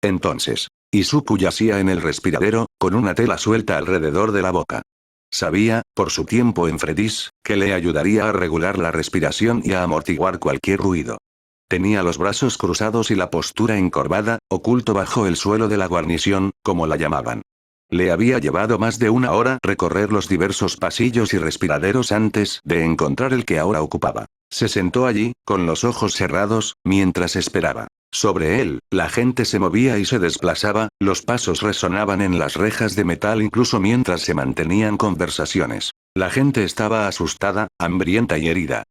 Entonces, Izuku yacía en el respiradero, con una tela suelta alrededor de la boca. Sabía, por su tiempo en Freddy's, que le ayudaría a regular la respiración y a amortiguar cualquier ruido. Tenía los brazos cruzados y la postura encorvada, oculto bajo el suelo de la guarnición, como la llamaban. Le había llevado más de una hora recorrer los diversos pasillos y respiraderos antes de encontrar el que ahora ocupaba. Se sentó allí, con los ojos cerrados, mientras esperaba. Sobre él, la gente se movía y se desplazaba, los pasos resonaban en las rejas de metal incluso mientras se mantenían conversaciones. La gente estaba asustada, hambrienta y herida.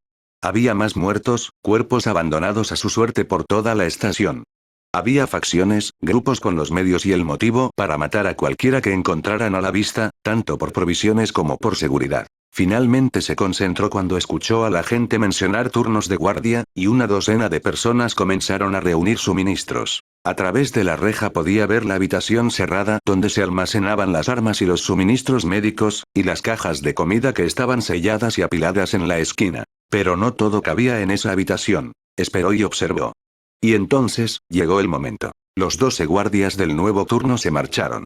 Había más muertos, cuerpos abandonados a su suerte por toda la estación. Había facciones, grupos con los medios y el motivo para matar a cualquiera que encontraran a la vista, tanto por provisiones como por seguridad. Finalmente se concentró cuando escuchó a la gente mencionar turnos de guardia, y una docena de personas comenzaron a reunir suministros. A través de la reja podía ver la habitación cerrada donde se almacenaban las armas y los suministros médicos, y las cajas de comida que estaban selladas y apiladas en la esquina. Pero no todo cabía en esa habitación. Esperó y observó. Y entonces, llegó el momento. Los 12 guardias del nuevo turno se marcharon.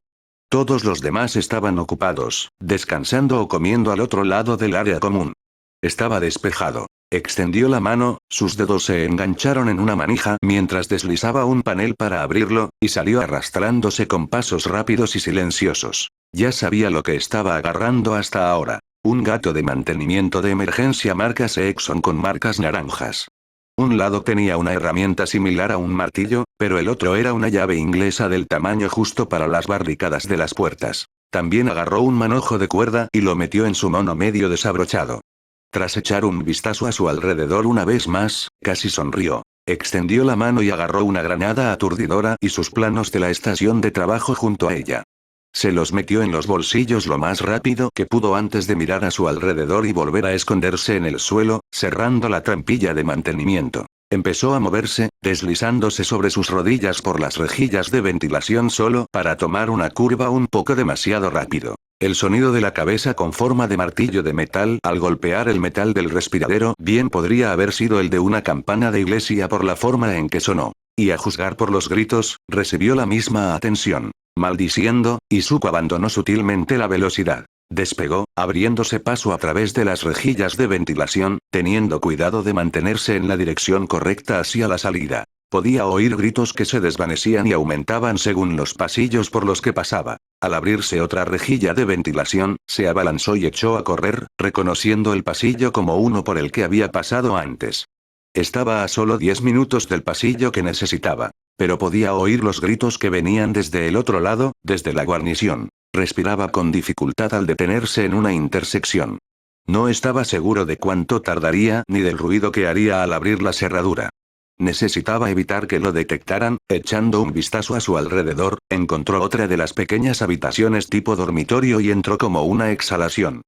Todos los demás estaban ocupados, descansando o comiendo al otro lado del área común. Estaba despejado. Extendió la mano, sus dedos se engancharon en una manija mientras deslizaba un panel para abrirlo, y salió arrastrándose con pasos rápidos y silenciosos. Ya sabía lo que estaba agarrando hasta ahora. Un gato de mantenimiento de emergencia marcas Exxon con marcas naranjas. Un lado tenía una herramienta similar a un martillo, pero el otro era una llave inglesa del tamaño justo para las barricadas de las puertas. También agarró un manojo de cuerda y lo metió en su mono medio desabrochado. Tras echar un vistazo a su alrededor una vez más, casi sonrió. Extendió la mano y agarró una granada aturdidora y sus planos de la estación de trabajo junto a ella. Se los metió en los bolsillos lo más rápido que pudo antes de mirar a su alrededor y volver a esconderse en el suelo, cerrando la trampilla de mantenimiento. Empezó a moverse, deslizándose sobre sus rodillas por las rejillas de ventilación solo para tomar una curva un poco demasiado rápido. El sonido de la cabeza con forma de martillo de metal al golpear el metal del respiradero bien podría haber sido el de una campana de iglesia por la forma en que sonó. Y a juzgar por los gritos, recibió la misma atención. Maldiciendo, Izuku abandonó sutilmente la velocidad. Despegó, abriéndose paso a través de las rejillas de ventilación, teniendo cuidado de mantenerse en la dirección correcta hacia la salida. Podía oír gritos que se desvanecían y aumentaban según los pasillos por los que pasaba. Al abrirse otra rejilla de ventilación, se abalanzó y echó a correr, reconociendo el pasillo como uno por el que había pasado antes. Estaba a solo 10 minutos del pasillo que necesitaba. Pero podía oír los gritos que venían desde el otro lado, desde la guarnición. Respiraba con dificultad al detenerse en una intersección. No estaba seguro de cuánto tardaría ni del ruido que haría al abrir la cerradura. Necesitaba evitar que lo detectaran. Echando un vistazo a su alrededor, encontró otra de las pequeñas habitaciones tipo dormitorio y entró como una exhalación.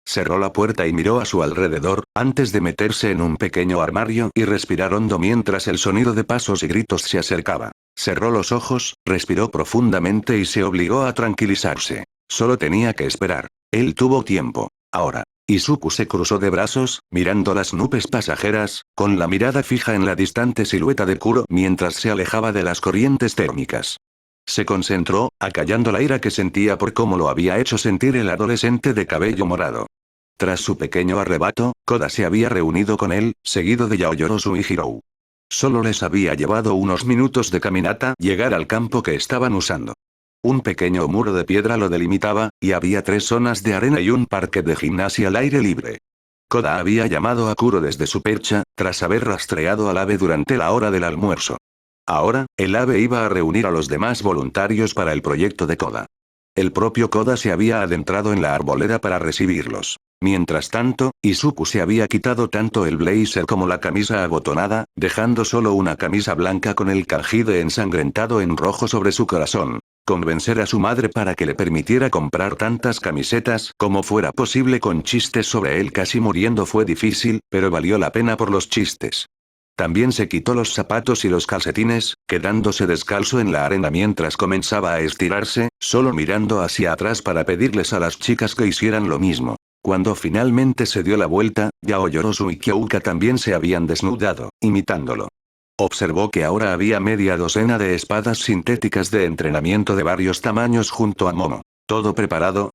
Cerró la puerta y miró a su alrededor, antes de meterse en un pequeño armario y respirar hondo mientras el sonido de pasos y gritos se acercaba. Cerró los ojos, respiró profundamente y se obligó a tranquilizarse. Solo tenía que esperar. Él tuvo tiempo. Ahora. Izuku se cruzó de brazos, mirando las nubes pasajeras, con la mirada fija en la distante silueta de Kuro mientras se alejaba de las corrientes térmicas. Se concentró, acallando la ira que sentía por cómo lo había hecho sentir el adolescente de cabello morado. Tras su pequeño arrebato, Koda se había reunido con él, seguido de Yaoyorozu y Hirou. Solo les había llevado unos minutos de caminata llegar al campo que estaban usando. Un pequeño muro de piedra lo delimitaba, y había 3 zonas de arena y un parque de gimnasia al aire libre. Koda había llamado a Kuro desde su percha, tras haber rastreado al ave durante la hora del almuerzo. Ahora, el ave iba a reunir a los demás voluntarios para el proyecto de Koda. El propio Koda se había adentrado en la arboleda para recibirlos. Mientras tanto, Izuku se había quitado tanto el blazer como la camisa abotonada, dejando solo una camisa blanca con el kanji ensangrentado en rojo sobre su corazón. Convencer a su madre para que le permitiera comprar tantas camisetas como fuera posible con chistes sobre él casi muriendo fue difícil, pero valió la pena por los chistes. También se quitó los zapatos y los calcetines, quedándose descalzo en la arena mientras comenzaba a estirarse, solo mirando hacia atrás para pedirles a las chicas que hicieran lo mismo. Cuando finalmente se dio la vuelta, Yaoyorozu y Kyouka también se habían desnudado, imitándolo. Observó que ahora había media docena de espadas sintéticas de entrenamiento de varios tamaños junto a Momo. ¿Todo preparado?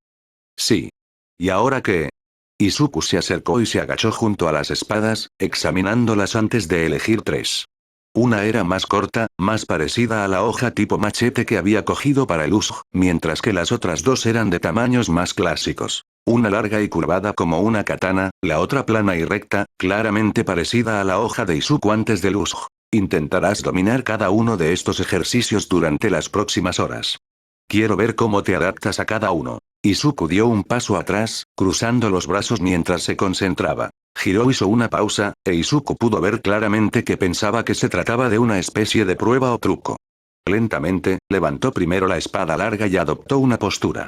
Sí. ¿Y ahora qué? Izuku se acercó y se agachó junto a las espadas, examinándolas antes de elegir tres. Una era más corta, más parecida a la hoja tipo machete que había cogido para el uso, mientras que las otras dos eran de tamaños más clásicos. Una larga y curvada como una katana, la otra plana y recta, claramente parecida a la hoja de Izuku antes del uso. Intentarás dominar cada uno de estos ejercicios durante las próximas horas. Quiero ver cómo te adaptas a cada uno. Izuku dio un paso atrás, cruzando los brazos mientras se concentraba. Hiro hizo una pausa, e Izuku pudo ver claramente que pensaba que se trataba de una especie de prueba o truco. Lentamente, levantó primero la espada larga y adoptó una postura.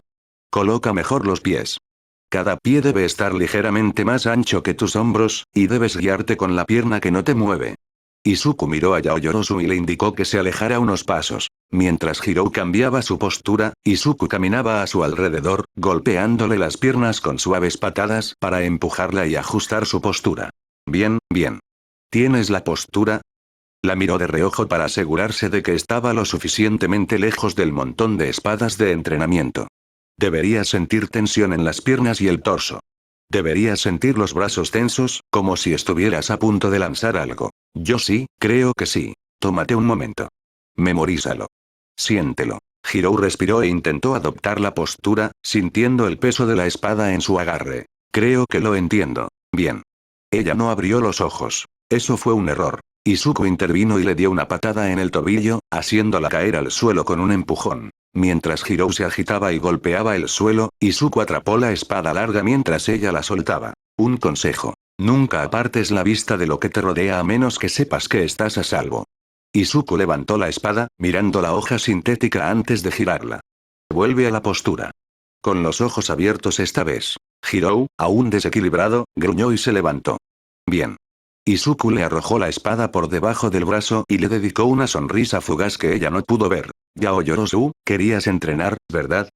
Coloca mejor los pies. Cada pie debe estar ligeramente más ancho que tus hombros, y debes guiarte con la pierna que no te mueve. Izuku miró a Yaoyorozu y le indicó que se alejara unos pasos. Mientras Hiro cambiaba su postura, Izuku caminaba a su alrededor, golpeándole las piernas con suaves patadas para empujarla y ajustar su postura. Bien, bien. ¿Tienes la postura? La miró de reojo para asegurarse de que estaba lo suficientemente lejos del montón de espadas de entrenamiento. Deberías sentir tensión en las piernas y el torso. Deberías sentir los brazos tensos, como si estuvieras a punto de lanzar algo. Yo sí, creo que sí. Tómate un momento. Memorízalo. Siéntelo. Hiro respiró e intentó adoptar la postura, sintiendo el peso de la espada en su agarre. Creo que lo entiendo. Bien. Ella no abrió los ojos. Eso fue un error. Izuku intervino y le dio una patada en el tobillo, haciéndola caer al suelo con un empujón. Mientras Hiro se agitaba y golpeaba el suelo, Izuku atrapó la espada larga mientras ella la soltaba. Un consejo. Nunca apartes la vista de lo que te rodea a menos que sepas que estás a salvo. Izuku levantó la espada, mirando la hoja sintética antes de girarla. Vuelve a la postura. Con los ojos abiertos esta vez. Hiro, aún desequilibrado, gruñó y se levantó. Bien. Izuku le arrojó la espada por debajo del brazo y le dedicó una sonrisa fugaz que ella no pudo ver. Yaoyorozu, querías entrenar, ¿verdad?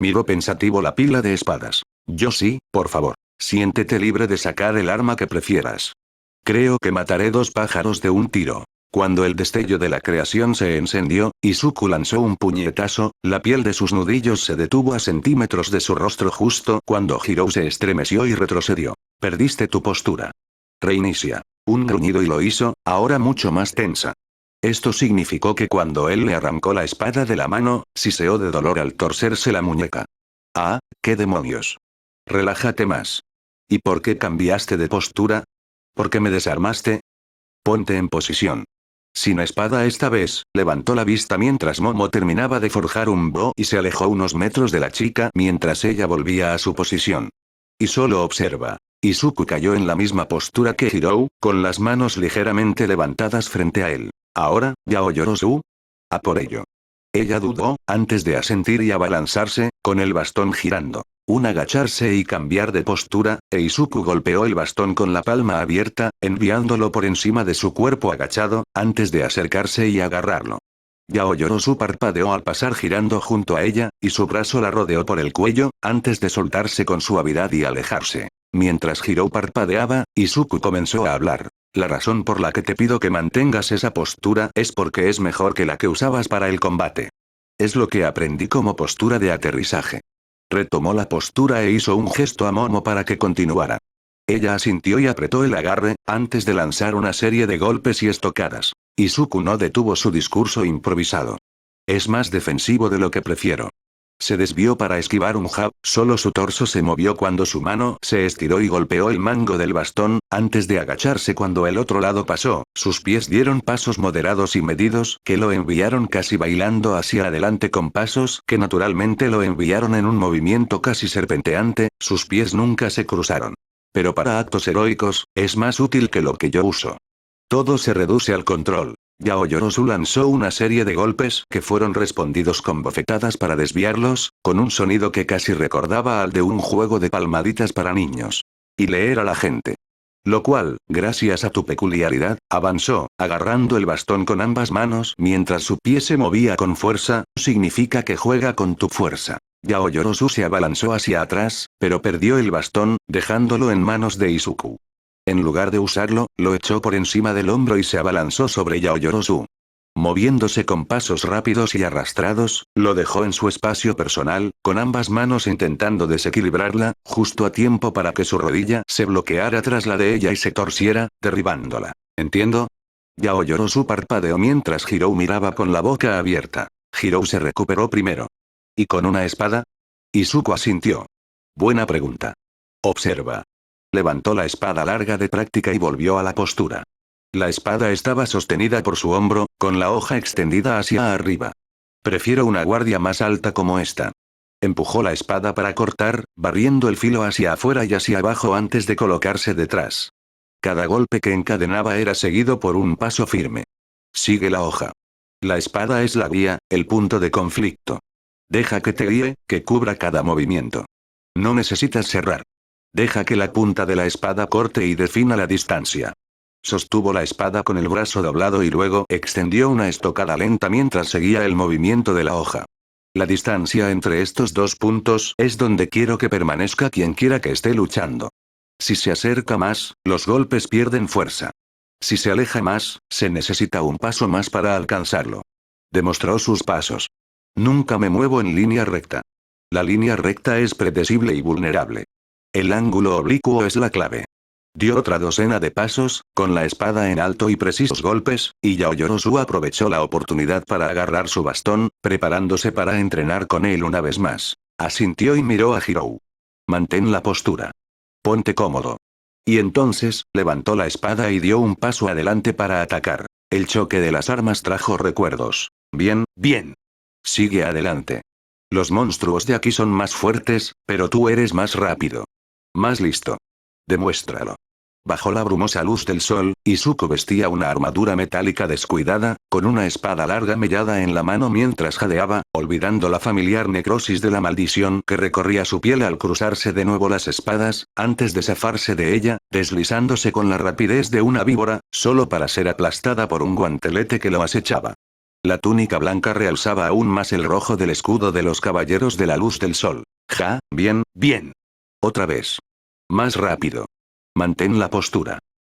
Miró pensativo la pila de espadas. Yo sí, por favor. Siéntete libre de sacar el arma que prefieras. Creo que mataré dos pájaros de un tiro. Cuando el destello de la creación se encendió, Izuku lanzó un puñetazo, la piel de sus nudillos se detuvo a centímetros de su rostro justo cuando Hiro se estremeció y retrocedió. Perdiste tu postura. Reinicia. Un gruñido y lo hizo, ahora mucho más tensa. Esto significó que cuando él le arrancó la espada de la mano, siseó de dolor al torcerse la muñeca. Ah, qué demonios. Relájate más. ¿Y por qué cambiaste de postura? ¿Por qué me desarmaste? Ponte en posición. Sin espada esta vez, levantó la vista mientras Momo terminaba de forjar un bo y se alejó unos metros de la chica mientras ella volvía a su posición. Y solo observa. Izuku cayó en la misma postura que Hiro, con las manos ligeramente levantadas frente a él. Ahora, Yaoyorozu. A por ello. Ella dudó, antes de asentir y abalanzarse, con el bastón girando. Un agacharse y cambiar de postura, e Izuku golpeó el bastón con la palma abierta, enviándolo por encima de su cuerpo agachado, antes de acercarse y agarrarlo. Yaoyorozu parpadeó al pasar girando junto a ella, y su brazo la rodeó por el cuello, antes de soltarse con suavidad y alejarse. Mientras Hiro parpadeaba, Izuku comenzó a hablar. La razón por la que te pido que mantengas esa postura es porque es mejor que la que usabas para el combate. Es lo que aprendí como postura de aterrizaje. Retomó la postura e hizo un gesto a Momo para que continuara. Ella asintió y apretó el agarre, antes de lanzar una serie de golpes y estocadas. Izuku no detuvo su discurso improvisado. Es más defensivo de lo que prefiero. Se desvió para esquivar un jab, solo su torso se movió cuando su mano se estiró y golpeó el mango del bastón, antes de agacharse cuando el otro lado pasó, sus pies dieron pasos moderados y medidos que lo enviaron casi bailando hacia adelante con pasos que naturalmente lo enviaron en un movimiento casi serpenteante, sus pies nunca se cruzaron. Pero para actos heroicos, es más útil que lo que yo uso. Todo se reduce al control. Yaoyorozu lanzó una serie de golpes que fueron respondidos con bofetadas para desviarlos, con un sonido que casi recordaba al de un juego de palmaditas para niños. Y leer a la gente. Lo cual, gracias a tu peculiaridad, avanzó, agarrando el bastón con ambas manos mientras su pie se movía con fuerza, significa que juega con tu fuerza. Yaoyorozu se abalanzó hacia atrás, pero perdió el bastón, dejándolo en manos de Izuku. En lugar de usarlo, lo echó por encima del hombro y se abalanzó sobre Yaoyorozu. Moviéndose con pasos rápidos y arrastrados, lo dejó en su espacio personal, con ambas manos intentando desequilibrarla, justo a tiempo para que su rodilla se bloqueara tras la de ella y se torciera, derribándola. ¿Entiendo? Yaoyorozu parpadeó mientras Hirou miraba con la boca abierta. Hirou se recuperó primero. ¿Y con una espada? Izuku asintió. Buena pregunta. Observa. Levantó la espada larga de práctica y volvió a la postura. La espada estaba sostenida por su hombro, con la hoja extendida hacia arriba. Prefiero una guardia más alta como esta. Empujó la espada para cortar, barriendo el filo hacia afuera y hacia abajo antes de colocarse detrás. Cada golpe que encadenaba era seguido por un paso firme. Sigue la hoja. La espada es la guía, el punto de conflicto. Deja que te guíe, que cubra cada movimiento. No necesitas cerrar. Deja que la punta de la espada corte y defina la distancia. Sostuvo la espada con el brazo doblado y luego extendió una estocada lenta mientras seguía el movimiento de la hoja. La distancia entre estos dos puntos es donde quiero que permanezca quien quiera que esté luchando. Si se acerca más, los golpes pierden fuerza. Si se aleja más, se necesita un paso más para alcanzarlo. Demostró sus pasos. Nunca me muevo en línea recta. La línea recta es predecible y vulnerable. El ángulo oblicuo es la clave. Dio otra docena de pasos, con la espada en alto y precisos golpes, y Yaoyorozu aprovechó la oportunidad para agarrar su bastón, preparándose para entrenar con él una vez más. Asintió y miró a Hirou. Mantén la postura. Ponte cómodo. Y entonces, levantó la espada y dio un paso adelante para atacar. El choque de las armas trajo recuerdos. Bien, bien. Sigue adelante. Los monstruos de aquí son más fuertes, pero tú eres más rápido. Más listo. Demuéstralo. Bajo la brumosa luz del sol, Izuku vestía una armadura metálica descuidada, con una espada larga mellada en la mano mientras jadeaba, olvidando la familiar necrosis de la maldición que recorría su piel al cruzarse de nuevo las espadas, antes de zafarse de ella, deslizándose con la rapidez de una víbora, solo para ser aplastada por un guantelete que lo acechaba. La túnica blanca realzaba aún más el rojo del escudo de los caballeros de la luz del sol. Ja, bien, bien. Otra vez. Más rápido. Mantén la postura.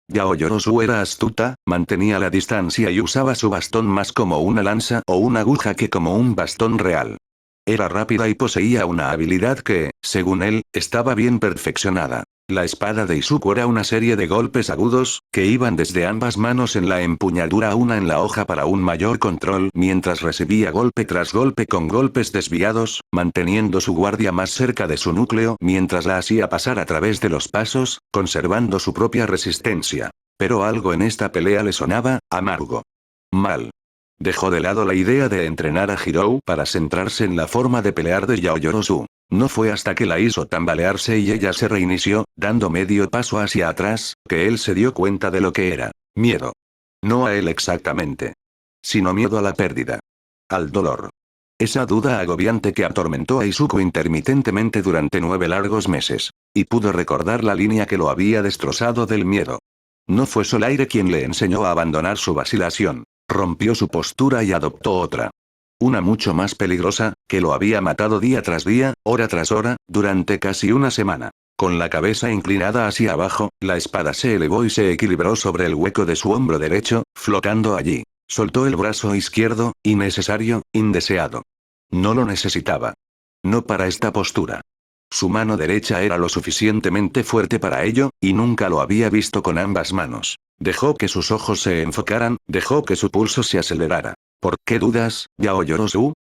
Yaoyorozu era astuta, mantenía la distancia y usaba su bastón más como una lanza o una aguja que como un bastón real. Era rápida y poseía una habilidad que, según él, estaba bien perfeccionada. La espada de Izuku era una serie de golpes agudos, que iban desde ambas manos en la empuñadura a una en la hoja para un mayor control mientras recibía golpe tras golpe con golpes desviados, manteniendo su guardia más cerca de su núcleo mientras la hacía pasar a través de los pasos, conservando su propia resistencia. Pero algo en esta pelea le sonaba amargo. Mal. Dejó de lado la idea de entrenar a Hirou para centrarse en la forma de pelear de Yaoyorozu. No fue hasta que la hizo tambalearse y ella se reinició, dando medio paso hacia atrás, que él se dio cuenta de lo que era. Miedo. No a él exactamente. Sino miedo a la pérdida. Al dolor. Esa duda agobiante que atormentó a Izuku intermitentemente durante 9 largos meses. Y pudo recordar la línea que lo había destrozado del miedo. No fue Solaire quien le enseñó a abandonar su vacilación. Rompió su postura y adoptó otra. Una mucho más peligrosa, que lo había matado día tras día, hora tras hora, durante casi una semana. Con la cabeza inclinada hacia abajo, la espada se elevó y se equilibró sobre el hueco de su hombro derecho, flotando allí. Soltó el brazo izquierdo, innecesario, indeseado. No lo necesitaba. No para esta postura. Su mano derecha era lo suficientemente fuerte para ello, y nunca lo había visto con ambas manos. Dejó que sus ojos se enfocaran, dejó que su pulso se acelerara. ¿Por qué dudas, Yaoyorozu?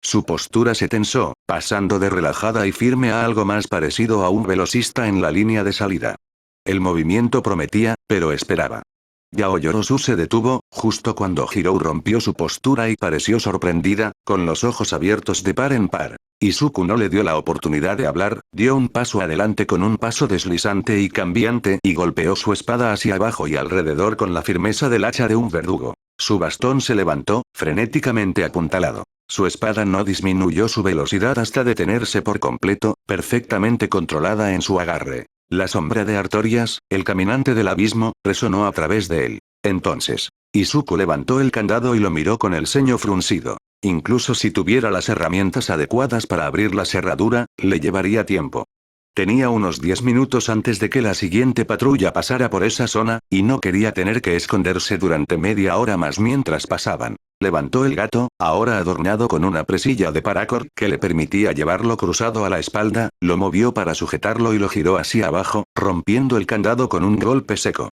Su postura se tensó, pasando de relajada y firme a algo más parecido a un velocista en la línea de salida. El movimiento prometía, pero esperaba. Yaoyorozu se detuvo, justo cuando Hirou rompió su postura y pareció sorprendida, con los ojos abiertos de par en par. Izuku no le dio la oportunidad de hablar, dio un paso adelante con un paso deslizante y cambiante y golpeó su espada hacia abajo y alrededor con la firmeza del hacha de un verdugo. Su bastón se levantó, frenéticamente apuntalado. Su espada no disminuyó su velocidad hasta detenerse por completo, perfectamente controlada en su agarre. La sombra de Artorias, el caminante del abismo, resonó a través de él. Entonces, Izuku levantó el candado y lo miró con el ceño fruncido. Incluso si tuviera las herramientas adecuadas para abrir la cerradura, le llevaría tiempo. Tenía unos 10 minutos antes de que la siguiente patrulla pasara por esa zona, y no quería tener que esconderse durante media hora más mientras pasaban. Levantó el gato, ahora adornado con una presilla de paracord que le permitía llevarlo cruzado a la espalda, lo movió para sujetarlo y lo giró hacia abajo, rompiendo el candado con un golpe seco.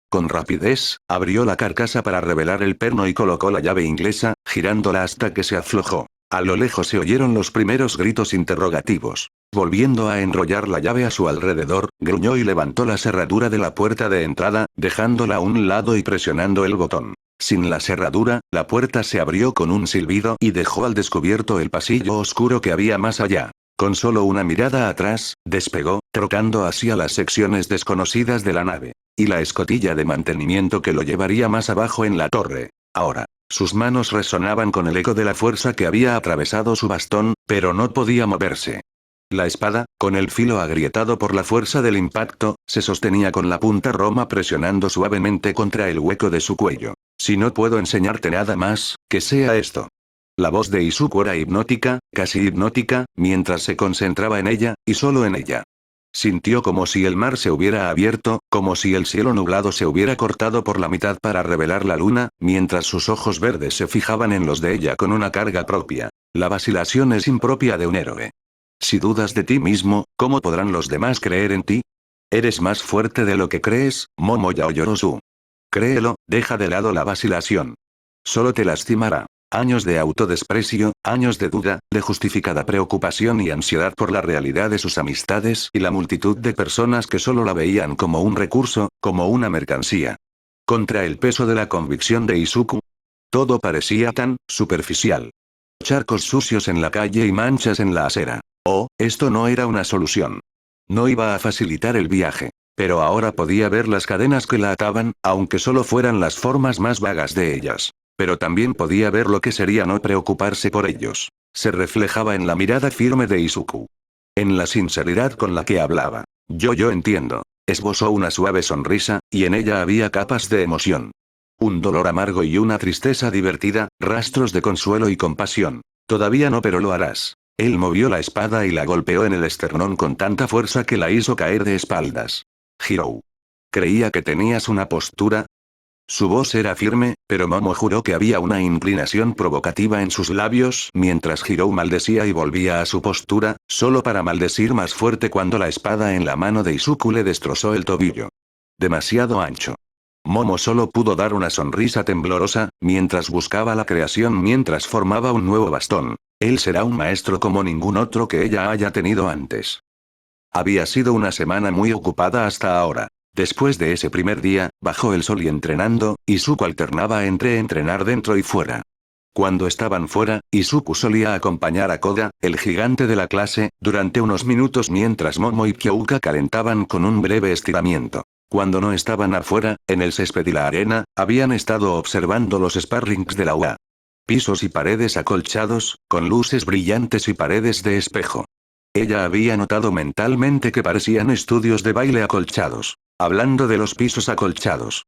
Con rapidez, abrió la carcasa para revelar el perno y colocó la llave inglesa, girándola hasta que se aflojó. A lo lejos se oyeron los primeros gritos interrogativos. Volviendo a enrollar la llave a su alrededor, gruñó y levantó la cerradura de la puerta de entrada, dejándola a un lado y presionando el botón. Sin la cerradura, la puerta se abrió con un silbido y dejó al descubierto el pasillo oscuro que había más allá. Con solo una mirada atrás, despegó, trotando hacia las secciones desconocidas de la nave. Y la escotilla de mantenimiento que lo llevaría más abajo en la torre. Ahora. Sus manos resonaban con el eco de la fuerza que había atravesado su bastón, pero no podía moverse. La espada, con el filo agrietado por la fuerza del impacto, se sostenía con la punta roma presionando suavemente contra el hueco de su cuello. Si no puedo enseñarte nada más, que sea esto. La voz de Izuku era hipnótica, casi hipnótica, mientras se concentraba en ella, y solo en ella. Sintió como si el mar se hubiera abierto, como si el cielo nublado se hubiera cortado por la mitad para revelar la luna, mientras sus ojos verdes se fijaban en los de ella con una carga propia. La vacilación es impropia de un héroe. Si dudas de ti mismo, ¿cómo podrán los demás creer en ti? Eres más fuerte de lo que crees, Momo Yaoyorozu. Créelo, deja de lado la vacilación. Solo te lastimará. Años de autodesprecio, años de duda, de justificada preocupación y ansiedad por la realidad de sus amistades y la multitud de personas que solo la veían como un recurso, como una mercancía. Contra el peso de la convicción de Izuku. Todo parecía tan superficial. Charcos sucios en la calle y manchas en la acera. Oh, esto no era una solución. No iba a facilitar el viaje. Pero ahora podía ver las cadenas que la ataban, aunque solo fueran las formas más vagas de ellas. Pero también podía ver lo que sería no preocuparse por ellos. Se reflejaba en la mirada firme de Izuku. En la sinceridad con la que hablaba. Yo entiendo. Esbozó una suave sonrisa, y en ella había capas de emoción. Un dolor amargo y una tristeza divertida, rastros de consuelo y compasión. Todavía no, pero lo harás. Él movió la espada y la golpeó en el esternón con tanta fuerza que la hizo caer de espaldas. Hirou. ¿Creía que tenías una postura? Su voz era firme, pero Momo juró que había una inclinación provocativa en sus labios mientras Hirou maldecía y volvía a su postura, solo para maldecir más fuerte cuando la espada en la mano de Izuku le destrozó el tobillo. Demasiado ancho. Momo solo pudo dar una sonrisa temblorosa, mientras buscaba la creación mientras formaba un nuevo bastón. Él será un maestro como ningún otro que ella haya tenido antes. Había sido una semana muy ocupada hasta ahora. Después de ese primer día, bajo el sol y entrenando, Izuku alternaba entre entrenar dentro y fuera. Cuando estaban fuera, Izuku solía acompañar a Koga, el gigante de la clase, durante unos minutos mientras Momo y Kyouka calentaban con un breve estiramiento. Cuando no estaban afuera, en el césped y la arena, habían estado observando los sparrings de la UA. Pisos y paredes acolchados, con luces brillantes y paredes de espejo. Ella había notado mentalmente que parecían estudios de baile acolchados. Hablando de los pisos acolchados.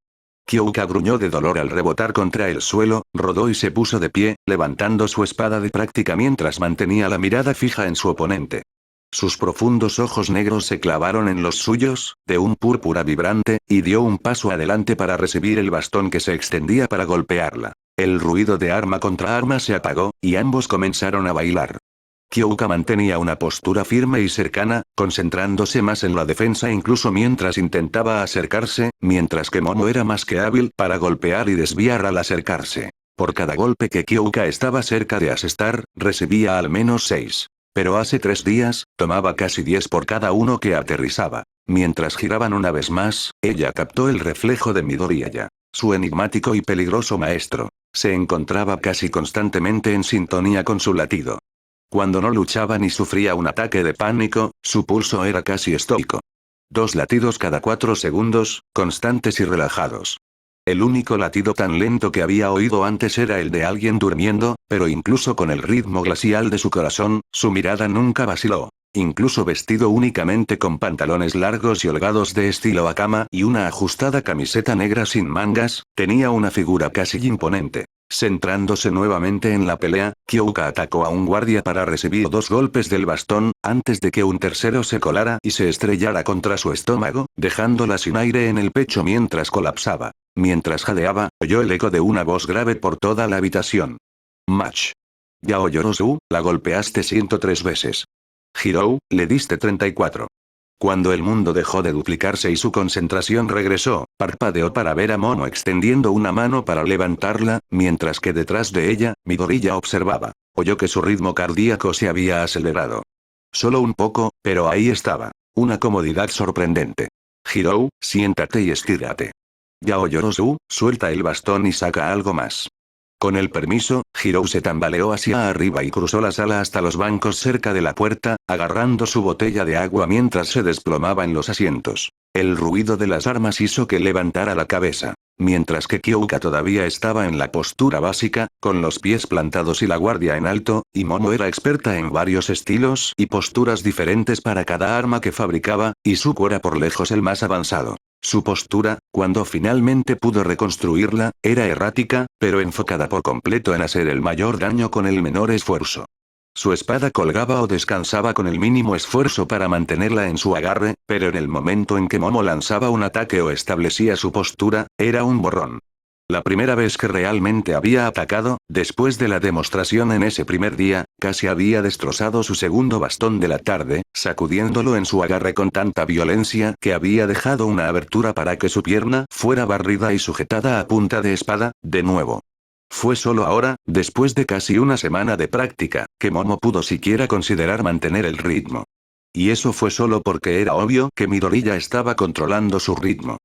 Kyouka gruñó de dolor al rebotar contra el suelo, rodó y se puso de pie, levantando su espada de práctica mientras mantenía la mirada fija en su oponente. Sus profundos ojos negros se clavaron en los suyos, de un púrpura vibrante, y dio un paso adelante para recibir el bastón que se extendía para golpearla. El ruido de arma contra arma se apagó, y ambos comenzaron a bailar. Kyouka mantenía una postura firme y cercana, concentrándose más en la defensa incluso mientras intentaba acercarse, mientras que Momo era más que hábil para golpear y desviar al acercarse. Por cada golpe que Kyouka estaba cerca de asestar, recibía al menos 6. Pero hace 3 días, tomaba casi 10 por cada uno que aterrizaba. Mientras giraban una vez más, ella captó el reflejo de Midoriya. Su enigmático y peligroso maestro. Se encontraba casi constantemente en sintonía con su latido. Cuando no luchaba ni sufría un ataque de pánico, su pulso era casi estoico. 2 latidos cada 4 segundos, constantes y relajados. El único latido tan lento que había oído antes era el de alguien durmiendo, pero incluso con el ritmo glacial de su corazón, su mirada nunca vaciló. Incluso vestido únicamente con pantalones largos y holgados de estilo Akama y una ajustada camiseta negra sin mangas, tenía una figura casi imponente. Centrándose nuevamente en la pelea, Kyouka atacó a un guardia para recibir 2 golpes del bastón, antes de que un tercero se colara y se estrellara contra su estómago, dejándola sin aire en el pecho mientras colapsaba. Mientras jadeaba, oyó el eco de una voz grave por toda la habitación. Match. Yao Yorozu, la golpeaste 103 veces. Hirou, le diste 34. Cuando el mundo dejó de duplicarse y su concentración regresó, parpadeó para ver a Momo extendiendo una mano para levantarla, mientras que detrás de ella, Midoriya observaba. Oyó que su ritmo cardíaco se había acelerado. Solo un poco, pero ahí estaba. Una comodidad sorprendente. Hirou, siéntate y estírate. Yao Yorozu, suelta el bastón y saca algo más. Con el permiso, Hirou se tambaleó hacia arriba y cruzó la sala hasta los bancos cerca de la puerta, agarrando su botella de agua mientras se desplomaba en los asientos. El ruido de las armas hizo que levantara la cabeza. Mientras que Kyouka todavía estaba en la postura básica, con los pies plantados y la guardia en alto, y Momo era experta en varios estilos y posturas diferentes para cada arma que fabricaba, y Izuku era por lejos el más avanzado. Su postura, cuando finalmente pudo reconstruirla, era errática, pero enfocada por completo en hacer el mayor daño con el menor esfuerzo. Su espada colgaba o descansaba con el mínimo esfuerzo para mantenerla en su agarre, pero en el momento en que Momo lanzaba un ataque o establecía su postura, era un borrón. La primera vez que realmente había atacado, después de la demostración en ese primer día, casi había destrozado su segundo bastón de la tarde, sacudiéndolo en su agarre con tanta violencia que había dejado una abertura para que su pierna fuera barrida y sujetada a punta de espada, de nuevo. Fue solo ahora, después de casi una semana de práctica, que Momo pudo siquiera considerar mantener el ritmo. Y eso fue solo porque era obvio que Midoriya estaba controlando su ritmo.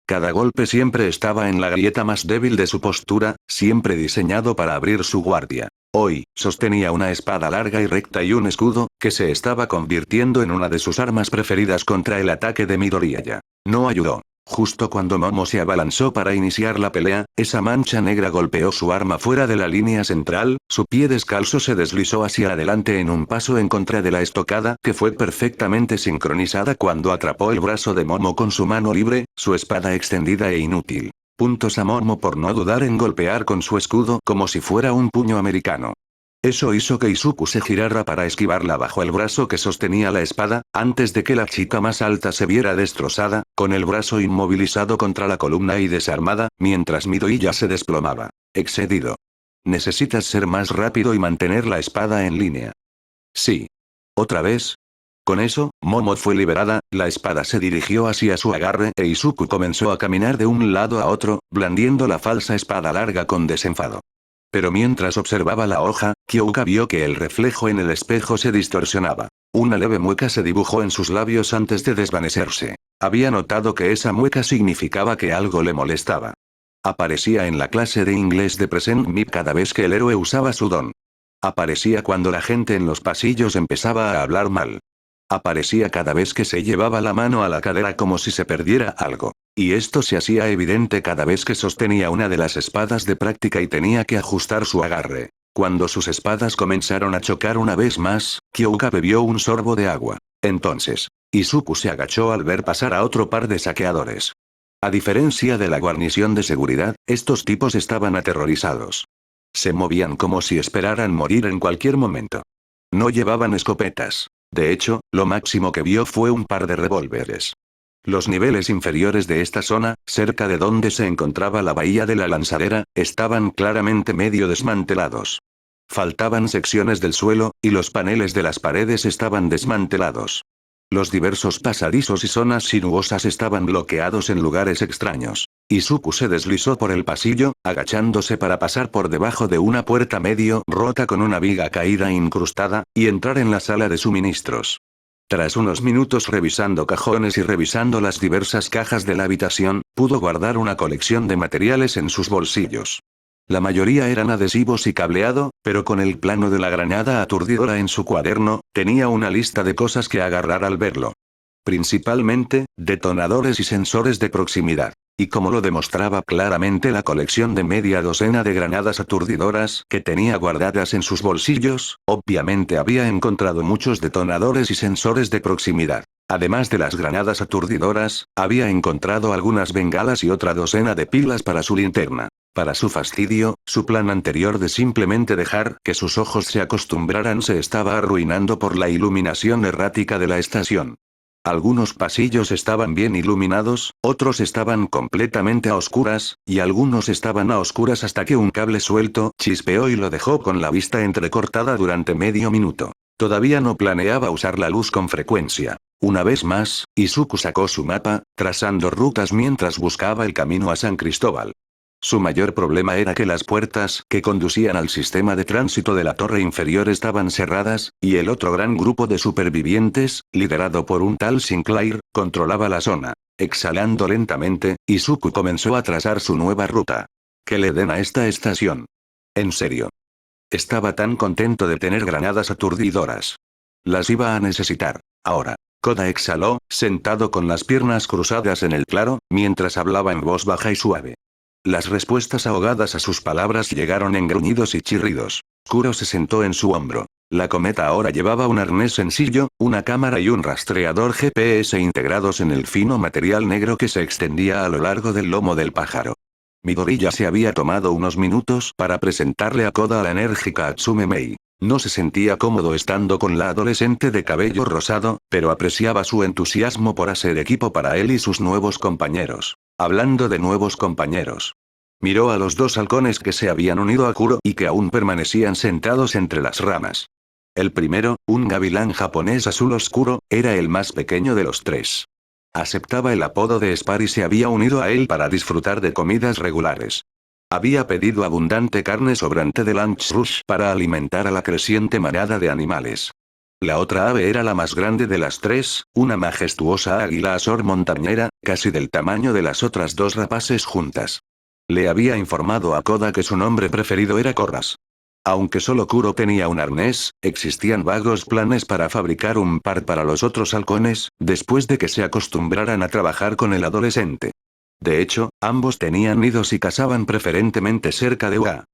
Cada golpe siempre estaba en la grieta más débil de su postura, siempre diseñado para abrir su guardia. Hoy, sostenía una espada larga y recta y un escudo, que se estaba convirtiendo en una de sus armas preferidas contra el ataque de Midoriya. No ayudó. Justo cuando Momo se abalanzó para iniciar la pelea, esa mancha negra golpeó su arma fuera de la línea central, su pie descalzo se deslizó hacia adelante en un paso en contra de la estocada que fue perfectamente sincronizada cuando atrapó el brazo de Momo con su mano libre, su espada extendida e inútil. Puntos a Momo por no dudar en golpear con su escudo como si fuera un puño americano. Eso hizo que Izuku se girara para esquivarla bajo el brazo que sostenía la espada, antes de que la chica más alta se viera destrozada, con el brazo inmovilizado contra la columna y desarmada, mientras Midoriya se desplomaba. Excedido. Necesitas ser más rápido y mantener la espada en línea. Sí. ¿Otra vez? Con eso, Momo fue liberada, la espada se dirigió hacia su agarre e Izuku comenzó a caminar de un lado a otro, blandiendo la falsa espada larga con desenfado. Pero mientras observaba la hoja, Kyouka vio que el reflejo en el espejo se distorsionaba. Una leve mueca se dibujó en sus labios antes de desvanecerse. Había notado que esa mueca significaba que algo le molestaba. Aparecía en la clase de inglés de Present Mic cada vez que el héroe usaba su don. Aparecía cuando la gente en los pasillos empezaba a hablar mal. Aparecía cada vez que se llevaba la mano a la cadera como si se perdiera algo. Y esto se hacía evidente cada vez que sostenía una de las espadas de práctica y tenía que ajustar su agarre. Cuando sus espadas comenzaron a chocar una vez más, Kyouka bebió un sorbo de agua. Entonces, Izuku se agachó al ver pasar a otro par de saqueadores. A diferencia de la guarnición de seguridad, estos tipos estaban aterrorizados. Se movían como si esperaran morir en cualquier momento. No llevaban escopetas. De hecho, lo máximo que vio fue un par de revólveres. Los niveles inferiores de esta zona, cerca de donde se encontraba la bahía de la lanzadera, estaban claramente medio desmantelados. Faltaban secciones del suelo, y los paneles de las paredes estaban desmantelados. Los diversos pasadizos y zonas sinuosas estaban bloqueados en lugares extraños. Izuku se deslizó por el pasillo, agachándose para pasar por debajo de una puerta medio rota con una viga caída incrustada, y entrar en la sala de suministros. Tras unos minutos revisando cajones y revisando las diversas cajas de la habitación, pudo guardar una colección de materiales en sus bolsillos. La mayoría eran adhesivos y cableado, pero con el plano de la granada aturdidora en su cuaderno, tenía una lista de cosas que agarrar al verlo. Principalmente, detonadores y sensores de proximidad. Y como lo demostraba claramente la colección de media docena de granadas aturdidoras que tenía guardadas en sus bolsillos, obviamente había encontrado muchos detonadores y sensores de proximidad. Además de las granadas aturdidoras, había encontrado algunas bengalas y otra docena de pilas para su linterna. Para su fastidio, su plan anterior de simplemente dejar que sus ojos se acostumbraran se estaba arruinando por la iluminación errática de la estación. Algunos pasillos estaban bien iluminados, otros estaban completamente a oscuras, y algunos estaban a oscuras hasta que un cable suelto chispeó y lo dejó con la vista entrecortada durante medio minuto. Todavía no planeaba usar la luz con frecuencia. Una vez más, Izuku sacó su mapa, trazando rutas mientras buscaba el camino a San Cristóbal. Su mayor problema era que las puertas que conducían al sistema de tránsito de la torre inferior estaban cerradas, y el otro gran grupo de supervivientes, liderado por un tal Sinclair, controlaba la zona. Exhalando lentamente, Izuku comenzó a trazar su nueva ruta. ¿Qué le den a esta estación? En serio. Estaba tan contento de tener granadas aturdidoras. Las iba a necesitar. Ahora. Koda exhaló, sentado con las piernas cruzadas en el claro, mientras hablaba en voz baja y suave. Las respuestas ahogadas a sus palabras llegaron en gruñidos y chirridos. Kuro se sentó en su hombro. La cometa ahora llevaba un arnés sencillo, una cámara y un rastreador GPS integrados en el fino material negro que se extendía a lo largo del lomo del pájaro. Midori ya se había tomado unos minutos para presentarle a Koda a la enérgica Atsume Mei. No se sentía cómodo estando con la adolescente de cabello rosado, pero apreciaba su entusiasmo por hacer equipo para él y sus nuevos compañeros. Hablando de nuevos compañeros. Miró a los dos halcones que se habían unido a Kuro y que aún permanecían sentados entre las ramas. El primero, un gavilán japonés azul oscuro, era el más pequeño de los tres. Aceptaba el apodo de Spar y se había unido a él para disfrutar de comidas regulares. Había pedido abundante carne sobrante de lunch rush para alimentar a la creciente manada de animales. La otra ave era la más grande de las tres, una majestuosa águila azor montañera, casi del tamaño de las otras dos rapaces juntas. Le había informado a Koda que su nombre preferido era Corras. Aunque solo Kuro tenía un arnés, existían vagos planes para fabricar un par para los otros halcones, después de que se acostumbraran a trabajar con el adolescente. De hecho, ambos tenían nidos y cazaban preferentemente cerca de Ua.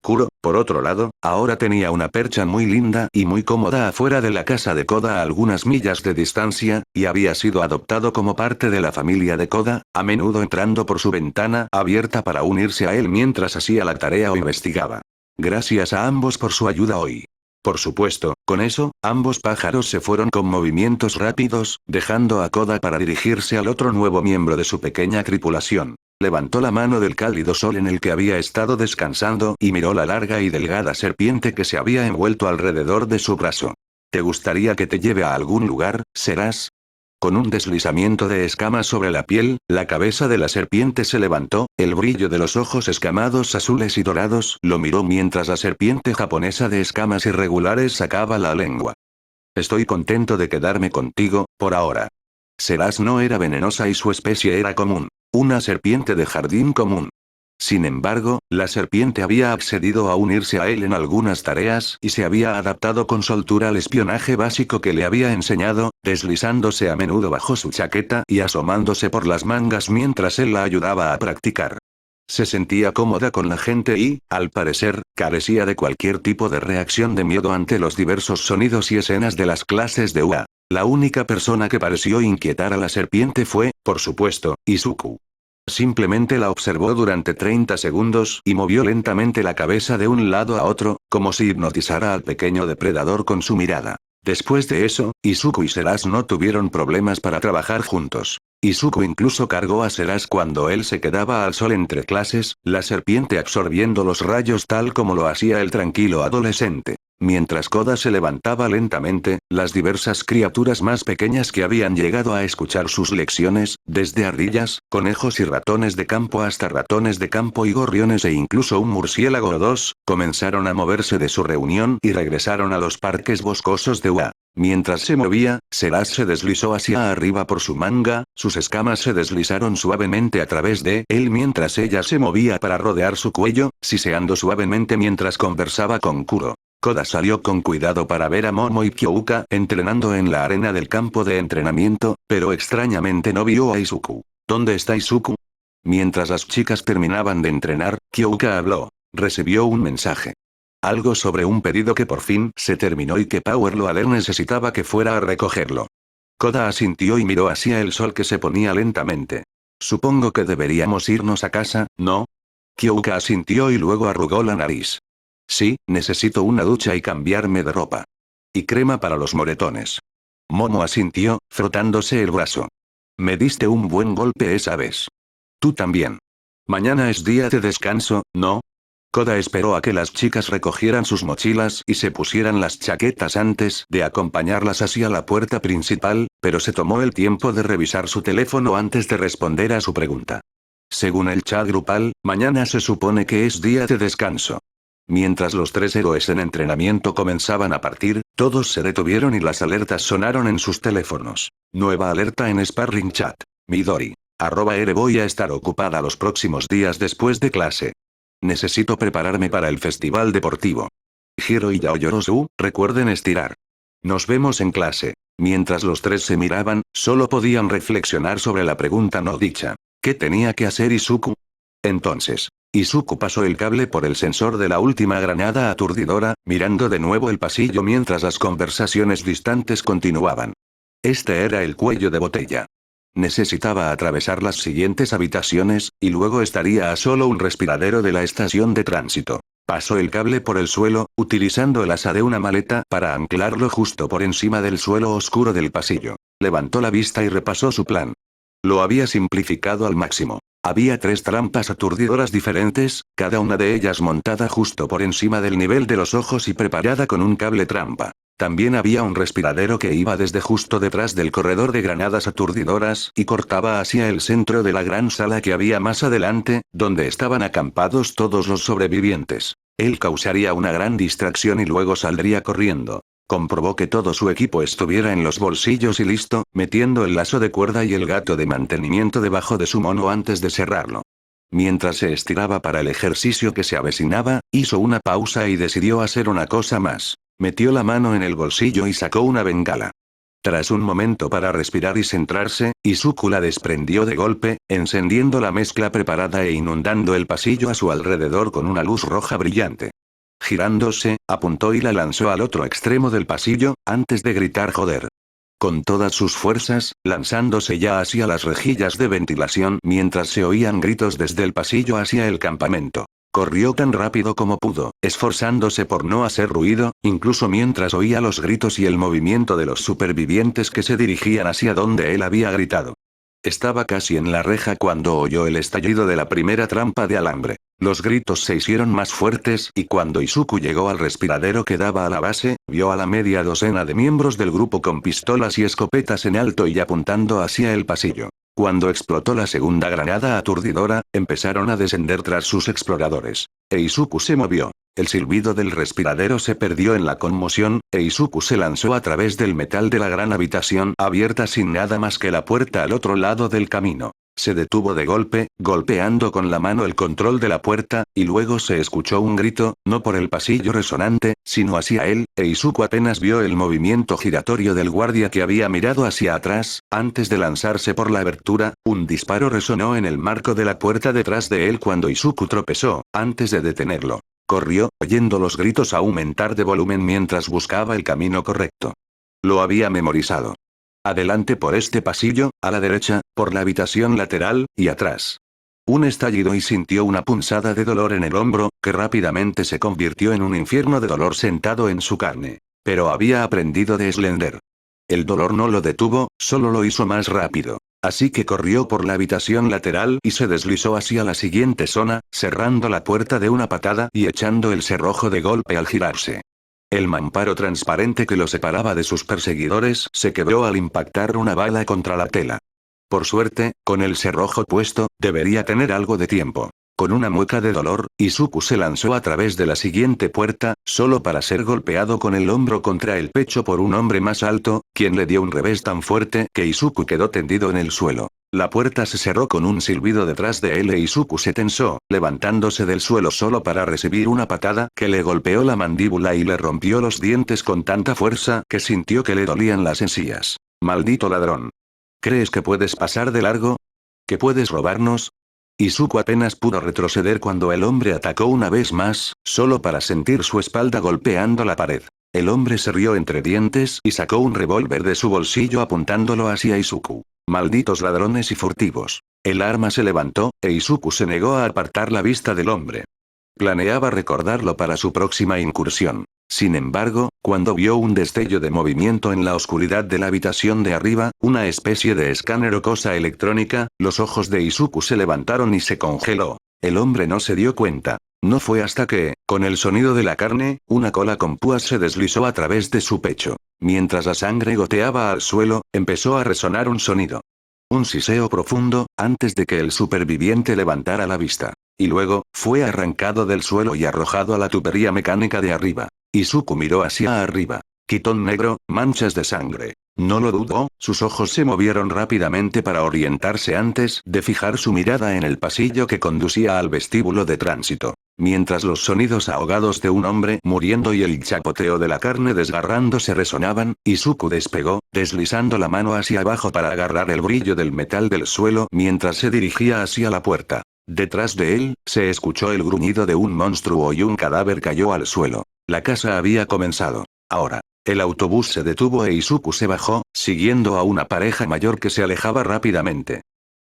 Kuro, por otro lado, ahora tenía una percha muy linda y muy cómoda afuera de la casa de Koda a algunas millas de distancia, y había sido adoptado como parte de la familia de Koda, a menudo entrando por su ventana abierta para unirse a él mientras hacía la tarea o investigaba. Gracias a ambos por su ayuda hoy. Por supuesto, con eso, ambos pájaros se fueron con movimientos rápidos, dejando a Koda para dirigirse al otro nuevo miembro de su pequeña tripulación. Levantó la mano del cálido sol en el que había estado descansando y miró la larga y delgada serpiente que se había envuelto alrededor de su brazo. ¿Te gustaría que te lleve a algún lugar, Serás? Con un deslizamiento de escamas sobre la piel, la cabeza de la serpiente se levantó, el brillo de los ojos escamados azules y dorados lo miró mientras la serpiente japonesa de escamas irregulares sacaba la lengua. Estoy contento de quedarme contigo, por ahora. Serás no era venenosa y su especie era común. Una serpiente de jardín común. Sin embargo, la serpiente había accedido a unirse a él en algunas tareas y se había adaptado con soltura al espionaje básico que le había enseñado, deslizándose a menudo bajo su chaqueta y asomándose por las mangas mientras él la ayudaba a practicar. Se sentía cómoda con la gente y, al parecer, carecía de cualquier tipo de reacción de miedo ante los diversos sonidos y escenas de las clases de UA. La única persona que pareció inquietar a la serpiente fue, por supuesto, Izuku. Simplemente la observó durante 30 segundos y movió lentamente la cabeza de un lado a otro, como si hipnotizara al pequeño depredador con su mirada. Después de eso, Izuku y Serás no tuvieron problemas para trabajar juntos. Izuku incluso cargó a Serás cuando él se quedaba al sol entre clases, la serpiente absorbiendo los rayos tal como lo hacía el tranquilo adolescente. Mientras Koda se levantaba lentamente, las diversas criaturas más pequeñas que habían llegado a escuchar sus lecciones, desde ardillas, conejos y ratones de campo hasta ratones de campo y gorriones e incluso un murciélago o dos, comenzaron a moverse de su reunión y regresaron a los parques boscosos de Ua. Mientras se movía, Serás se deslizó hacia arriba por su manga, sus escamas se deslizaron suavemente a través de él mientras ella se movía para rodear su cuello, siseando suavemente mientras conversaba con Kuro. Koda salió con cuidado para ver a Momo y Kyouka entrenando en la arena del campo de entrenamiento, pero extrañamente no vio a Izuku. ¿Dónde está Izuku? Mientras las chicas terminaban de entrenar, Kyouka habló. Recibió un mensaje. Algo sobre un pedido que por fin se terminó y que Power Loader necesitaba que fuera a recogerlo. Koda asintió y miró hacia el sol que se ponía lentamente. Supongo que deberíamos irnos a casa, ¿no? Kyouka asintió y luego arrugó la nariz. Sí, necesito una ducha y cambiarme de ropa. Y crema para los moretones. Momo asintió, frotándose el brazo. Me diste un buen golpe esa vez. Tú también. Mañana es día de descanso, ¿no? Koda esperó a que las chicas recogieran sus mochilas y se pusieran las chaquetas antes de acompañarlas hacia la puerta principal, pero se tomó el tiempo de revisar su teléfono antes de responder a su pregunta. Según el chat grupal, mañana se supone que es día de descanso. Mientras los tres héroes en entrenamiento comenzaban a partir, todos se detuvieron y las alertas sonaron en sus teléfonos. Nueva alerta en Sparring Chat. Midori. Voy a estar ocupada los próximos días después de clase. Necesito prepararme para el festival deportivo. Hiro y Yaoyorozu, recuerden estirar. Nos vemos en clase. Mientras los tres se miraban, solo podían reflexionar sobre la pregunta no dicha. ¿Qué tenía que hacer Izuku? Entonces, Izuku pasó el cable por el sensor de la última granada aturdidora, mirando de nuevo el pasillo mientras las conversaciones distantes continuaban. Este era el cuello de botella. Necesitaba atravesar las siguientes habitaciones, y luego estaría a solo un respiradero de la estación de tránsito. Pasó el cable por el suelo, utilizando el asa de una maleta para anclarlo justo por encima del suelo oscuro del pasillo. Levantó la vista y repasó su plan. Lo había simplificado al máximo. Había 3 trampas aturdidoras diferentes, cada una de ellas montada justo por encima del nivel de los ojos y preparada con un cable trampa. También había un respiradero que iba desde justo detrás del corredor de granadas aturdidoras y cortaba hacia el centro de la gran sala que había más adelante, donde estaban acampados todos los sobrevivientes. Él causaría una gran distracción y luego saldría corriendo. Comprobó que todo su equipo estuviera en los bolsillos y listo, metiendo el lazo de cuerda y el gato de mantenimiento debajo de su mono antes de cerrarlo. Mientras se estiraba para el ejercicio que se avecinaba, hizo una pausa y decidió hacer una cosa más. Metió la mano en el bolsillo y sacó una bengala. Tras un momento para respirar y centrarse, Izuku la desprendió de golpe, encendiendo la mezcla preparada e inundando el pasillo a su alrededor con una luz roja brillante. Girándose, apuntó y la lanzó al otro extremo del pasillo, antes de gritar joder. Con todas sus fuerzas, lanzándose ya hacia las rejillas de ventilación mientras se oían gritos desde el pasillo hacia el campamento. Corrió tan rápido como pudo, esforzándose por no hacer ruido, incluso mientras oía los gritos y el movimiento de los supervivientes que se dirigían hacia donde él había gritado. Estaba casi en la reja cuando oyó el estallido de la primera trampa de alambre. Los gritos se hicieron más fuertes y cuando Izuku llegó al respiradero que daba a la base, vio a la media docena de miembros del grupo con pistolas y escopetas en alto y apuntando hacia el pasillo. Cuando explotó la segunda granada aturdidora, empezaron a descender tras sus exploradores. Izuku se movió. El silbido del respiradero se perdió en la conmoción, Izuku se lanzó a través del metal de la gran habitación abierta sin nada más que la puerta al otro lado del camino. Se detuvo de golpe, golpeando con la mano el control de la puerta, y luego se escuchó un grito, no por el pasillo resonante, sino hacia él, Izuku apenas vio el movimiento giratorio del guardia que había mirado hacia atrás, antes de lanzarse por la abertura, un disparo resonó en el marco de la puerta detrás de él cuando Izuku tropezó, antes de detenerlo. Corrió, oyendo los gritos aumentar de volumen mientras buscaba el camino correcto. Lo había memorizado. Adelante por este pasillo, a la derecha, por la habitación lateral, y atrás. Un estallido y sintió una punzada de dolor en el hombro, que rápidamente se convirtió en un infierno de dolor sentado en su carne. Pero había aprendido de Slender. El dolor no lo detuvo, solo lo hizo más rápido. Así que corrió por la habitación lateral y se deslizó hacia la siguiente zona, cerrando la puerta de una patada y echando el cerrojo de golpe al girarse. El mamparo transparente que lo separaba de sus perseguidores se quebró al impactar una bala contra la tela. Por suerte, con el cerrojo puesto, debería tener algo de tiempo. Con una mueca de dolor, Izuku se lanzó a través de la siguiente puerta, solo para ser golpeado con el hombro contra el pecho por un hombre más alto, quien le dio un revés tan fuerte que Izuku quedó tendido en el suelo. La puerta se cerró con un silbido detrás de él e Izuku se tensó, levantándose del suelo solo para recibir una patada que le golpeó la mandíbula y le rompió los dientes con tanta fuerza que sintió que le dolían las encías. ¡Maldito ladrón! ¿Crees que puedes pasar de largo? ¿Que puedes robarnos? Izuku apenas pudo retroceder cuando el hombre atacó una vez más, solo para sentir su espalda golpeando la pared. El hombre se rió entre dientes y sacó un revólver de su bolsillo apuntándolo hacia Izuku. Malditos ladrones y furtivos. El arma se levantó, e Izuku se negó a apartar la vista del hombre. Planeaba recordarlo para su próxima incursión. Sin embargo, cuando vio un destello de movimiento en la oscuridad de la habitación de arriba, una especie de escáner o cosa electrónica, los ojos de Izuku se levantaron y se congeló. El hombre no se dio cuenta. No fue hasta que, con el sonido de la carne, una cola con púas se deslizó a través de su pecho. Mientras la sangre goteaba al suelo, empezó a resonar un sonido. Un siseo profundo, antes de que el superviviente levantara la vista. Y luego, fue arrancado del suelo y arrojado a la tubería mecánica de arriba. Izuku miró hacia arriba. Quitón negro, manchas de sangre. No lo dudó, sus ojos se movieron rápidamente para orientarse antes de fijar su mirada en el pasillo que conducía al vestíbulo de tránsito. Mientras los sonidos ahogados de un hombre muriendo y el chapoteo de la carne desgarrándose resonaban, Izuku despegó, deslizando la mano hacia abajo para agarrar el brillo del metal del suelo mientras se dirigía hacia la puerta. Detrás de él, se escuchó el gruñido de un monstruo y un cadáver cayó al suelo. La casa había comenzado. Ahora. El autobús se detuvo e Izuku se bajó, siguiendo a una pareja mayor que se alejaba rápidamente.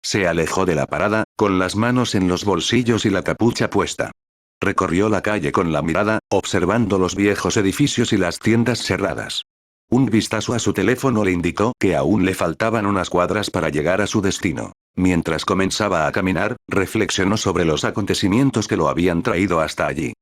Se alejó de la parada, con las manos en los bolsillos y la capucha puesta. Recorrió la calle con la mirada, observando los viejos edificios y las tiendas cerradas. Un vistazo a su teléfono le indicó que aún le faltaban unas cuadras para llegar a su destino. Mientras comenzaba a caminar, reflexionó sobre los acontecimientos que lo habían traído hasta allí.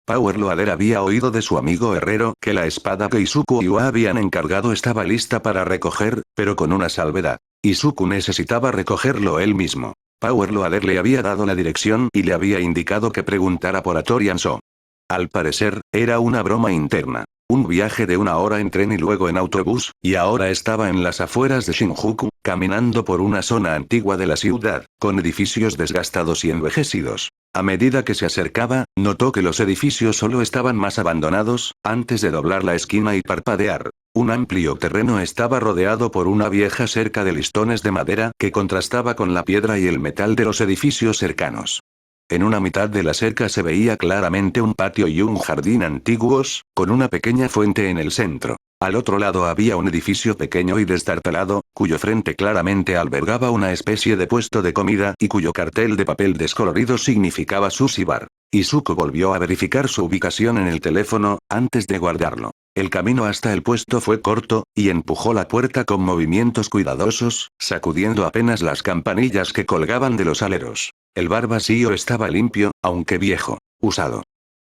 Power Loader había oído de su amigo herrero que la espada que Izuku y Ua habían encargado estaba lista para recoger, pero con una salvedad. Izuku necesitaba recogerlo él mismo. Power Loader le había dado la dirección y le había indicado que preguntara por Atorian So. Al parecer, era una broma interna. Un viaje de 1 hora en tren y luego en autobús, y ahora estaba en las afueras de Shinjuku, caminando por una zona antigua de la ciudad, con edificios desgastados y envejecidos. A medida que se acercaba, notó que los edificios solo estaban más abandonados, antes de doblar la esquina y parpadear. Un amplio terreno estaba rodeado por una vieja cerca de listones de madera que contrastaba con la piedra y el metal de los edificios cercanos. En una mitad de la cerca se veía claramente un patio y un jardín antiguos, con una pequeña fuente en el centro. Al otro lado había un edificio pequeño y destartalado, cuyo frente claramente albergaba una especie de puesto de comida y cuyo cartel de papel descolorido significaba Sushi Bar. Izuku volvió a verificar su ubicación en el teléfono, antes de guardarlo. El camino hasta el puesto fue corto, y empujó la puerta con movimientos cuidadosos, sacudiendo apenas las campanillas que colgaban de los aleros. El bar vacío estaba limpio, aunque viejo. Usado.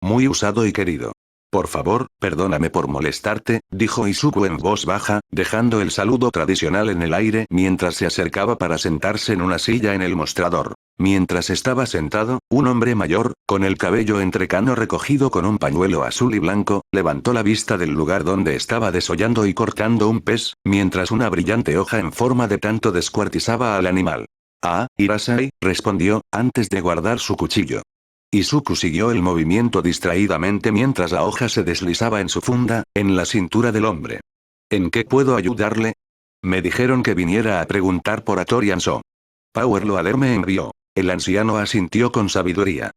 Muy usado y querido. Por favor, perdóname por molestarte, dijo Izuku en voz baja, dejando el saludo tradicional en el aire mientras se acercaba para sentarse en una silla en el mostrador. Mientras estaba sentado, un hombre mayor, con el cabello entrecano recogido con un pañuelo azul y blanco, levantó la vista del lugar donde estaba desollando y cortando un pez, mientras una brillante hoja en forma de tanto descuartizaba al animal. Ah, Hirasai, respondió, antes de guardar su cuchillo. Izuku siguió el movimiento distraídamente mientras la hoja se deslizaba en su funda, en la cintura del hombre. ¿En qué puedo ayudarle? Me dijeron que viniera a preguntar por Atorian So. Power Loader me envió. El anciano asintió con sabiduría.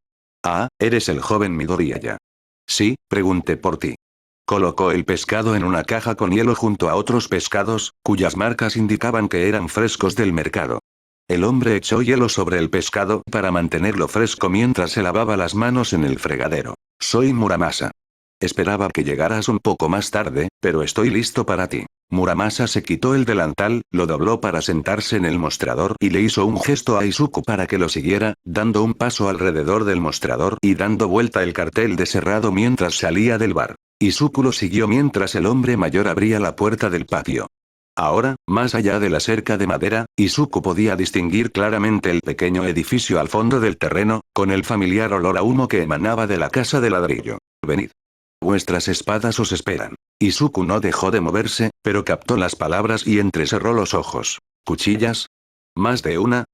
Ah, eres el joven Midoriyaya. Sí, pregunté por ti. Colocó el pescado en una caja con hielo junto a otros pescados, cuyas marcas indicaban que eran frescos del mercado. El hombre echó hielo sobre el pescado para mantenerlo fresco mientras se lavaba las manos en el fregadero. Soy Muramasa. Esperaba que llegaras un poco más tarde, pero estoy listo para ti. Muramasa se quitó el delantal, lo dobló para sentarse en el mostrador y le hizo un gesto a Izuku para que lo siguiera, dando un paso alrededor del mostrador y dando vuelta el cartel de cerrado mientras salía del bar. Izuku lo siguió mientras el hombre mayor abría la puerta del patio. Ahora, más allá de la cerca de madera, Izuku podía distinguir claramente el pequeño edificio al fondo del terreno, con el familiar olor a humo que emanaba de la casa de ladrillo. Venid. Vuestras espadas os esperan. Izuku no dejó de moverse, pero captó las palabras y entrecerró los ojos. ¿Cuchillas? ¿Más de una?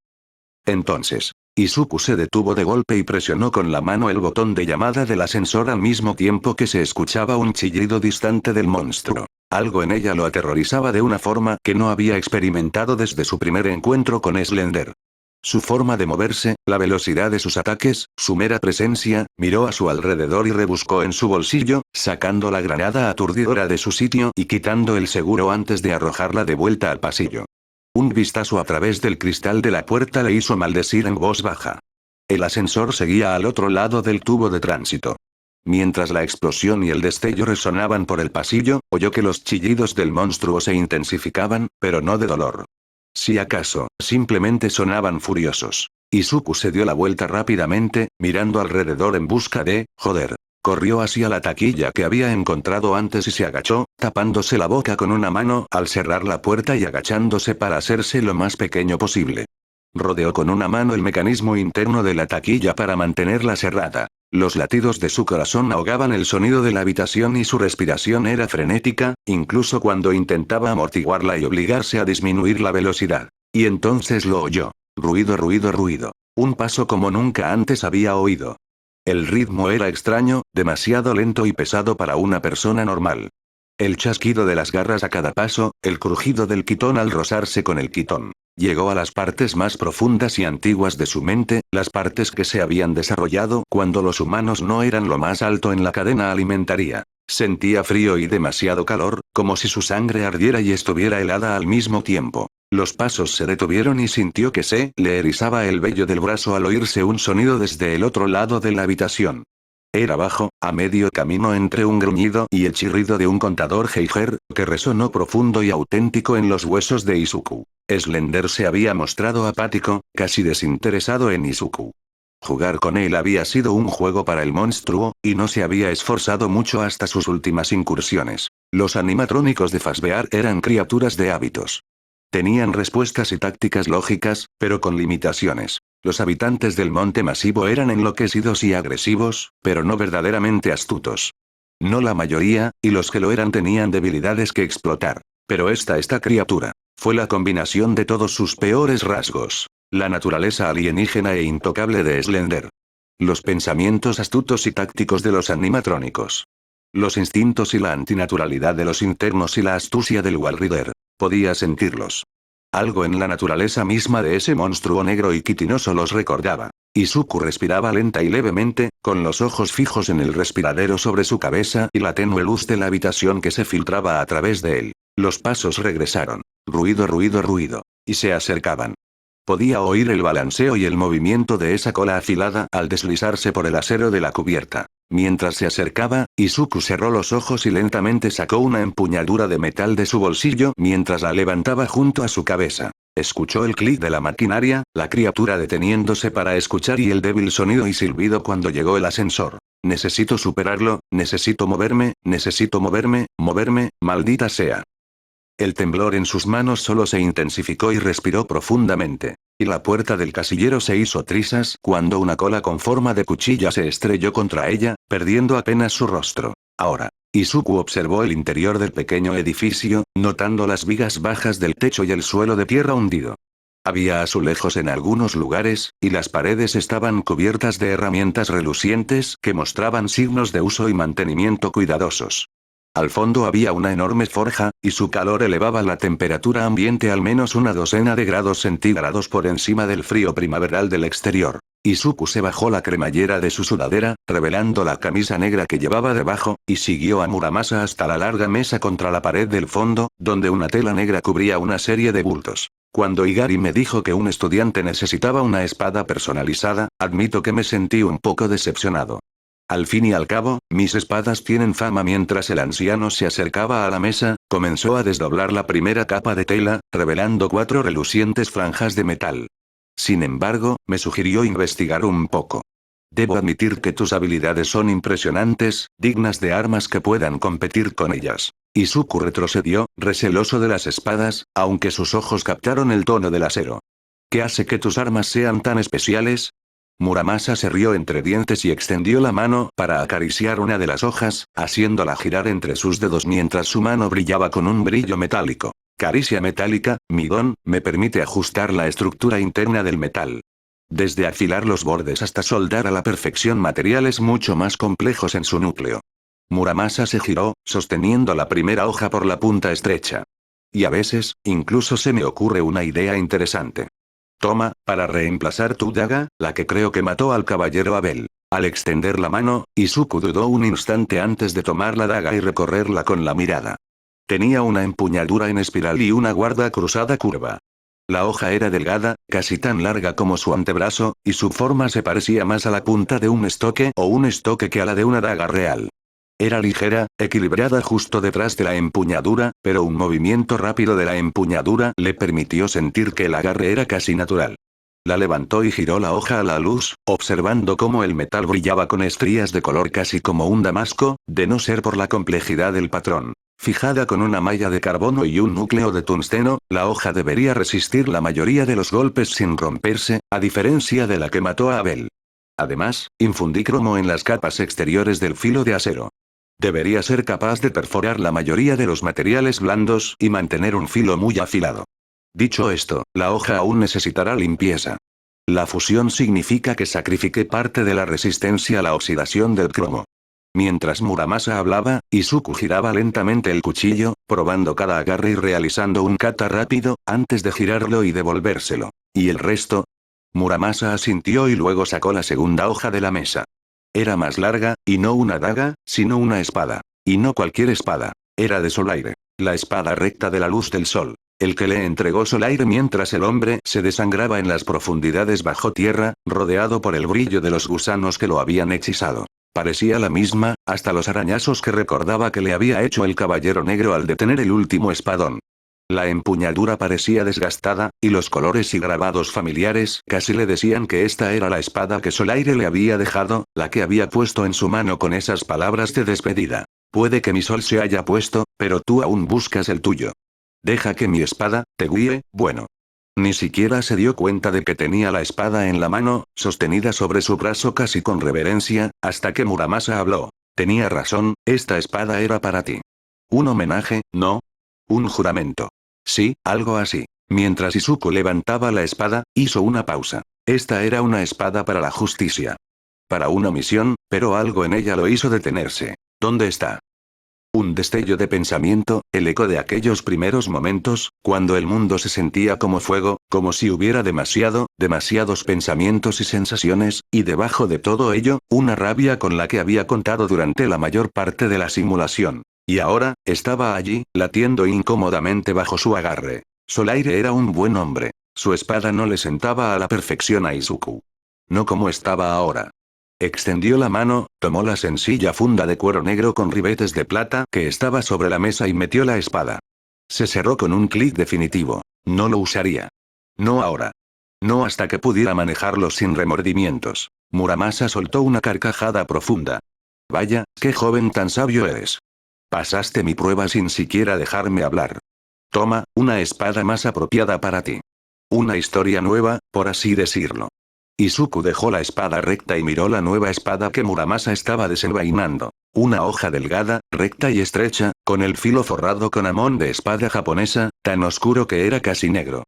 Entonces, Izuku se detuvo de golpe y presionó con la mano el botón de llamada del ascensor al mismo tiempo que se escuchaba un chillido distante del monstruo. Algo en ella lo aterrorizaba de una forma que no había experimentado desde su primer encuentro con Slender. Su forma de moverse, la velocidad de sus ataques, su mera presencia, miró a su alrededor y rebuscó en su bolsillo, sacando la granada aturdidora de su sitio y quitando el seguro antes de arrojarla de vuelta al pasillo. Un vistazo a través del cristal de la puerta le hizo maldecir en voz baja. El ascensor seguía al otro lado del tubo de tránsito. Mientras la explosión y el destello resonaban por el pasillo, oyó que los chillidos del monstruo se intensificaban, pero no de dolor. Si acaso, simplemente sonaban furiosos. Izuku se dio la vuelta rápidamente, mirando alrededor en busca de, joder. Corrió hacia la taquilla que había encontrado antes y se agachó, tapándose la boca con una mano al cerrar la puerta y agachándose para hacerse lo más pequeño posible. Rodeó con una mano el mecanismo interno de la taquilla para mantenerla cerrada. Los latidos de su corazón ahogaban el sonido de la habitación y su respiración era frenética, incluso cuando intentaba amortiguarla y obligarse a disminuir la velocidad. Y entonces lo oyó. Ruido, ruido, ruido. Un paso como nunca antes había oído. El ritmo era extraño, demasiado lento y pesado para una persona normal. El chasquido de las garras a cada paso, el crujido del quitón al rozarse con el quitón. Llegó a las partes más profundas y antiguas de su mente, las partes que se habían desarrollado cuando los humanos no eran lo más alto en la cadena alimentaria. Sentía frío y demasiado calor, como si su sangre ardiera y estuviera helada al mismo tiempo. Los pasos se detuvieron y sintió que se le erizaba el vello del brazo al oírse un sonido desde el otro lado de la habitación. Era bajo, a medio camino entre un gruñido y el chirrido de un contador Geiger, que resonó profundo y auténtico en los huesos de Izuku. Slender se había mostrado apático, casi desinteresado en Izuku. Jugar con él había sido un juego para el monstruo, y no se había esforzado mucho hasta sus últimas incursiones. Los animatrónicos de Fazbear eran criaturas de hábitos. Tenían respuestas y tácticas lógicas, pero con limitaciones. Los habitantes del monte masivo eran enloquecidos y agresivos, pero no verdaderamente astutos. No la mayoría, y los que lo eran tenían debilidades que explotar. Pero esta criatura fue la combinación de todos sus peores rasgos. La naturaleza alienígena e intocable de Slender. Los pensamientos astutos y tácticos de los animatrónicos. Los instintos y la antinaturalidad de los internos y la astucia del Walrider. Podía sentirlos. Algo en la naturaleza misma de ese monstruo negro y quitinoso los recordaba. Izuku respiraba lenta y levemente, con los ojos fijos en el respiradero sobre su cabeza y la tenue luz de la habitación que se filtraba a través de él. Los pasos regresaron. Ruido, ruido, ruido. Y se acercaban. Podía oír el balanceo y el movimiento de esa cola afilada al deslizarse por el acero de la cubierta. Mientras se acercaba, Izuku cerró los ojos y lentamente sacó una empuñadura de metal de su bolsillo mientras la levantaba junto a su cabeza. Escuchó el clic de la maquinaria, la criatura deteniéndose para escuchar y el débil sonido y silbido cuando llegó el ascensor. Necesito superarlo, necesito moverme, moverme, maldita sea. El temblor en sus manos solo se intensificó y respiró profundamente. Y la puerta del casillero se hizo trizas cuando una cola con forma de cuchilla se estrelló contra ella, perdiendo apenas su rostro. Ahora, Izuku observó el interior del pequeño edificio, notando las vigas bajas del techo y el suelo de tierra hundido. Había azulejos en algunos lugares, y las paredes estaban cubiertas de herramientas relucientes que mostraban signos de uso y mantenimiento cuidadosos. Al fondo había una enorme forja, y su calor elevaba la temperatura ambiente al menos una docena de grados centígrados por encima del frío primaveral del exterior. Izuku se bajó la cremallera de su sudadera, revelando la camisa negra que llevaba debajo, y siguió a Muramasa hasta la larga mesa contra la pared del fondo, donde una tela negra cubría una serie de bultos. Cuando Igari me dijo que un estudiante necesitaba una espada personalizada, admito que me sentí un poco decepcionado. Al fin y al cabo, mis espadas tienen fama. Mientras el anciano se acercaba a la mesa, comenzó a desdoblar la primera capa de tela, revelando 4 relucientes franjas de metal. Sin embargo, me sugirió investigar un poco. Debo admitir que tus habilidades son impresionantes, dignas de armas que puedan competir con ellas. Izuku retrocedió, receloso de las espadas, aunque sus ojos captaron el tono del acero. ¿Qué hace que tus armas sean tan especiales? Muramasa se rió entre dientes y extendió la mano para acariciar una de las hojas, haciéndola girar entre sus dedos mientras su mano brillaba con un brillo metálico. Caricia metálica, mi don, me permite ajustar la estructura interna del metal. Desde afilar los bordes hasta soldar a la perfección materiales mucho más complejos en su núcleo. Muramasa se giró, sosteniendo la primera hoja por la punta estrecha. Y a veces, incluso se me ocurre una idea interesante. Toma, para reemplazar tu daga, la que creo que mató al caballero Abel. Al extender la mano, Izuku dudó un instante antes de tomar la daga y recorrerla con la mirada. Tenía una empuñadura en espiral y una guarda cruzada curva. La hoja era delgada, casi tan larga como su antebrazo, y su forma se parecía más a la punta de un estoque o un estoque que a la de una daga real. Era ligera, equilibrada justo detrás de la empuñadura, pero un movimiento rápido de la empuñadura le permitió sentir que el agarre era casi natural. La levantó y giró la hoja a la luz, observando cómo el metal brillaba con estrías de color casi como un damasco, de no ser por la complejidad del patrón. Fijada con una malla de carbono y un núcleo de tungsteno, la hoja debería resistir la mayoría de los golpes sin romperse, a diferencia de la que mató a Abel. Además, infundí cromo en las capas exteriores del filo de acero. Debería ser capaz de perforar la mayoría de los materiales blandos y mantener un filo muy afilado. Dicho esto, la hoja aún necesitará limpieza. La fusión significa que sacrifiqué parte de la resistencia a la oxidación del cromo. Mientras Muramasa hablaba, Izuku giraba lentamente el cuchillo, probando cada agarre y realizando un kata rápido, antes de girarlo y devolvérselo. ¿Y el resto? Muramasa asintió y luego sacó la segunda hoja de la mesa. Era más larga, y no una daga, sino una espada. Y no cualquier espada. Era de Solaire. La espada recta de la luz del sol. El que le entregó Solaire mientras el hombre se desangraba en las profundidades bajo tierra, rodeado por el brillo de los gusanos que lo habían hechizado. Parecía la misma, hasta los arañazos que recordaba que le había hecho el caballero negro al detener el último espadón. La empuñadura parecía desgastada, y los colores y grabados familiares casi le decían que esta era la espada que Solaire le había dejado, la que había puesto en su mano con esas palabras de despedida. Puede que mi sol se haya puesto, pero tú aún buscas el tuyo. Deja que mi espada te guíe, bueno. Ni siquiera se dio cuenta de que tenía la espada en la mano, sostenida sobre su brazo casi con reverencia, hasta que Muramasa habló. Tenía razón, esta espada era para ti. Un homenaje, ¿no? Un juramento. Sí, algo así. Mientras Izuku levantaba la espada, hizo una pausa. Esta era una espada para la justicia. Para una misión, pero algo en ella lo hizo detenerse. ¿Dónde está? Un destello de pensamiento, el eco de aquellos primeros momentos, cuando el mundo se sentía como fuego, como si hubiera demasiados pensamientos y sensaciones, y debajo de todo ello, una rabia con la que había contado durante la mayor parte de la simulación. Y ahora, estaba allí, latiendo incómodamente bajo su agarre. Solaire era un buen hombre. Su espada no le sentaba a la perfección a Izuku. No como estaba ahora. Extendió la mano, tomó la sencilla funda de cuero negro con ribetes de plata que estaba sobre la mesa y metió la espada. Se cerró con un clic definitivo. No lo usaría. No ahora. No hasta que pudiera manejarlo sin remordimientos. Muramasa soltó una carcajada profunda. Vaya, qué joven tan sabio eres. Pasaste mi prueba sin siquiera dejarme hablar. Toma, una espada más apropiada para ti. Una historia nueva, por así decirlo. Izuku dejó la espada recta y miró la nueva espada que Muramasa estaba desenvainando. Una hoja delgada, recta y estrecha, con el filo forrado con amón de espada japonesa, tan oscuro que era casi negro.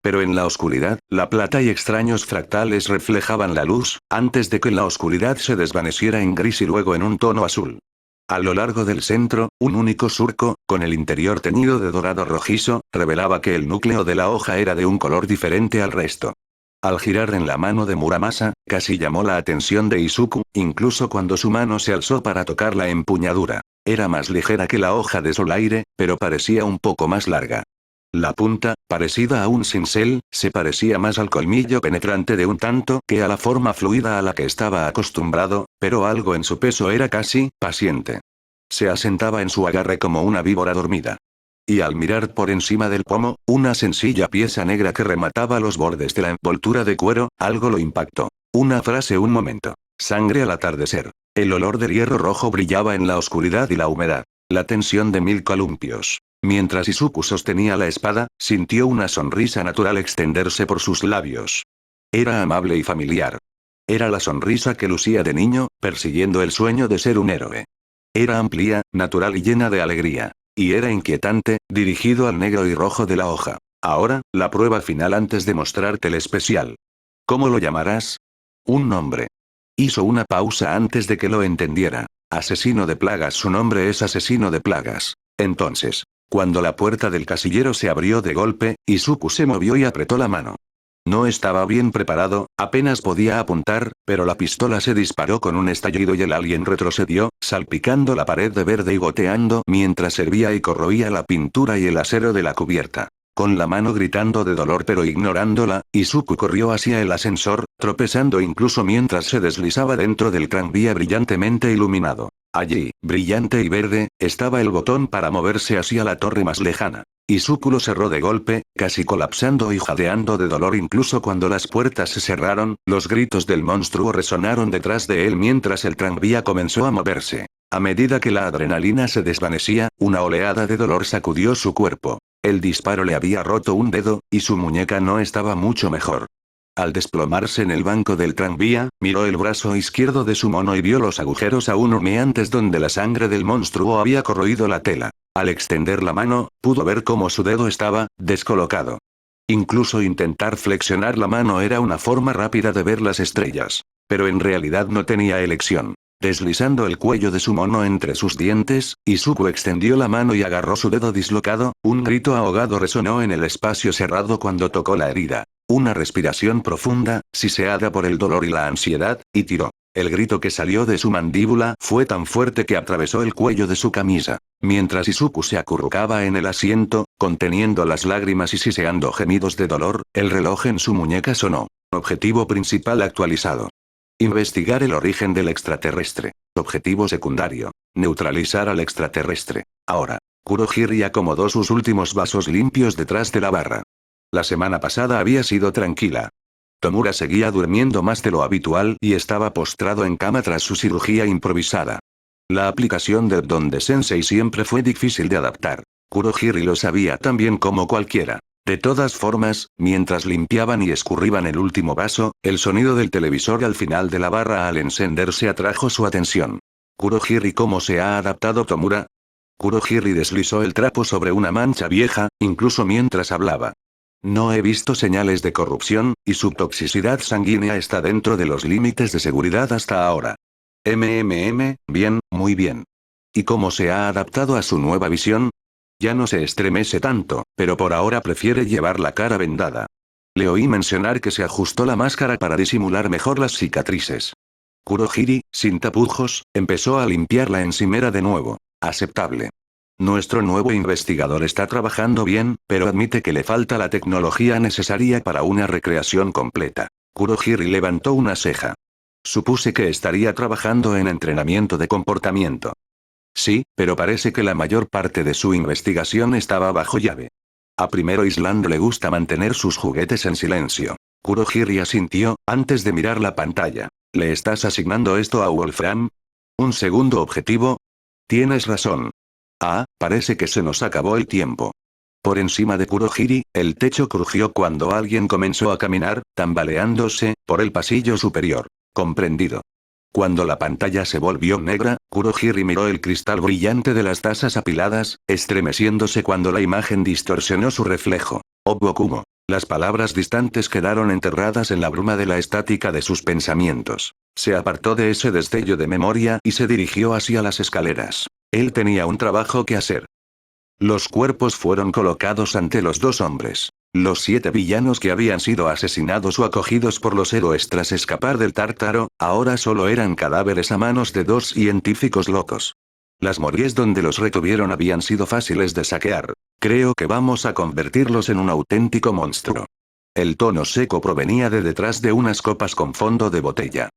Pero en la oscuridad, la plata y extraños fractales reflejaban la luz, antes de que la oscuridad se desvaneciera en gris y luego en un tono azul. A lo largo del centro, un único surco, con el interior teñido de dorado rojizo, revelaba que el núcleo de la hoja era de un color diferente al resto. Al girar en la mano de Muramasa, casi llamó la atención de Izuku, incluso cuando su mano se alzó para tocar la empuñadura. Era más ligera que la hoja de Solaire, pero parecía un poco más larga. La punta, parecida a un cincel, se parecía más al colmillo penetrante de un tanto que a la forma fluida a la que estaba acostumbrado, pero algo en su peso era casi paciente. Se asentaba en su agarre como una víbora dormida. Y al mirar por encima del pomo, una sencilla pieza negra que remataba los bordes de la envoltura de cuero, algo lo impactó. Una frase un momento. Sangre al atardecer. El olor del hierro rojo brillaba en la oscuridad y la humedad. La tensión de 1000 columpios. Mientras Izuku sostenía la espada, sintió una sonrisa natural extenderse por sus labios. Era amable y familiar. Era la sonrisa que lucía de niño, persiguiendo el sueño de ser un héroe. Era amplia, natural y llena de alegría. Y era inquietante, dirigido al negro y rojo de la hoja. Ahora, la prueba final antes de mostrarte el especial. ¿Cómo lo llamarás? Un nombre. Hizo una pausa antes de que lo entendiera. Asesino de plagas. Su nombre es Asesino de plagas. Entonces, cuando la puerta del casillero se abrió de golpe, Izuku se movió y apretó la mano. No estaba bien preparado, apenas podía apuntar, pero la pistola se disparó con un estallido y el alien retrocedió, salpicando la pared de verde y goteando mientras hervía y corroía la pintura y el acero de la cubierta. Con la mano gritando de dolor pero ignorándola, Izuku corrió hacia el ascensor, tropezando incluso mientras se deslizaba dentro del tranvía brillantemente iluminado. Allí, brillante y verde, estaba el botón para moverse hacia la torre más lejana. Izuku lo cerró de golpe, casi colapsando y jadeando de dolor incluso cuando las puertas se cerraron, los gritos del monstruo resonaron detrás de él mientras el tranvía comenzó a moverse. A medida que la adrenalina se desvanecía, una oleada de dolor sacudió su cuerpo. El disparo le había roto un dedo, y su muñeca no estaba mucho mejor. Al desplomarse en el banco del tranvía, miró el brazo izquierdo de su mono y vio los agujeros aún humeantes donde la sangre del monstruo había corroído la tela. Al extender la mano, pudo ver cómo su dedo estaba descolocado. Incluso intentar flexionar la mano era una forma rápida de ver las estrellas. Pero en realidad no tenía elección. Deslizando el cuello de su mono entre sus dientes, Izuku extendió la mano y agarró su dedo dislocado, un grito ahogado resonó en el espacio cerrado cuando tocó la herida. Una respiración profunda, siseada por el dolor y la ansiedad, y tiró. El grito que salió de su mandíbula fue tan fuerte que atravesó el cuello de su camisa. Mientras Izuku se acurrucaba en el asiento, conteniendo las lágrimas y siseando gemidos de dolor, el reloj en su muñeca sonó. Objetivo principal actualizado. Investigar el origen del extraterrestre. Objetivo secundario. Neutralizar al extraterrestre. Ahora. Kurohiri acomodó sus últimos vasos limpios detrás de la barra. La semana pasada había sido tranquila. Tomura seguía durmiendo más de lo habitual y estaba postrado en cama tras su cirugía improvisada. La aplicación del don de Sensei siempre fue difícil de adaptar. Kurohiri lo sabía tan bien como cualquiera. De todas formas, mientras limpiaban y escurrían el último vaso, el sonido del televisor al final de la barra al encenderse atrajo su atención. ¿Kurohiri cómo se ha adaptado Tomura? Kurohiri deslizó el trapo sobre una mancha vieja, incluso mientras hablaba. No he visto señales de corrupción, y su toxicidad sanguínea está dentro de los límites de seguridad hasta ahora. Bien, muy bien. ¿Y cómo se ha adaptado a su nueva visión? Ya no se estremece tanto, pero por ahora prefiere llevar la cara vendada. Le oí mencionar que se ajustó la máscara para disimular mejor las cicatrices. Kurohiri, sin tapujos, empezó a limpiar la encimera de nuevo. Aceptable. Nuestro nuevo investigador está trabajando bien, pero admite que le falta la tecnología necesaria para una recreación completa. Kurohiri levantó una ceja. Supuse que estaría trabajando en entrenamiento de comportamiento. Sí, pero parece que la mayor parte de su investigación estaba bajo llave. A Primero Island le gusta mantener sus juguetes en silencio. Kurohiri asintió, antes de mirar la pantalla. ¿Le estás asignando esto a Wolfram? ¿Un segundo objetivo? Tienes razón. Ah, parece que se nos acabó el tiempo. Por encima de Kurohiri, el techo crujió cuando alguien comenzó a caminar, tambaleándose, por el pasillo superior. Comprendido. Cuando la pantalla se volvió negra, Kurohiri miró el cristal brillante de las tazas apiladas, estremeciéndose cuando la imagen distorsionó su reflejo. Obokumo. Las palabras distantes quedaron enterradas en la bruma de la estática de sus pensamientos. Se apartó de ese destello de memoria y se dirigió hacia las escaleras. Él tenía un trabajo que hacer. Los cuerpos fueron colocados ante los dos hombres. Los 7 villanos que habían sido asesinados o acogidos por los héroes tras escapar del Tártaro, ahora solo eran cadáveres a manos de 2 científicos locos. Las mories donde los retuvieron habían sido fáciles de saquear. Creo que vamos a convertirlos en un auténtico monstruo. El tono seco provenía de detrás de unas copas con fondo de botella.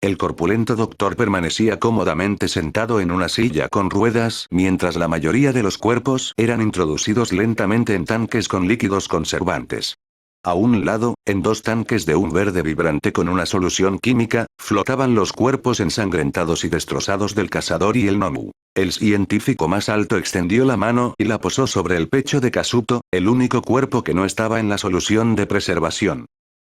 El corpulento doctor permanecía cómodamente sentado en una silla con ruedas mientras la mayoría de los cuerpos eran introducidos lentamente en tanques con líquidos conservantes. A un lado, en 2 tanques de un verde vibrante con una solución química, flotaban los cuerpos ensangrentados y destrozados del cazador y el Nomu. El científico más alto extendió la mano y la posó sobre el pecho de Kazuto, el único cuerpo que no estaba en la solución de preservación.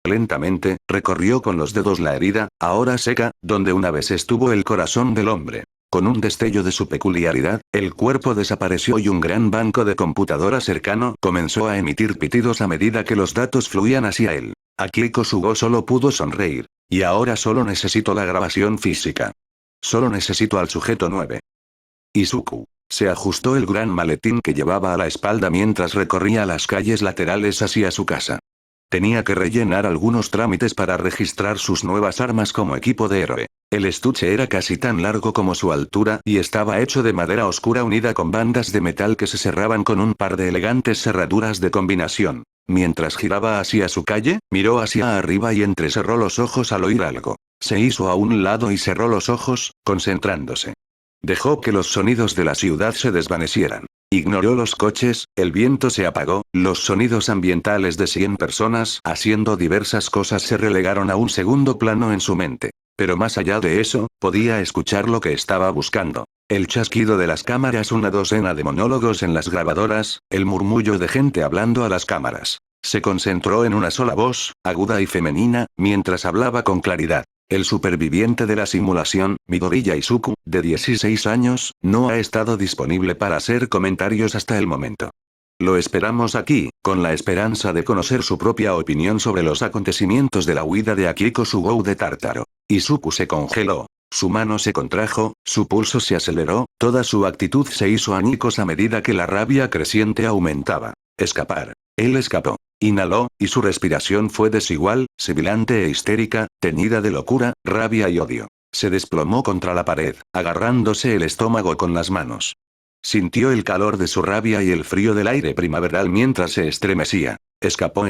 Lentamente, recorrió con los dedos la herida, ahora seca, donde una vez estuvo el corazón del hombre. Con un destello de su peculiaridad, el cuerpo desapareció y un gran banco de computadora cercano comenzó a emitir pitidos a medida que los datos fluían hacia él. Akiko Sugo solo pudo sonreír. Y ahora solo necesito la grabación física. Solo necesito al sujeto 9. Izuku. Se ajustó el gran maletín que llevaba a la espalda mientras recorría las calles laterales hacia su casa. Tenía que rellenar algunos trámites para registrar sus nuevas armas como equipo de héroe. El estuche era casi tan largo como su altura y estaba hecho de madera oscura unida con bandas de metal que se cerraban con un par de elegantes cerraduras de combinación. Mientras giraba hacia su calle, miró hacia arriba y entrecerró los ojos al oír algo. Se hizo a un lado y cerró los ojos, concentrándose. Dejó que los sonidos de la ciudad se desvanecieran. Ignoró los coches, el viento se apagó, los sonidos ambientales de 100 personas haciendo diversas cosas se relegaron a un segundo plano en su mente. Pero más allá de eso, podía escuchar lo que estaba buscando. El chasquido de las cámaras, una docena de monólogos en las grabadoras, el murmullo de gente hablando a las cámaras. Se concentró en una sola voz, aguda y femenina, mientras hablaba con claridad. El superviviente de la simulación, Midori Yaisuku, de 16 años, no ha estado disponible para hacer comentarios hasta el momento. Lo esperamos aquí, con la esperanza de conocer su propia opinión sobre los acontecimientos de la huida de Akiko Sugou de Tártaro. Izuku se congeló. Su mano se contrajo, su pulso se aceleró, toda su actitud se hizo añicos a medida que la rabia creciente aumentaba. Escapar. Él escapó. Inhaló, y su respiración fue desigual, sibilante e histérica, teñida de locura, rabia y odio. Se desplomó contra la pared, agarrándose el estómago con las manos. Sintió el calor de su rabia y el frío del aire primaveral mientras se estremecía. Escapó.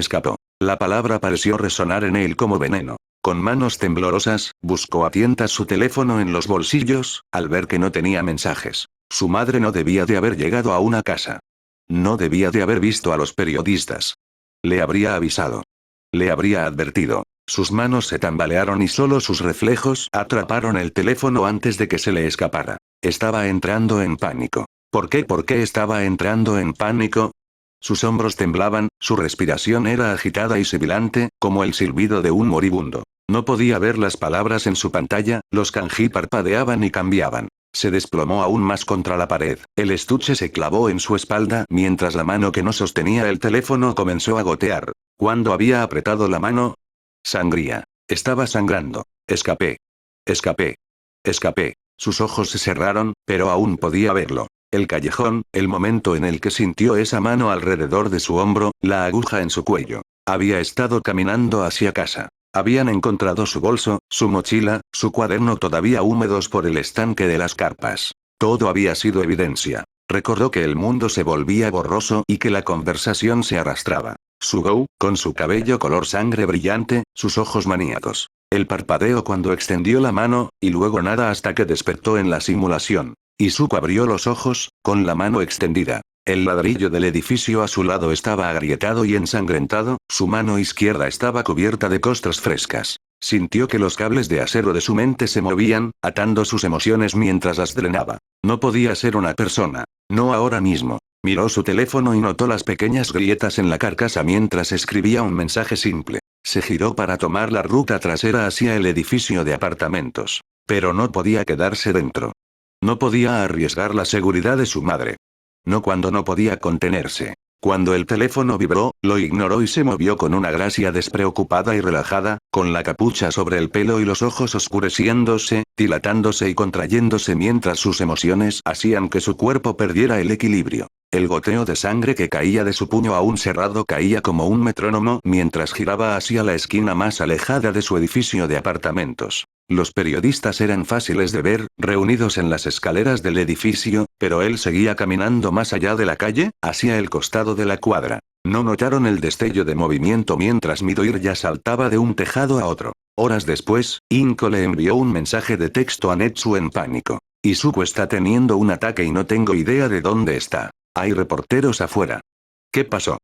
La palabra pareció resonar en él como veneno. Con manos temblorosas, buscó a tientas su teléfono en los bolsillos, al ver que no tenía mensajes. Su madre no debía de haber llegado a una casa. No debía de haber visto a los periodistas. Le habría avisado. Le habría advertido. Sus manos se tambalearon y solo sus reflejos atraparon el teléfono antes de que se le escapara. Estaba entrando en pánico. ¿Por qué estaba entrando en pánico? Sus hombros temblaban, su respiración era agitada y sibilante, como el silbido de un moribundo. No podía ver las palabras en su pantalla, los kanji parpadeaban y cambiaban. Se desplomó aún más contra la pared. El estuche se clavó en su espalda mientras la mano que no sostenía el teléfono comenzó a gotear. Cuando había apretado la mano, sangría. Estaba sangrando. Escapé. Sus ojos se cerraron, pero aún podía verlo. El callejón, el momento en el que sintió esa mano alrededor de su hombro, la aguja en su cuello. Había estado caminando hacia casa. Habían encontrado su bolso, su mochila, su cuaderno todavía húmedos por el estanque de las carpas. Todo había sido evidencia. Recordó que el mundo se volvía borroso y que la conversación se arrastraba. Sugou, con su cabello color sangre brillante, sus ojos maníacos. El parpadeo cuando extendió la mano, y luego nada hasta que despertó en la simulación. Izuku abrió los ojos, con la mano extendida. El ladrillo del edificio a su lado estaba agrietado y ensangrentado, su mano izquierda estaba cubierta de costras frescas. Sintió que los cables de acero de su mente se movían, atando sus emociones mientras las drenaba. No podía ser una persona. No ahora mismo. Miró su teléfono y notó las pequeñas grietas en la carcasa mientras escribía un mensaje simple. Se giró para tomar la ruta trasera hacia el edificio de apartamentos. Pero no podía quedarse dentro. No podía arriesgar la seguridad de su madre. No cuando no podía contenerse. Cuando el teléfono vibró, lo ignoró y se movió con una gracia despreocupada y relajada, con la capucha sobre el pelo y los ojos oscureciéndose, dilatándose y contrayéndose mientras sus emociones hacían que su cuerpo perdiera el equilibrio. El goteo de sangre que caía de su puño aún cerrado caía como un metrónomo mientras giraba hacia la esquina más alejada de su edificio de apartamentos. Los periodistas eran fáciles de ver, reunidos en las escaleras del edificio, pero él seguía caminando más allá de la calle, hacia el costado de la cuadra. No notaron el destello de movimiento mientras Midori ya saltaba de un tejado a otro. Horas después, Inko le envió un mensaje de texto a Netsu en pánico. Izuku está teniendo un ataque y no tengo idea de dónde está. Hay reporteros afuera. ¿Qué pasó?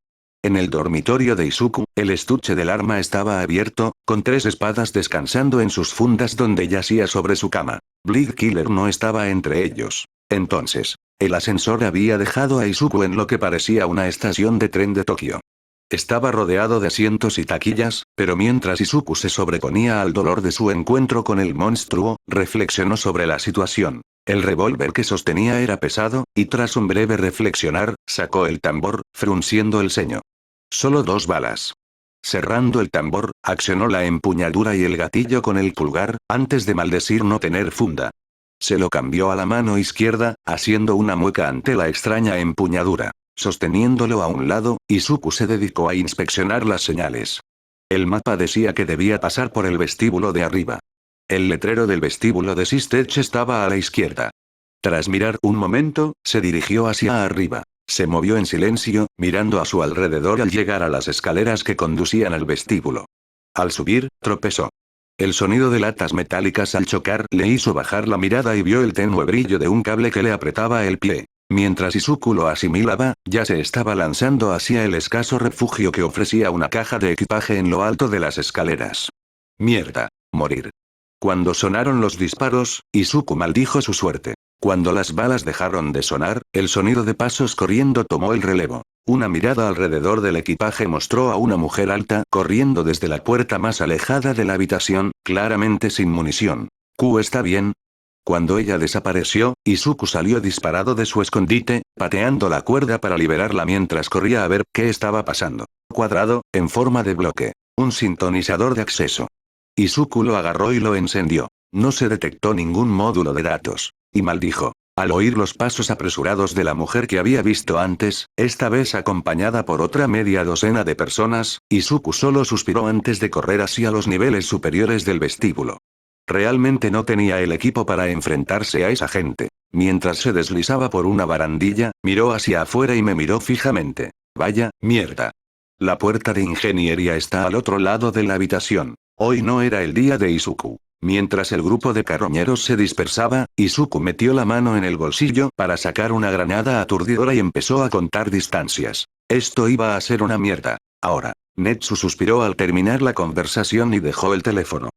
En el dormitorio de Izuku, el estuche del arma estaba abierto, con 3 espadas descansando en sus fundas donde yacía sobre su cama. Bleed Killer no estaba entre ellos. Entonces, el ascensor había dejado a Izuku en lo que parecía una estación de tren de Tokio. Estaba rodeado de asientos y taquillas, pero mientras Izuku se sobreponía al dolor de su encuentro con el monstruo, reflexionó sobre la situación. El revólver que sostenía era pesado, y tras un breve reflexionar, sacó el tambor, frunciendo el ceño. Solo 2 balas. Cerrando el tambor, accionó la empuñadura y el gatillo con el pulgar, antes de maldecir no tener funda. Se lo cambió a la mano izquierda, haciendo una mueca ante la extraña empuñadura. Sosteniéndolo a un lado, Izuku se dedicó a inspeccionar las señales. El mapa decía que debía pasar por el vestíbulo de arriba. El letrero del vestíbulo de Sistech estaba a la izquierda. Tras mirar un momento, se dirigió hacia arriba. Se movió en silencio, mirando a su alrededor al llegar a las escaleras que conducían al vestíbulo. Al subir, tropezó. El sonido de latas metálicas al chocar le hizo bajar la mirada y vio el tenue brillo de un cable que le apretaba el pie. Mientras Izuku lo asimilaba, ya se estaba lanzando hacia el escaso refugio que ofrecía una caja de equipaje en lo alto de las escaleras. Mierda, morir. Cuando sonaron los disparos, Izuku maldijo su suerte. Cuando las balas dejaron de sonar, el sonido de pasos corriendo tomó el relevo. Una mirada alrededor del equipaje mostró a una mujer alta corriendo desde la puerta más alejada de la habitación, claramente sin munición. ¿Q está bien? Cuando ella desapareció, Izuku salió disparado de su escondite, pateando la cuerda para liberarla mientras corría a ver qué estaba pasando. Cuadrado, en forma de bloque. Un sintonizador de acceso. Izuku lo agarró y lo encendió. No se detectó ningún módulo de datos. Y maldijo. Al oír los pasos apresurados de la mujer que había visto antes, esta vez acompañada por otra media docena de personas, Izuku solo suspiró antes de correr hacia los niveles superiores del vestíbulo. Realmente no tenía el equipo para enfrentarse a esa gente. Mientras se deslizaba por una barandilla, miró hacia afuera y me miró fijamente. Vaya, mierda. La puerta de ingeniería está al otro lado de la habitación. Hoy no era el día de Izuku. Mientras el grupo de carroñeros se dispersaba, Izuku metió la mano en el bolsillo para sacar una granada aturdidora y empezó a contar distancias. Esto iba a ser una mierda. Ahora. Netsu suspiró al terminar la conversación y dejó el teléfono.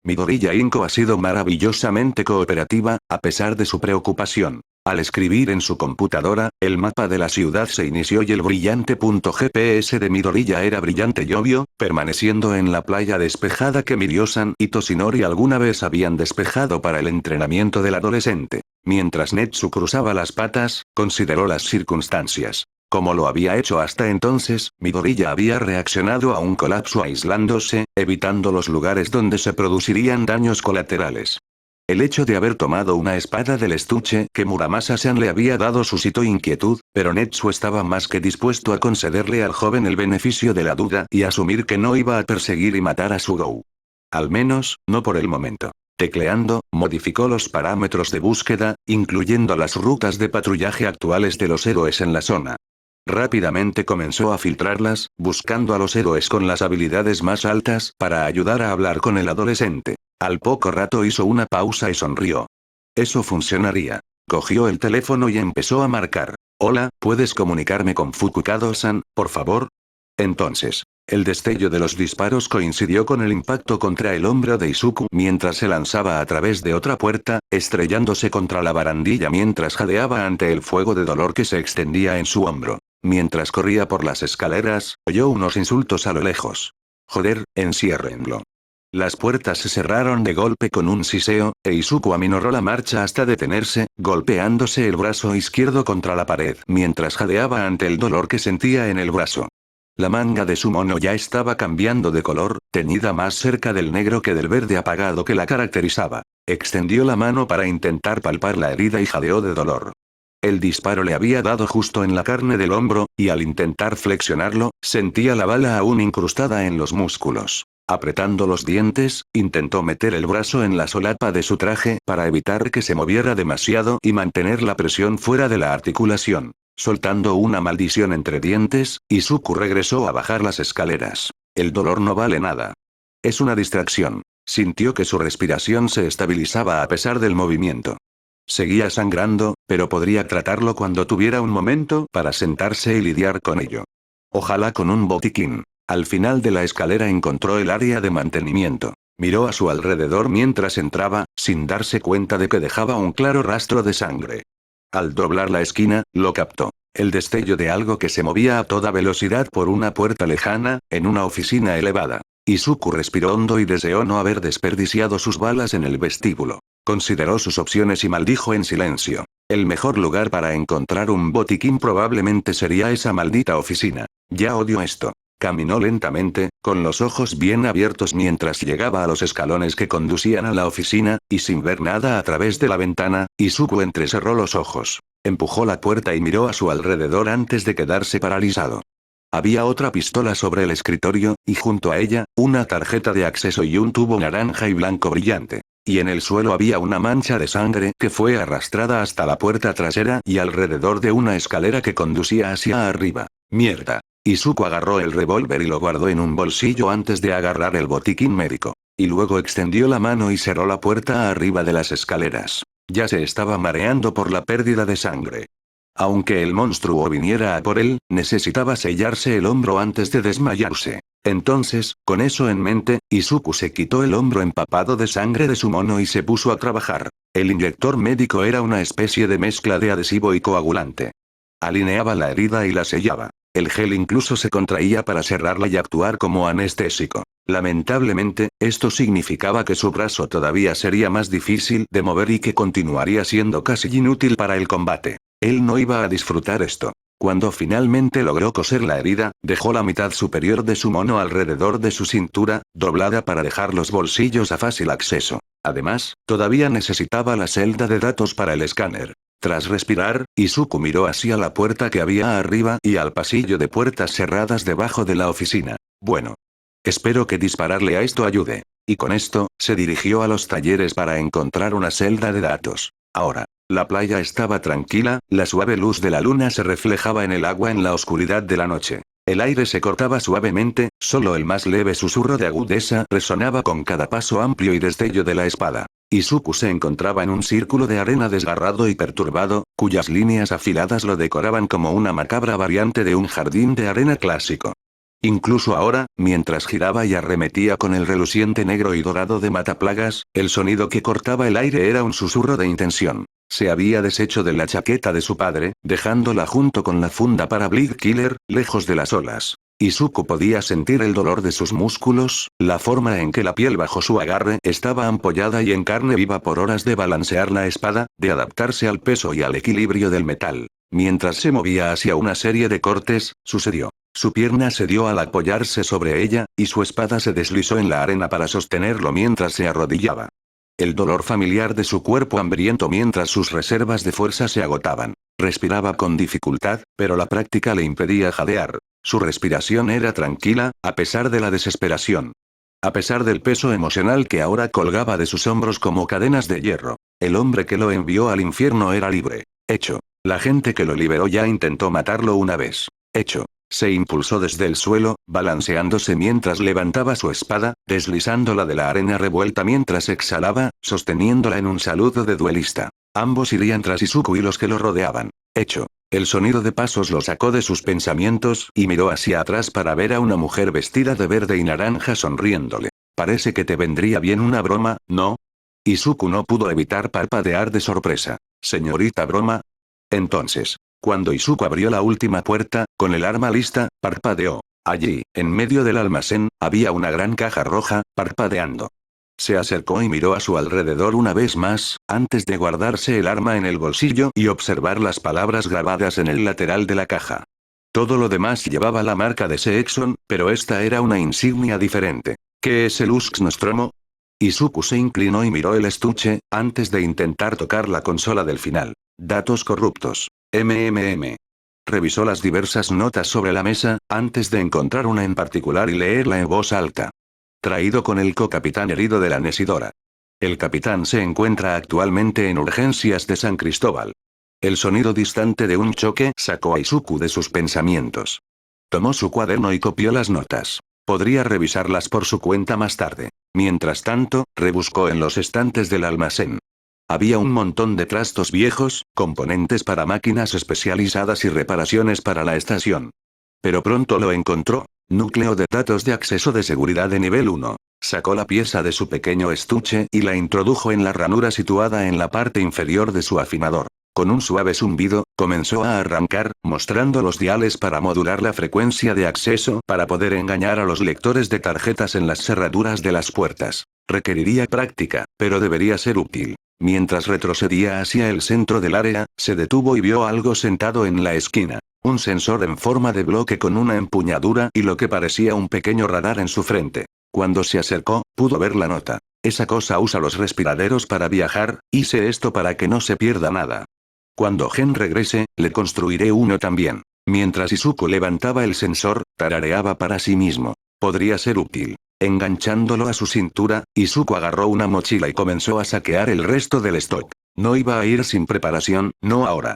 Midoriya Inko ha sido maravillosamente cooperativa, a pesar de su preocupación. Al escribir en su computadora, el mapa de la ciudad se inició y el brillante punto GPS de Midoriya era brillante y obvio, permaneciendo en la playa despejada que Miriosan y Toshinori alguna vez habían despejado para el entrenamiento del adolescente. Mientras Netsu cruzaba las patas, consideró las circunstancias. Como lo había hecho hasta entonces, Midoriya había reaccionado a un colapso aislándose, evitando los lugares donde se producirían daños colaterales. El hecho de haber tomado una espada del estuche que Muramasa-san le había dado suscitó inquietud, pero Netsu estaba más que dispuesto a concederle al joven el beneficio de la duda y asumir que no iba a perseguir y matar a Sugou. Al menos, no por el momento. Tecleando, modificó los parámetros de búsqueda, incluyendo las rutas de patrullaje actuales de los héroes en la zona. Rápidamente comenzó a filtrarlas, buscando a los héroes con las habilidades más altas para ayudar a hablar con el adolescente. Al poco rato hizo una pausa y sonrió. Eso funcionaría. Cogió el teléfono y empezó a marcar. Hola, ¿puedes comunicarme con Fukukado-san, por favor? Entonces, el destello de los disparos coincidió con el impacto contra el hombro de Izuku mientras se lanzaba a través de otra puerta, estrellándose contra la barandilla mientras jadeaba ante el fuego de dolor que se extendía en su hombro. Mientras corría por las escaleras, oyó unos insultos a lo lejos. Joder, enciérrenlo. Las puertas se cerraron de golpe con un siseo, e Izuku aminoró la marcha hasta detenerse, golpeándose el brazo izquierdo contra la pared mientras jadeaba ante el dolor que sentía en el brazo. La manga de su mono ya estaba cambiando de color, teñida más cerca del negro que del verde apagado que la caracterizaba. Extendió la mano para intentar palpar la herida y jadeó de dolor. El disparo le había dado justo en la carne del hombro, y al intentar flexionarlo, sentía la bala aún incrustada en los músculos. Apretando los dientes, intentó meter el brazo en la solapa de su traje para evitar que se moviera demasiado y mantener la presión fuera de la articulación. Soltando una maldición entre dientes, Izuku regresó a bajar las escaleras. El dolor no vale nada. Es una distracción. Sintió que su respiración se estabilizaba a pesar del movimiento. Seguía sangrando, pero podría tratarlo cuando tuviera un momento para sentarse y lidiar con ello. Ojalá con un botiquín. Al final de la escalera encontró el área de mantenimiento. Miró a su alrededor mientras entraba, sin darse cuenta de que dejaba un claro rastro de sangre. Al doblar la esquina, lo captó. El destello de algo que se movía a toda velocidad por una puerta lejana, en una oficina elevada. Izuku respiró hondo y deseó no haber desperdiciado sus balas en el vestíbulo. Consideró sus opciones y maldijo en silencio. El mejor lugar para encontrar un botiquín probablemente sería esa maldita oficina. Ya odio esto. Caminó lentamente, con los ojos bien abiertos mientras llegaba a los escalones que conducían a la oficina, y sin ver nada a través de la ventana, Izuku entrecerró los ojos. Empujó la puerta y miró a su alrededor antes de quedarse paralizado. Había otra pistola sobre el escritorio, y junto a ella, una tarjeta de acceso y un tubo naranja y blanco brillante. Y en el suelo había una mancha de sangre que fue arrastrada hasta la puerta trasera y alrededor de una escalera que conducía hacia arriba. ¡Mierda! Izuku agarró el revólver y lo guardó en un bolsillo antes de agarrar el botiquín médico. Y luego extendió la mano y cerró la puerta arriba de las escaleras. Ya se estaba mareando por la pérdida de sangre. Aunque el monstruo viniera a por él, necesitaba sellarse el hombro antes de desmayarse. Entonces, con eso en mente, Izuku se quitó el hombro empapado de sangre de su mono y se puso a trabajar. El inyector médico era una especie de mezcla de adhesivo y coagulante. Alineaba la herida y la sellaba. El gel incluso se contraía para cerrarla y actuar como anestésico. Lamentablemente, esto significaba que su brazo todavía sería más difícil de mover y que continuaría siendo casi inútil para el combate. Él no iba a disfrutar esto. Cuando finalmente logró coser la herida, dejó la mitad superior de su mono alrededor de su cintura, doblada para dejar los bolsillos a fácil acceso. Además, todavía necesitaba la celda de datos para el escáner. Tras respirar, Izuku miró hacia la puerta que había arriba y al pasillo de puertas cerradas debajo de la oficina. Bueno. Espero que dispararle a esto ayude. Y con esto, se dirigió a los talleres para encontrar una celda de datos. Ahora. La playa estaba tranquila, la suave luz de la luna se reflejaba en el agua en la oscuridad de la noche. El aire se cortaba suavemente, solo el más leve susurro de agudeza resonaba con cada paso amplio y destello de la espada. Izuku se encontraba en un círculo de arena desgarrado y perturbado, cuyas líneas afiladas lo decoraban como una macabra variante de un jardín de arena clásico. Incluso ahora, mientras giraba y arremetía con el reluciente negro y dorado de mataplagas, el sonido que cortaba el aire era un susurro de intención. Se había deshecho de la chaqueta de su padre, dejándola junto con la funda para Bleed Killer, lejos de las olas. Izuku podía sentir el dolor de sus músculos, la forma en que la piel bajo su agarre estaba ampollada y en carne viva por horas de balancear la espada, de adaptarse al peso y al equilibrio del metal. Mientras se movía hacia una serie de cortes, sucedió. Su pierna cedió al apoyarse sobre ella, y su espada se deslizó en la arena para sostenerlo mientras se arrodillaba. El dolor familiar de su cuerpo hambriento mientras sus reservas de fuerza se agotaban. Respiraba con dificultad, pero la práctica le impedía jadear. Su respiración era tranquila, a pesar de la desesperación. A pesar del peso emocional que ahora colgaba de sus hombros como cadenas de hierro. El hombre que lo envió al infierno era libre. Hecho. La gente que lo liberó ya intentó matarlo una vez. Hecho. Se impulsó desde el suelo, balanceándose mientras levantaba su espada, deslizándola de la arena revuelta mientras exhalaba, sosteniéndola en un saludo de duelista. Ambos irían tras Izuku y los que lo rodeaban. Hecho. El sonido de pasos lo sacó de sus pensamientos y miró hacia atrás para ver a una mujer vestida de verde y naranja sonriéndole. Parece que te vendría bien una broma, ¿no? Izuku no pudo evitar parpadear de sorpresa. ¿Señorita broma? Entonces. Cuando Izuku abrió la última puerta, con el arma lista, parpadeó. Allí, en medio del almacén, había una gran caja roja, parpadeando. Se acercó y miró a su alrededor una vez más, antes de guardarse el arma en el bolsillo y observar las palabras grabadas en el lateral de la caja. Todo lo demás llevaba la marca de Seexon, pero esta era una insignia diferente. ¿Qué es el Ux Nostromo? Izuku se inclinó y miró el estuche, antes de intentar tocar la consola del final. Datos corruptos. Revisó las diversas notas sobre la mesa, antes de encontrar una en particular y leerla en voz alta. Traído con el co-capitán herido de la Nesidora. El capitán se encuentra actualmente en urgencias de San Cristóbal. El sonido distante de un choque sacó a Izuku de sus pensamientos. Tomó su cuaderno y copió las notas. Podría revisarlas por su cuenta más tarde. Mientras tanto, rebuscó en los estantes del almacén. Había un montón de trastos viejos, componentes para máquinas especializadas y reparaciones para la estación. Pero pronto lo encontró. Núcleo de datos de acceso de seguridad de nivel 1. Sacó la pieza de su pequeño estuche y la introdujo en la ranura situada en la parte inferior de su afinador. Con un suave zumbido, comenzó a arrancar, mostrando los diales para modular la frecuencia de acceso para poder engañar a los lectores de tarjetas en las cerraduras de las puertas. Requeriría práctica, pero debería ser útil. Mientras retrocedía hacia el centro del área, se detuvo y vio algo sentado en la esquina. Un sensor en forma de bloque con una empuñadura y lo que parecía un pequeño radar en su frente. Cuando se acercó, pudo ver la nota. Esa cosa usa los respiraderos para viajar, hice esto para que no se pierda nada. Cuando Gen regrese, le construiré uno también. Mientras Izuku levantaba el sensor, Tarareaba para sí mismo. Podría ser útil. Enganchándolo a su cintura, Izuku agarró una mochila y comenzó a saquear el resto del stock. No iba a ir sin preparación, no ahora.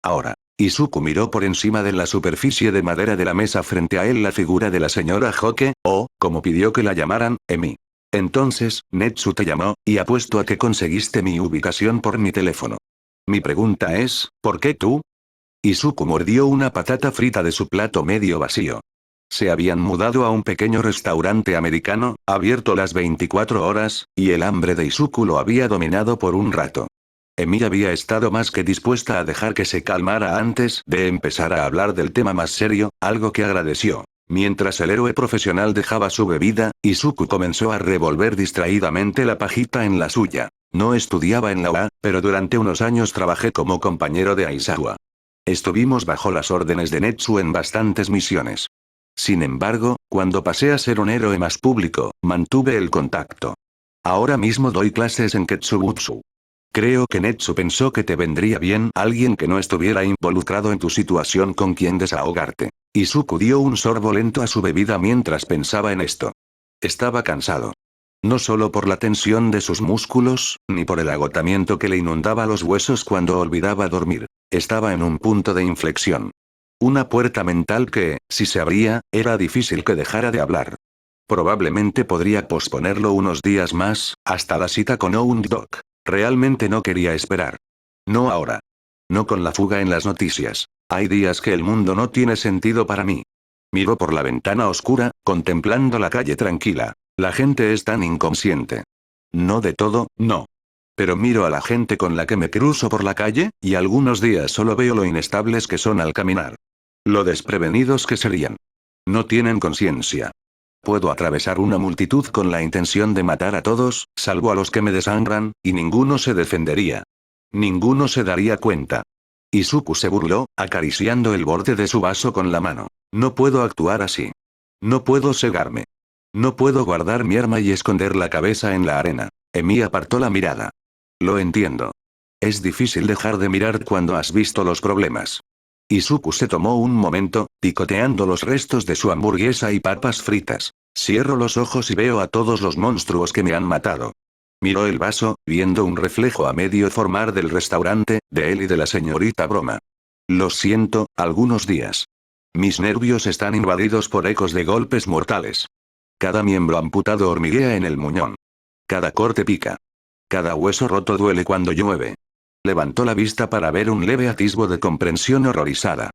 Ahora. Izuku miró por encima de la superficie de madera de la mesa frente a él la figura de la señora Hoke, o, como pidió que la llamaran, Emi. Entonces, Netsu te llamó, y apuesto a que conseguiste mi ubicación por mi teléfono. Mi pregunta es, ¿por qué tú? Izuku mordió una patata frita de su plato medio vacío. Se habían mudado a un pequeño restaurante americano, abierto las 24 horas, y el hambre de Izuku lo había dominado por un rato. Emi había estado más que dispuesta a dejar que se calmara antes de empezar a hablar del tema más serio, algo que agradeció. Mientras el héroe profesional dejaba su bebida, Izuku comenzó a revolver distraídamente la pajita en la suya. No estudiaba en la UA, pero durante unos años trabajé como compañero de Aizawa. Estuvimos bajo las órdenes de Netsu en bastantes misiones. Sin embargo, cuando pasé a ser un héroe más público, mantuve el contacto. Ahora mismo doy clases en Ketsubutsu. Creo que Netsu pensó que te vendría bien alguien que no estuviera involucrado en tu situación con quien desahogarte. Izuku dio un sorbo lento a su bebida mientras pensaba en esto. Estaba cansado. No solo por la tensión de sus músculos, ni por el agotamiento que le inundaba los huesos cuando olvidaba dormir. Estaba en un punto de inflexión. Una puerta mental que, si se abría, era difícil que dejara de hablar. Probablemente podría posponerlo unos días más, hasta la cita con Oundok. Realmente no quería esperar. No ahora. No con la fuga en las noticias. Hay días que el mundo no tiene sentido para mí. Miró por la ventana oscura, contemplando la calle tranquila. La gente es tan inconsciente. No de todo, no. Pero miro a la gente con la que me cruzo por la calle, y algunos días solo veo lo inestables que son al caminar. Lo desprevenidos que serían. No tienen conciencia. Puedo atravesar una multitud con la intención de matar a todos, salvo a los que me desangran, y ninguno se defendería. Ninguno se daría cuenta. Izuku se burló, acariciando el borde de su vaso con la mano. No puedo actuar así. No puedo cegarme. No puedo guardar mi arma y esconder la cabeza en la arena. Emi apartó la mirada. Lo entiendo. Es difícil dejar de mirar cuando has visto los problemas. Izuku se tomó un momento, picoteando los restos de su hamburguesa y papas fritas. Cierro los ojos y veo a todos los monstruos que me han matado. Miró el vaso, viendo un reflejo a medio formar del restaurante, de él y de la señorita Broma. Lo siento, algunos días. Mis nervios están invadidos por ecos de golpes mortales. Cada miembro amputado hormiguea en el muñón. Cada corte pica. Cada hueso roto duele cuando llueve. Levantó la vista para ver un leve atisbo de comprensión horrorizada.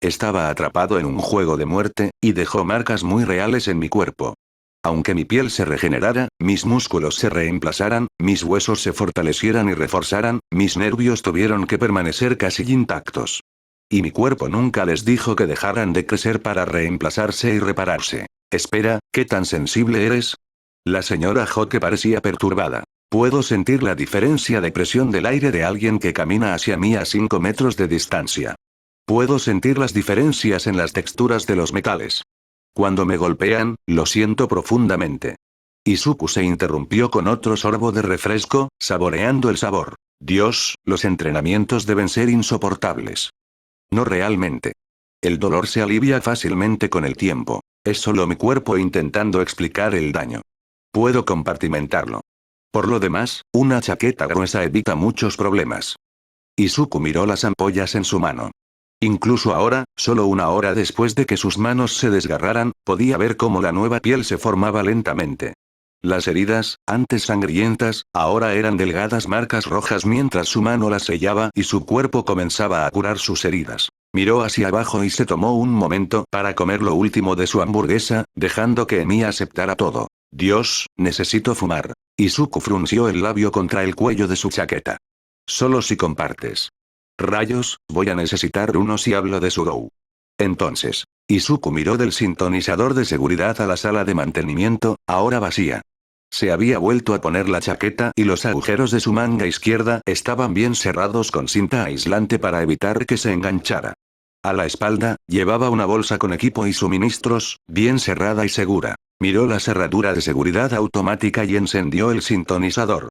Estaba atrapado en un juego de muerte, y dejó marcas muy reales en mi cuerpo. Aunque mi piel se regenerara, mis músculos se reemplazaran, mis huesos se fortalecieran y reforzaran, mis nervios tuvieron que permanecer casi intactos. Y mi cuerpo nunca les dijo que dejaran de crecer para reemplazarse y repararse. Espera, ¿qué tan sensible eres? La señora Hoke parecía perturbada. Puedo sentir la diferencia de presión del aire de alguien que camina hacia mí a 5 metros de distancia. Puedo sentir las diferencias en las texturas de los metales. Cuando me golpean, lo siento profundamente. Izuku se interrumpió con otro sorbo de refresco, saboreando el sabor. Dios, los entrenamientos deben ser insoportables. No realmente. El dolor se alivia fácilmente con el tiempo. Es solo mi cuerpo intentando explicar el daño. Puedo compartimentarlo. Por lo demás, una chaqueta gruesa evita muchos problemas. Izuku miró las ampollas en su mano. Incluso ahora, solo una hora después de que sus manos se desgarraran, podía ver cómo la nueva piel se formaba lentamente. Las heridas, antes sangrientas, ahora eran delgadas marcas rojas mientras su mano las sellaba y su cuerpo comenzaba a curar sus heridas. Miró hacia abajo y se tomó un momento para comer lo último de su hamburguesa, dejando que Emi aceptara todo. Dios, necesito fumar. Izuku frunció el labio contra el cuello de su chaqueta. Solo si compartes. Rayos, voy a necesitar uno si hablo de Sugou. Entonces, Izuku miró del sintonizador de seguridad a la sala de mantenimiento, ahora vacía. Se había vuelto a poner la chaqueta y los agujeros de su manga izquierda estaban bien cerrados con cinta aislante para evitar que se enganchara. A la espalda, llevaba una bolsa con equipo y suministros, bien cerrada y segura. Miró la cerradura de seguridad automática y encendió el sintonizador.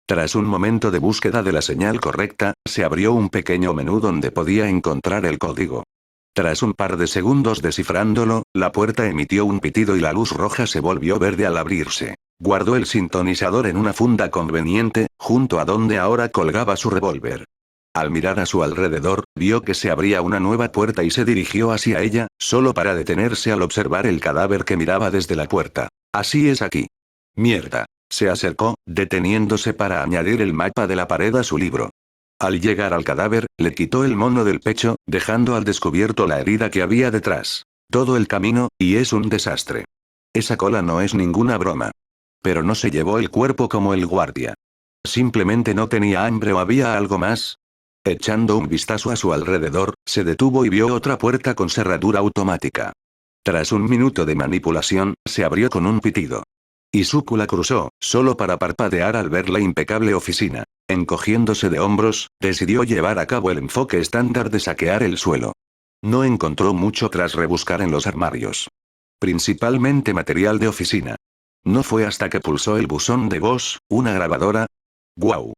Tras un momento de búsqueda de la señal correcta, se abrió un pequeño menú donde podía encontrar el código. Tras un par de segundos descifrándolo, la puerta emitió un pitido y la luz roja se volvió verde al abrirse. Guardó el sintonizador en una funda conveniente, junto a donde ahora colgaba su revólver. Al mirar a su alrededor, vio que se abría una nueva puerta y se dirigió hacia ella, solo para detenerse al observar el cadáver que miraba desde la puerta. Así es aquí. Mierda. Se acercó, deteniéndose para añadir el mapa de la pared a su libro. Al llegar al cadáver, le quitó el mono del pecho, dejando al descubierto la herida que había detrás. Todo el camino, y es un desastre. Esa cola no es ninguna broma. Pero no se llevó el cuerpo como el guardia. Simplemente no tenía hambre o había algo más. Echando un vistazo a su alrededor, se detuvo y vio otra puerta con cerradura automática. Tras un minuto de manipulación, se abrió con un pitido. Izuku la cruzó, solo para parpadear al ver la impecable oficina. Encogiéndose de hombros, decidió llevar a cabo el enfoque estándar de saquear el suelo. No encontró mucho tras rebuscar en los armarios. Principalmente material de oficina. No fue hasta que pulsó el buzón de voz, una grabadora. ¡Guau!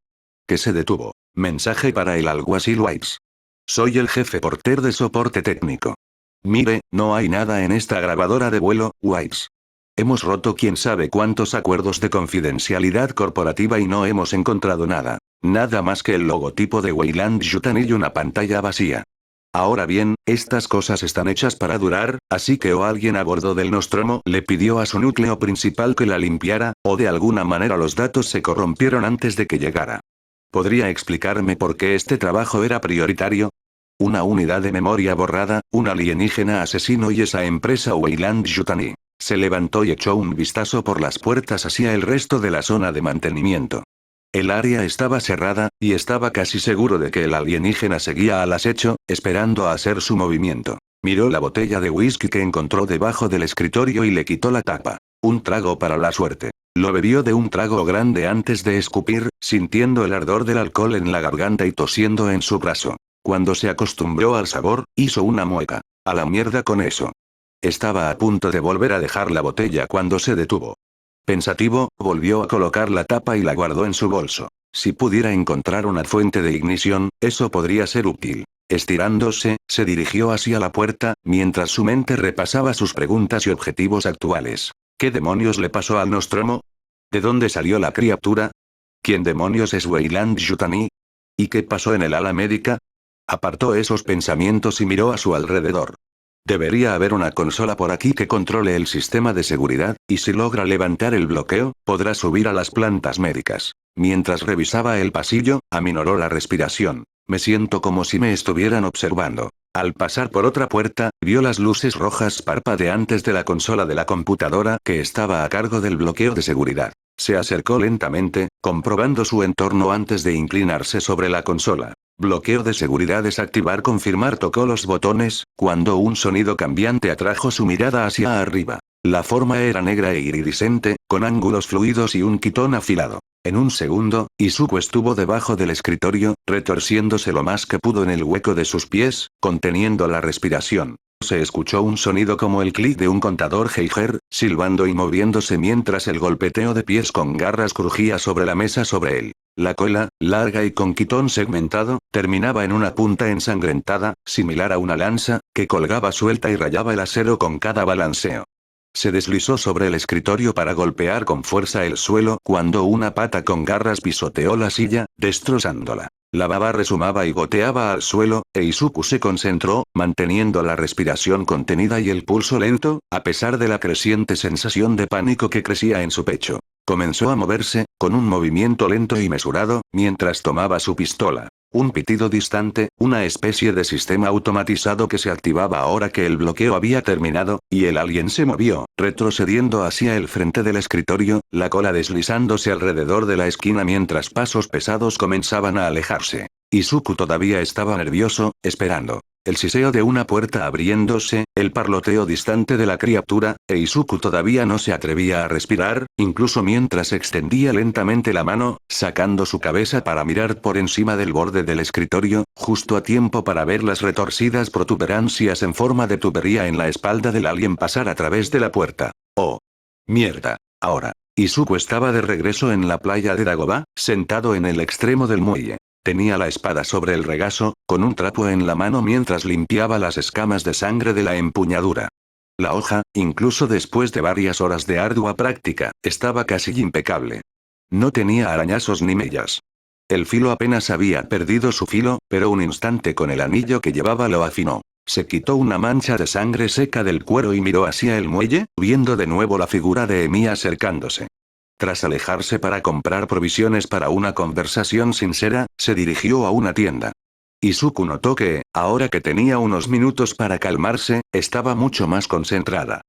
Que se detuvo. Mensaje para el alguacil Whites. Soy el jefe Porter de soporte técnico. Mire, no hay nada en esta grabadora de vuelo, Whites. Hemos roto quién sabe cuántos acuerdos de confidencialidad corporativa y no hemos encontrado nada. Nada más que el logotipo de Weyland Yutani y una pantalla vacía. Ahora bien, estas cosas están hechas para durar, así que o alguien a bordo del Nostromo le pidió a su núcleo principal que la limpiara, o de alguna manera los datos se corrompieron antes de que llegara. ¿Podría explicarme por qué este trabajo era prioritario? Una unidad de memoria borrada, un alienígena asesino y esa empresa Weyland Yutani. Se levantó y echó un vistazo por las puertas hacia el resto de la zona de mantenimiento. El área estaba cerrada, y estaba casi seguro de que el alienígena seguía al acecho, esperando a hacer su movimiento. Miró la botella de whisky que encontró debajo del escritorio y le quitó la tapa. Un trago para la suerte. Lo bebió de un trago grande antes de escupir, sintiendo el ardor del alcohol en la garganta y tosiendo en su brazo. Cuando se acostumbró al sabor, hizo una mueca. A la mierda con eso. Estaba a punto de volver a dejar la botella cuando se detuvo. Pensativo, volvió a colocar la tapa y la guardó en su bolso. Si pudiera encontrar una fuente de ignición, eso podría ser útil. Estirándose, se dirigió hacia la puerta, mientras su mente repasaba sus preguntas y objetivos actuales. ¿Qué demonios le pasó al Nostromo? ¿De dónde salió la criatura? ¿Quién demonios es Weyland Yutani? ¿Y qué pasó en el ala médica? Apartó esos pensamientos y miró a su alrededor. Debería haber una consola por aquí que controle el sistema de seguridad, y si logra levantar el bloqueo, podrá subir a las plantas médicas. Mientras revisaba el pasillo, aminoró la respiración. Me siento como si me estuvieran observando. Al pasar por otra puerta, vio las luces rojas parpadeantes de la consola de la computadora que estaba a cargo del bloqueo de seguridad. Se acercó lentamente, comprobando su entorno antes de inclinarse sobre la consola. Bloqueo de seguridad desactivar confirmar tocó los botones, cuando un sonido cambiante atrajo su mirada hacia arriba. La forma era negra e iridiscente, con ángulos fluidos y un quitón afilado. En un segundo, Izuku estuvo debajo del escritorio, retorciéndose lo más que pudo en el hueco de sus pies, conteniendo la respiración. Se escuchó un sonido como el clic de un contador Geiger, silbando y moviéndose mientras el golpeteo de pies con garras crujía sobre la mesa sobre él. La cola, larga y con quitón segmentado, terminaba en una punta ensangrentada, similar a una lanza, que colgaba suelta y rayaba el acero con cada balanceo. Se deslizó sobre el escritorio para golpear con fuerza el suelo cuando una pata con garras pisoteó la silla, destrozándola. La baba resumaba y goteaba al suelo, e Izuku se concentró, manteniendo la respiración contenida y el pulso lento, a pesar de la creciente sensación de pánico que crecía en su pecho. Comenzó a moverse, con un movimiento lento y mesurado, mientras tomaba su pistola. Un pitido distante, una especie de sistema automatizado que se activaba ahora que el bloqueo había terminado, y el alien se movió, retrocediendo hacia el frente del escritorio, la cola deslizándose alrededor de la esquina mientras pasos pesados comenzaban a alejarse. Izuku todavía estaba nervioso, esperando. El siseo de una puerta abriéndose, el parloteo distante de la criatura, e Izuku todavía no se atrevía a respirar, incluso mientras extendía lentamente la mano, sacando su cabeza para mirar por encima del borde del escritorio, justo a tiempo para ver las retorcidas protuberancias en forma de tubería en la espalda del alien pasar a través de la puerta. ¡Oh! ¡Mierda! Ahora. Izuku estaba de regreso en la playa de Dagobah, sentado en el extremo del muelle. Tenía la espada sobre el regazo, con un trapo en la mano mientras limpiaba las escamas de sangre de la empuñadura. La hoja, incluso después de varias horas de ardua práctica, estaba casi impecable. No tenía arañazos ni mellas. El filo apenas había perdido su filo, pero un instante con el anillo que llevaba lo afinó. Se quitó una mancha de sangre seca del cuero y miró hacia el muelle, viendo de nuevo la figura de Emi acercándose. Tras alejarse para comprar provisiones para una conversación sincera, se dirigió a una tienda. Izuku notó que, ahora que tenía unos minutos para calmarse, estaba mucho más concentrada.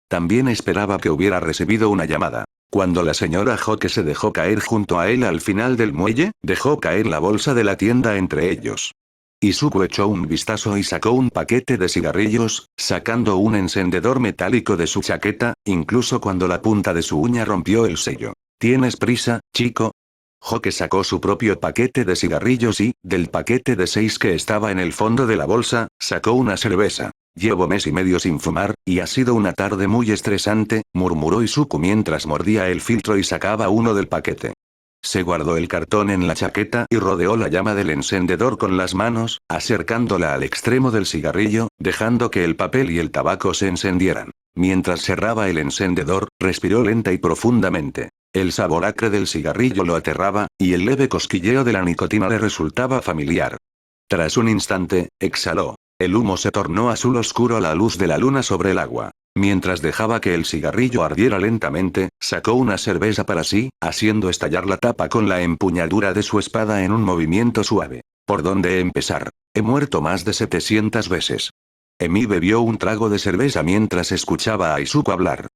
También esperaba que hubiera recibido una llamada. Cuando la señora Hoke se dejó caer junto a él al final del muelle, dejó caer la bolsa de la tienda entre ellos. Izuku echó un vistazo y sacó un paquete de cigarrillos, sacando un encendedor metálico de su chaqueta, incluso cuando la punta de su uña rompió el sello. ¿Tienes prisa, chico? Hoke sacó su propio paquete de cigarrillos y, del paquete de 6 que estaba en el fondo de la bolsa, sacó una cerveza. Llevo mes y medio sin fumar, y ha sido una tarde muy estresante, murmuró Izuku mientras mordía el filtro y sacaba uno del paquete. Se guardó el cartón en la chaqueta y rodeó la llama del encendedor con las manos, acercándola al extremo del cigarrillo, dejando que el papel y el tabaco se encendieran. Mientras cerraba el encendedor, respiró lenta y profundamente. El sabor acre del cigarrillo lo aterraba, y el leve cosquilleo de la nicotina le resultaba familiar. Tras un instante, exhaló. El humo se tornó azul oscuro a la luz de la luna sobre el agua. Mientras dejaba que el cigarrillo ardiera lentamente, sacó una cerveza para sí, haciendo estallar la tapa con la empuñadura de su espada en un movimiento suave. ¿Por dónde empezar? He muerto más de 700 veces. Emi bebió un trago de cerveza mientras escuchaba a Izuku hablar.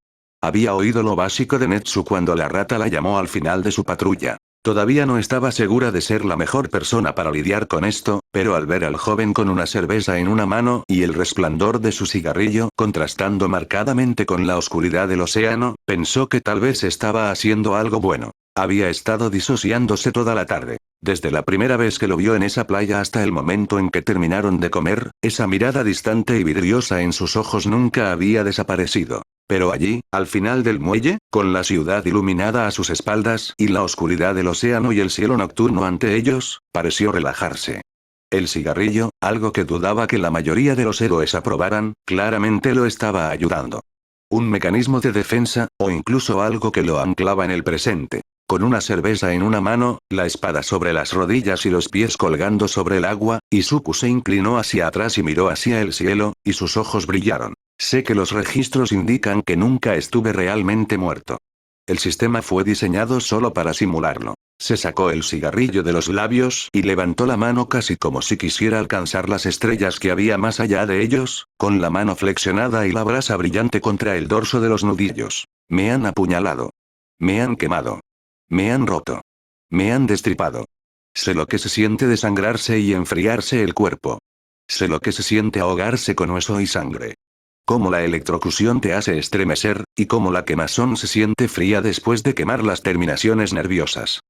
Había oído lo básico de Netsu cuando la rata la llamó al final de su patrulla. Todavía no estaba segura de ser la mejor persona para lidiar con esto, pero al ver al joven con una cerveza en una mano y el resplandor de su cigarrillo contrastando marcadamente con la oscuridad del océano, pensó que tal vez estaba haciendo algo bueno. Había estado disociándose toda la tarde. Desde la primera vez que lo vio en esa playa hasta el momento en que terminaron de comer, esa mirada distante y vidriosa en sus ojos nunca había desaparecido. Pero allí, al final del muelle, con la ciudad iluminada a sus espaldas y la oscuridad del océano y el cielo nocturno ante ellos, pareció relajarse. El cigarrillo, algo que dudaba que la mayoría de los héroes aprobaran, claramente lo estaba ayudando. Un mecanismo de defensa, o incluso algo que lo anclaba en el presente. Con una cerveza en una mano, la espada sobre las rodillas y los pies colgando sobre el agua, Izuku se inclinó hacia atrás y miró hacia el cielo, y sus ojos brillaron. Sé que los registros indican que nunca estuve realmente muerto. El sistema fue diseñado solo para simularlo. Se sacó el cigarrillo de los labios y levantó la mano casi como si quisiera alcanzar las estrellas que había más allá de ellos, con la mano flexionada y la brasa brillante contra el dorso de los nudillos. Me han apuñalado. Me han quemado. Me han roto. Me han destripado. Sé lo que se siente desangrarse y enfriarse el cuerpo. Sé lo que se siente ahogarse con hueso y sangre. Cómo la electrocución te hace estremecer, y cómo la quemazón se siente fría después de quemar las terminaciones nerviosas.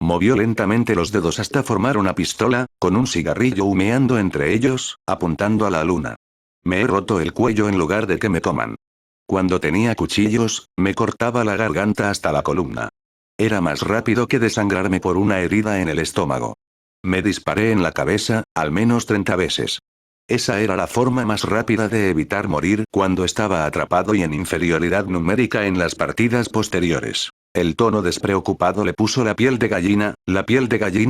Movió lentamente los dedos hasta formar una pistola, con un cigarrillo humeando entre ellos, apuntando a la luna. Me he roto el cuello en lugar de que me coman. Cuando tenía cuchillos, me cortaba la garganta hasta la columna. Era más rápido que desangrarme por una herida en el estómago. Me disparé en la cabeza, al menos 30 veces. Esa era la forma más rápida de evitar morir cuando estaba atrapado y en inferioridad numérica en las partidas posteriores. El tono despreocupado le puso la piel de gallina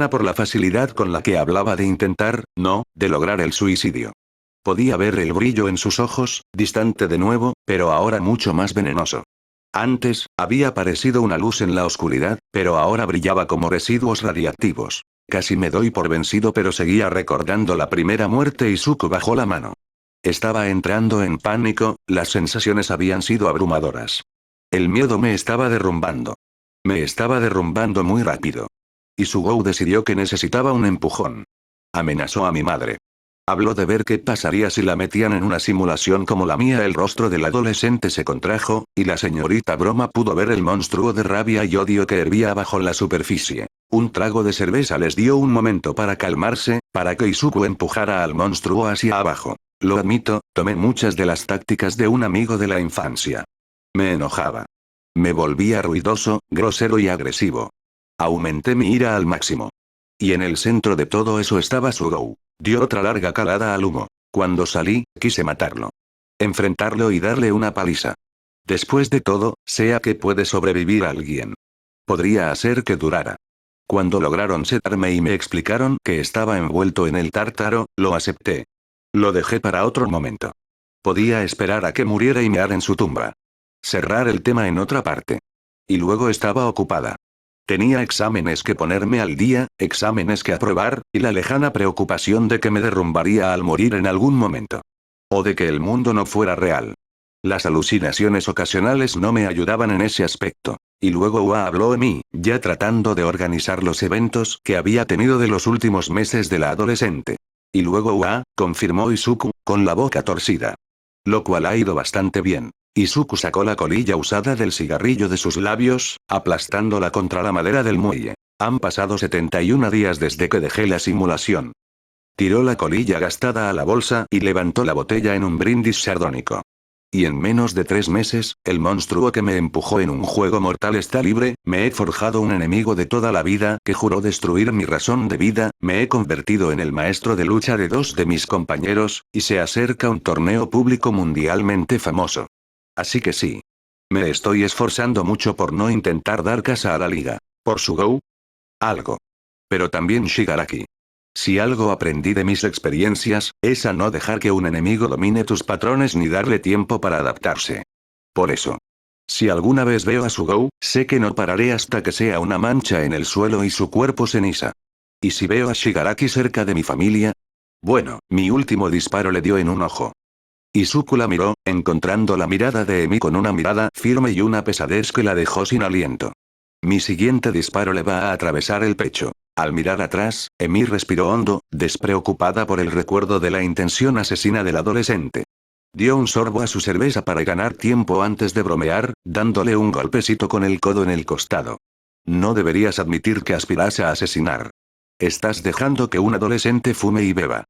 por la facilidad con la que hablaba de intentar, no, de lograr el suicidio. Podía ver el brillo en sus ojos, distante de nuevo, pero ahora mucho más venenoso. Antes, había parecido una luz en la oscuridad, pero ahora brillaba como residuos radiactivos. Casi me doy por vencido, pero seguía recordando la primera muerte y Izuku bajó la mano. Estaba entrando en pánico, las sensaciones habían sido abrumadoras. El miedo me estaba derrumbando. Me estaba derrumbando muy rápido. Izuku decidió que necesitaba un empujón. Amenazó a mi madre. Habló de ver qué pasaría si la metían en una simulación como la mía. El rostro del adolescente se contrajo, y la señorita Broma pudo ver el monstruo de rabia y odio que hervía bajo la superficie. Un trago de cerveza les dio un momento para calmarse, para que Izuku empujara al monstruo hacia abajo. Lo admito, tomé muchas de las tácticas de un amigo de la infancia. Me enojaba. Me volvía ruidoso, grosero y agresivo. Aumenté mi ira al máximo. Y en el centro de todo eso estaba Sugou. Dio otra larga calada al humo. Cuando salí, quise matarlo. Enfrentarlo y darle una paliza. Después de todo, sea que puede sobrevivir alguien. Podría hacer que durara. Cuando lograron sedarme y me explicaron que estaba envuelto en el tártaro, lo acepté. Lo dejé para otro momento. Podía esperar a que muriera y mear en su tumba. Cerrar el tema en otra parte. Y luego estaba ocupada. Tenía exámenes que ponerme al día, exámenes que aprobar, y la lejana preocupación de que me derrumbaría al morir en algún momento. O de que el mundo no fuera real. Las alucinaciones ocasionales no me ayudaban en ese aspecto. Y luego Ua habló de mí, ya tratando de organizar los eventos que había tenido de los últimos meses de la adolescente. Y luego Ua, confirmó Izuku, con la boca torcida. Lo cual ha ido bastante bien. Izuku sacó la colilla usada del cigarrillo de sus labios, aplastándola contra la madera del muelle. Han pasado 71 días desde que dejé la simulación. Tiró la colilla gastada a la bolsa y levantó la botella en un brindis sardónico. Y en menos de 3 meses, el monstruo que me empujó en un juego mortal está libre, me he forjado un enemigo de toda la vida que juró destruir mi razón de vida, me he convertido en el maestro de lucha de 2 de mis compañeros, y se acerca un torneo público mundialmente famoso. Así que sí. Me estoy esforzando mucho por no intentar dar casa a la liga. ¿Por Sugou? Algo. Pero también Shigaraki. Si algo aprendí de mis experiencias, es a no dejar que un enemigo domine tus patrones ni darle tiempo para adaptarse. Por eso. Si alguna vez veo a Sugou, sé que no pararé hasta que sea una mancha en el suelo y su cuerpo ceniza. ¿Y si veo a Shigaraki cerca de mi familia? Bueno, mi último disparo le dio en un ojo. Izuku la miró, encontrando la mirada de Emi con una mirada firme y una pesadez que la dejó sin aliento. Mi siguiente disparo le va a atravesar el pecho. Al mirar atrás, Emi respiró hondo, despreocupada por el recuerdo de la intención asesina del adolescente. Dio un sorbo a su cerveza para ganar tiempo antes de bromear, dándole un golpecito con el codo en el costado. No deberías admitir que aspiras a asesinar. Estás dejando que un adolescente fume y beba.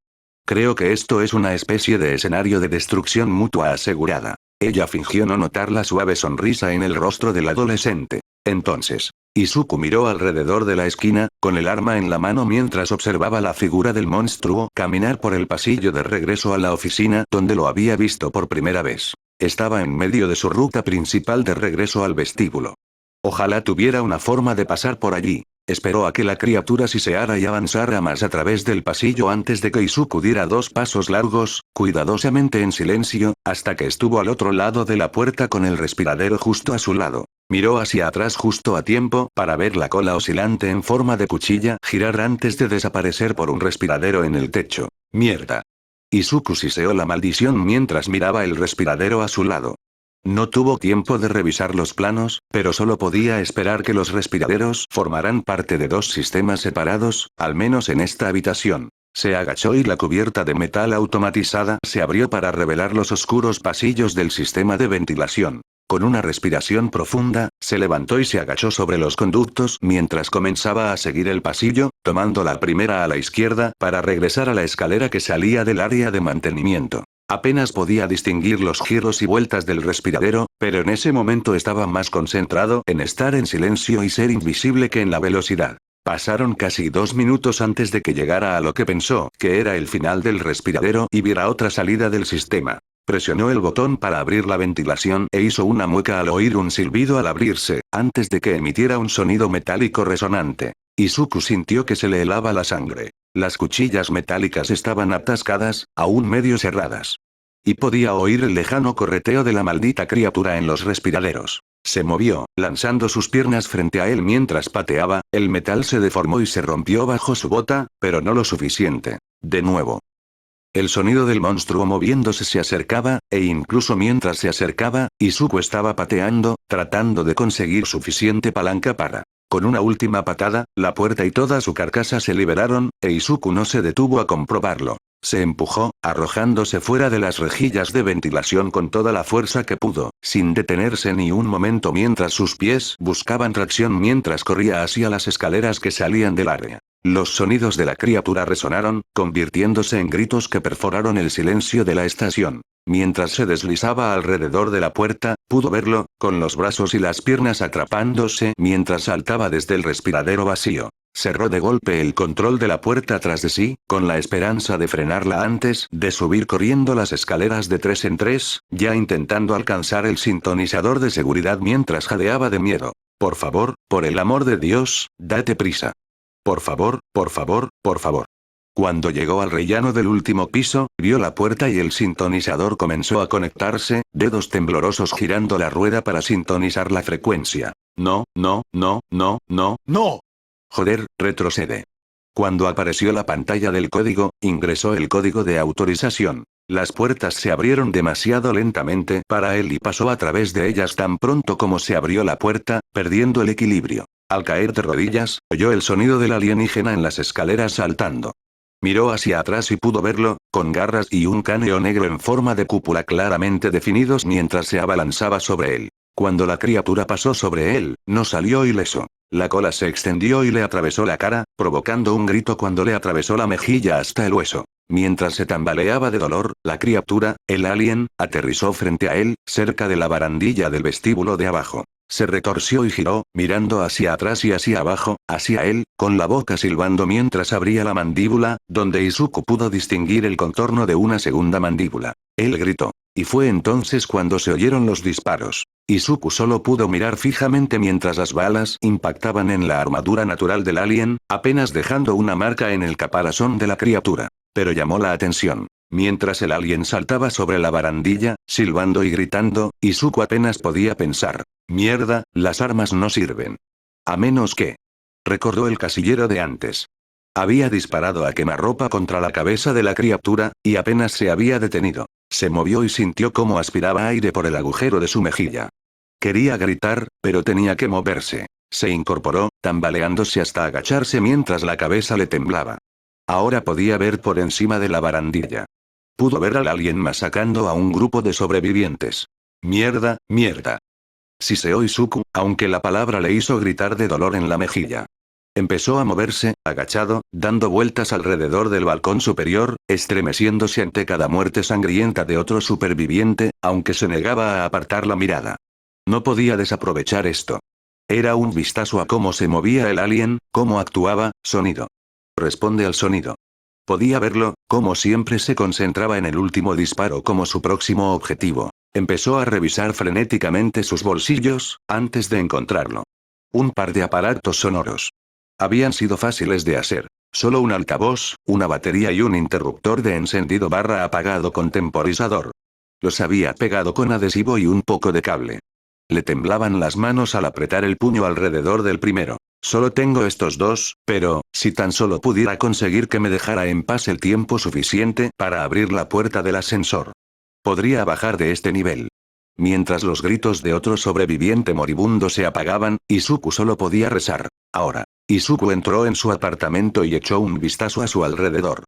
Creo que esto es una especie de escenario de destrucción mutua asegurada. Ella fingió no notar la suave sonrisa en el rostro del adolescente. Entonces, Izuku miró alrededor de la esquina, con el arma en la mano mientras observaba la figura del monstruo caminar por el pasillo de regreso a la oficina donde lo había visto por primera vez. Estaba en medio de su ruta principal de regreso al vestíbulo. Ojalá tuviera una forma de pasar por allí. Esperó a que la criatura siseara y avanzara más a través del pasillo antes de que Izuku diera 2 pasos largos, cuidadosamente en silencio, hasta que estuvo al otro lado de la puerta con el respiradero justo a su lado. Miró hacia atrás justo a tiempo para ver la cola oscilante en forma de cuchilla girar antes de desaparecer por un respiradero en el techo. ¡Mierda! Izuku siseó la maldición mientras miraba el respiradero a su lado. No tuvo tiempo de revisar los planos, pero solo podía esperar que los respiraderos formaran parte de 2 sistemas separados, al menos en esta habitación. Se agachó y la cubierta de metal automatizada se abrió para revelar los oscuros pasillos del sistema de ventilación. Con una respiración profunda, se levantó y se agachó sobre los conductos mientras comenzaba a seguir el pasillo, tomando la primera a la izquierda para regresar a la escalera que salía del área de mantenimiento. Apenas podía distinguir los giros y vueltas del respiradero, pero en ese momento estaba más concentrado en estar en silencio y ser invisible que en la velocidad. Pasaron casi 2 minutos antes de que llegara a lo que pensó que era el final del respiradero y viera otra salida del sistema. Presionó el botón para abrir la ventilación e hizo una mueca al oír un silbido al abrirse, antes de que emitiera un sonido metálico resonante. Izuku sintió que se le helaba la sangre. Las cuchillas metálicas estaban atascadas, aún medio cerradas. Y podía oír el lejano correteo de la maldita criatura en los respiraderos. Se movió, lanzando sus piernas frente a él mientras pateaba, el metal se deformó y se rompió bajo su bota, pero no lo suficiente. De nuevo. El sonido del monstruo moviéndose se acercaba, e incluso mientras se acercaba, Izuku estaba pateando, tratando de conseguir suficiente palanca para. Con una última patada, la puerta y toda su carcasa se liberaron, e Izuku no se detuvo a comprobarlo. Se empujó, arrojándose fuera de las rejillas de ventilación con toda la fuerza que pudo, sin detenerse ni un momento mientras sus pies buscaban tracción mientras corría hacia las escaleras que salían del área. Los sonidos de la criatura resonaron, convirtiéndose en gritos que perforaron el silencio de la estación. Mientras se deslizaba alrededor de la puerta, pudo verlo, con los brazos y las piernas atrapándose mientras saltaba desde el respiradero vacío. Cerró de golpe el control de la puerta tras de sí, con la esperanza de frenarla antes de subir corriendo las escaleras de 3 en 3, ya intentando alcanzar el sintonizador de seguridad mientras jadeaba de miedo. Por favor, por el amor de Dios, date prisa. Por favor, por favor, por favor. Cuando llegó al rellano del último piso, vio la puerta y el sintonizador comenzó a conectarse, dedos temblorosos girando la rueda para sintonizar la frecuencia. No, no, no, no, no, no. Joder, retrocede. Cuando apareció la pantalla del código, ingresó el código de autorización. Las puertas se abrieron demasiado lentamente para él y pasó a través de ellas tan pronto como se abrió la puerta, perdiendo el equilibrio. Al caer de rodillas, oyó el sonido del alienígena en las escaleras saltando. Miró hacia atrás y pudo verlo, con garras y un cráneo negro en forma de cúpula claramente definidos mientras se abalanzaba sobre él. Cuando la criatura pasó sobre él, no salió ileso. La cola se extendió y le atravesó la cara, provocando un grito cuando le atravesó la mejilla hasta el hueso. Mientras se tambaleaba de dolor, la criatura, el alien, aterrizó frente a él, cerca de la barandilla del vestíbulo de abajo. Se retorció y giró, mirando hacia atrás y hacia abajo, hacia él, con la boca silbando mientras abría la mandíbula, donde Izuku pudo distinguir el contorno de una segunda mandíbula. Él gritó. Y fue entonces cuando se oyeron los disparos. Izuku solo pudo mirar fijamente mientras las balas impactaban en la armadura natural del alien, apenas dejando una marca en el caparazón de la criatura. Pero llamó la atención. Mientras el alien saltaba sobre la barandilla, silbando y gritando, Izuku apenas podía pensar. Mierda, las armas no sirven. A menos que... Recordó el casillero de antes. Había disparado a quemarropa contra la cabeza de la criatura, y apenas se había detenido. Se movió y sintió cómo aspiraba aire por el agujero de su mejilla. Quería gritar, pero tenía que moverse. Se incorporó, tambaleándose hasta agacharse mientras la cabeza le temblaba. Ahora podía ver por encima de la barandilla. Pudo ver al alien masacrando a un grupo de sobrevivientes. Mierda, mierda. Siseó Izuku, aunque la palabra le hizo gritar de dolor en la mejilla. Empezó a moverse, agachado, dando vueltas alrededor del balcón superior, estremeciéndose ante cada muerte sangrienta de otro superviviente, aunque se negaba a apartar la mirada. No podía desaprovechar esto. Era un vistazo a cómo se movía el alien, cómo actuaba, sonido. Responde al sonido. Podía verlo, como siempre se concentraba en el último disparo como su próximo objetivo. Empezó a revisar frenéticamente sus bolsillos, antes de encontrarlo. Un par de aparatos sonoros. Habían sido fáciles de hacer. Solo un altavoz, una batería y un interruptor de encendido barra apagado con temporizador. Los había pegado con adhesivo y un poco de cable. Le temblaban las manos al apretar el puño alrededor del primero. Solo tengo estos dos, pero, si tan solo pudiera conseguir que me dejara en paz el tiempo suficiente para abrir la puerta del ascensor. Podría bajar de este nivel. Mientras los gritos de otro sobreviviente moribundo se apagaban, Izuku solo podía rezar. Ahora. Izuku entró en su apartamento y echó un vistazo a su alrededor.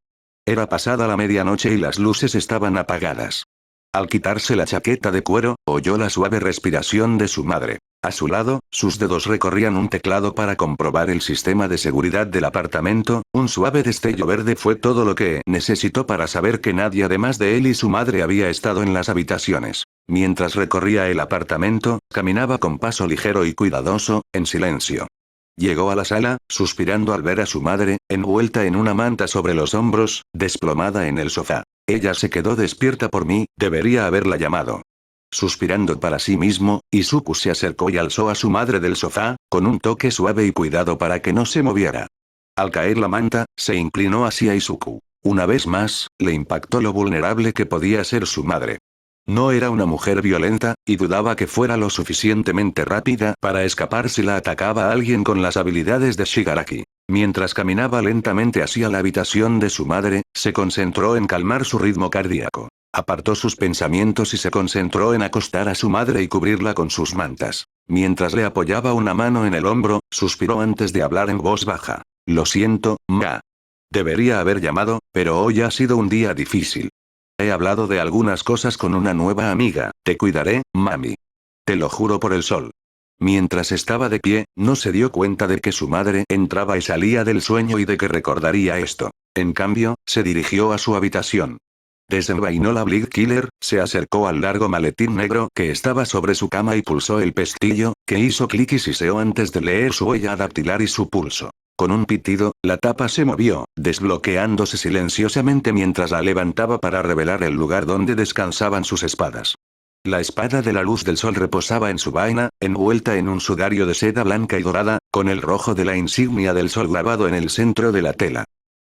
Era pasada la medianoche y las luces estaban apagadas. Al quitarse la chaqueta de cuero, oyó la suave respiración de su madre. A su lado, sus dedos recorrían un teclado para comprobar el sistema de seguridad del apartamento, un suave destello verde fue todo lo que necesitó para saber que nadie además de él y su madre había estado en las habitaciones. Mientras recorría el apartamento, caminaba con paso ligero y cuidadoso, en silencio. Llegó a la sala, suspirando al ver a su madre, envuelta en una manta sobre los hombros, desplomada en el sofá. Ella se quedó despierta por mí, debería haberla llamado. Suspirando para sí mismo, Izuku se acercó y alzó a su madre del sofá, con un toque suave y cuidado para que no se moviera. Al caer la manta, se inclinó hacia Izuku. Una vez más, le impactó lo vulnerable que podía ser su madre. No era una mujer violenta, y dudaba que fuera lo suficientemente rápida para escapar si la atacaba alguien con las habilidades de Shigaraki. Mientras caminaba lentamente hacia la habitación de su madre, se concentró en calmar su ritmo cardíaco. Apartó sus pensamientos y se concentró en acostar a su madre y cubrirla con sus mantas. Mientras le apoyaba una mano en el hombro, suspiró antes de hablar en voz baja. Lo siento, ma. Debería haber llamado, pero hoy ha sido un día difícil. He hablado de algunas cosas con una nueva amiga, te cuidaré, mami. Te lo juro por el sol. Mientras estaba de pie, no se dio cuenta de que su madre entraba y salía del sueño y de que recordaría esto. En cambio, se dirigió a su habitación. Desenvainó la Bleed Killer, se acercó al largo maletín negro que estaba sobre su cama y pulsó el pestillo, que hizo clic y siseó antes de leer su huella dactilar y su pulso. Con un pitido, la tapa se movió, desbloqueándose silenciosamente mientras la levantaba para revelar el lugar donde descansaban sus espadas. La espada de la luz del sol reposaba en su vaina, envuelta en un sudario de seda blanca y dorada, con el rojo de la insignia del sol grabado en el centro de la tela.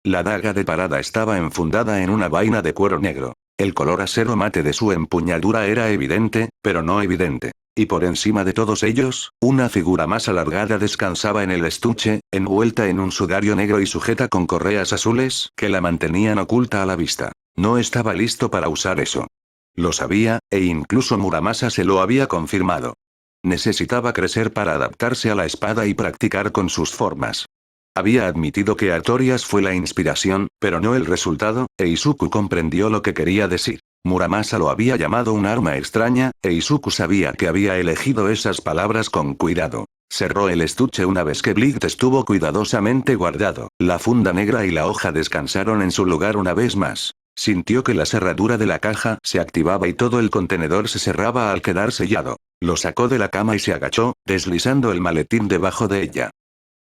La daga de parada estaba enfundada en una vaina de cuero negro. El color acero mate de su empuñadura era evidente, pero no evidente. Y por encima de todos ellos, una figura más alargada descansaba en el estuche, envuelta en un sudario negro y sujeta con correas azules que la mantenían oculta a la vista. No estaba listo para usar eso. Lo sabía, e incluso Muramasa se lo había confirmado. Necesitaba crecer para adaptarse a la espada y practicar con sus formas. Había admitido que Artorias fue la inspiración, pero no el resultado, e Izuku comprendió lo que quería decir. Muramasa lo había llamado un arma extraña, e Izuku sabía que había elegido esas palabras con cuidado. Cerró el estuche una vez que Blight estuvo cuidadosamente guardado. La funda negra y la hoja descansaron en su lugar una vez más. Sintió que la cerradura de la caja se activaba y todo el contenedor se cerraba al quedar sellado. Lo sacó de la cama y se agachó, deslizando el maletín debajo de ella.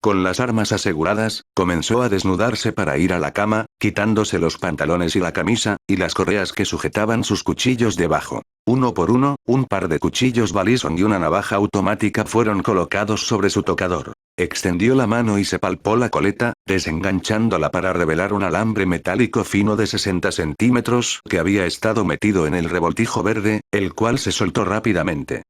Con las armas aseguradas, comenzó a desnudarse para ir a la cama, quitándose los pantalones y la camisa, y las correas que sujetaban sus cuchillos debajo. Uno por uno, un par de cuchillos Balisson y una navaja automática fueron colocados sobre su tocador. Extendió la mano y se palpó la coleta, desenganchándola para revelar un alambre metálico fino de 60 centímetros que había estado metido en el revoltijo verde, el cual se soltó rápidamente.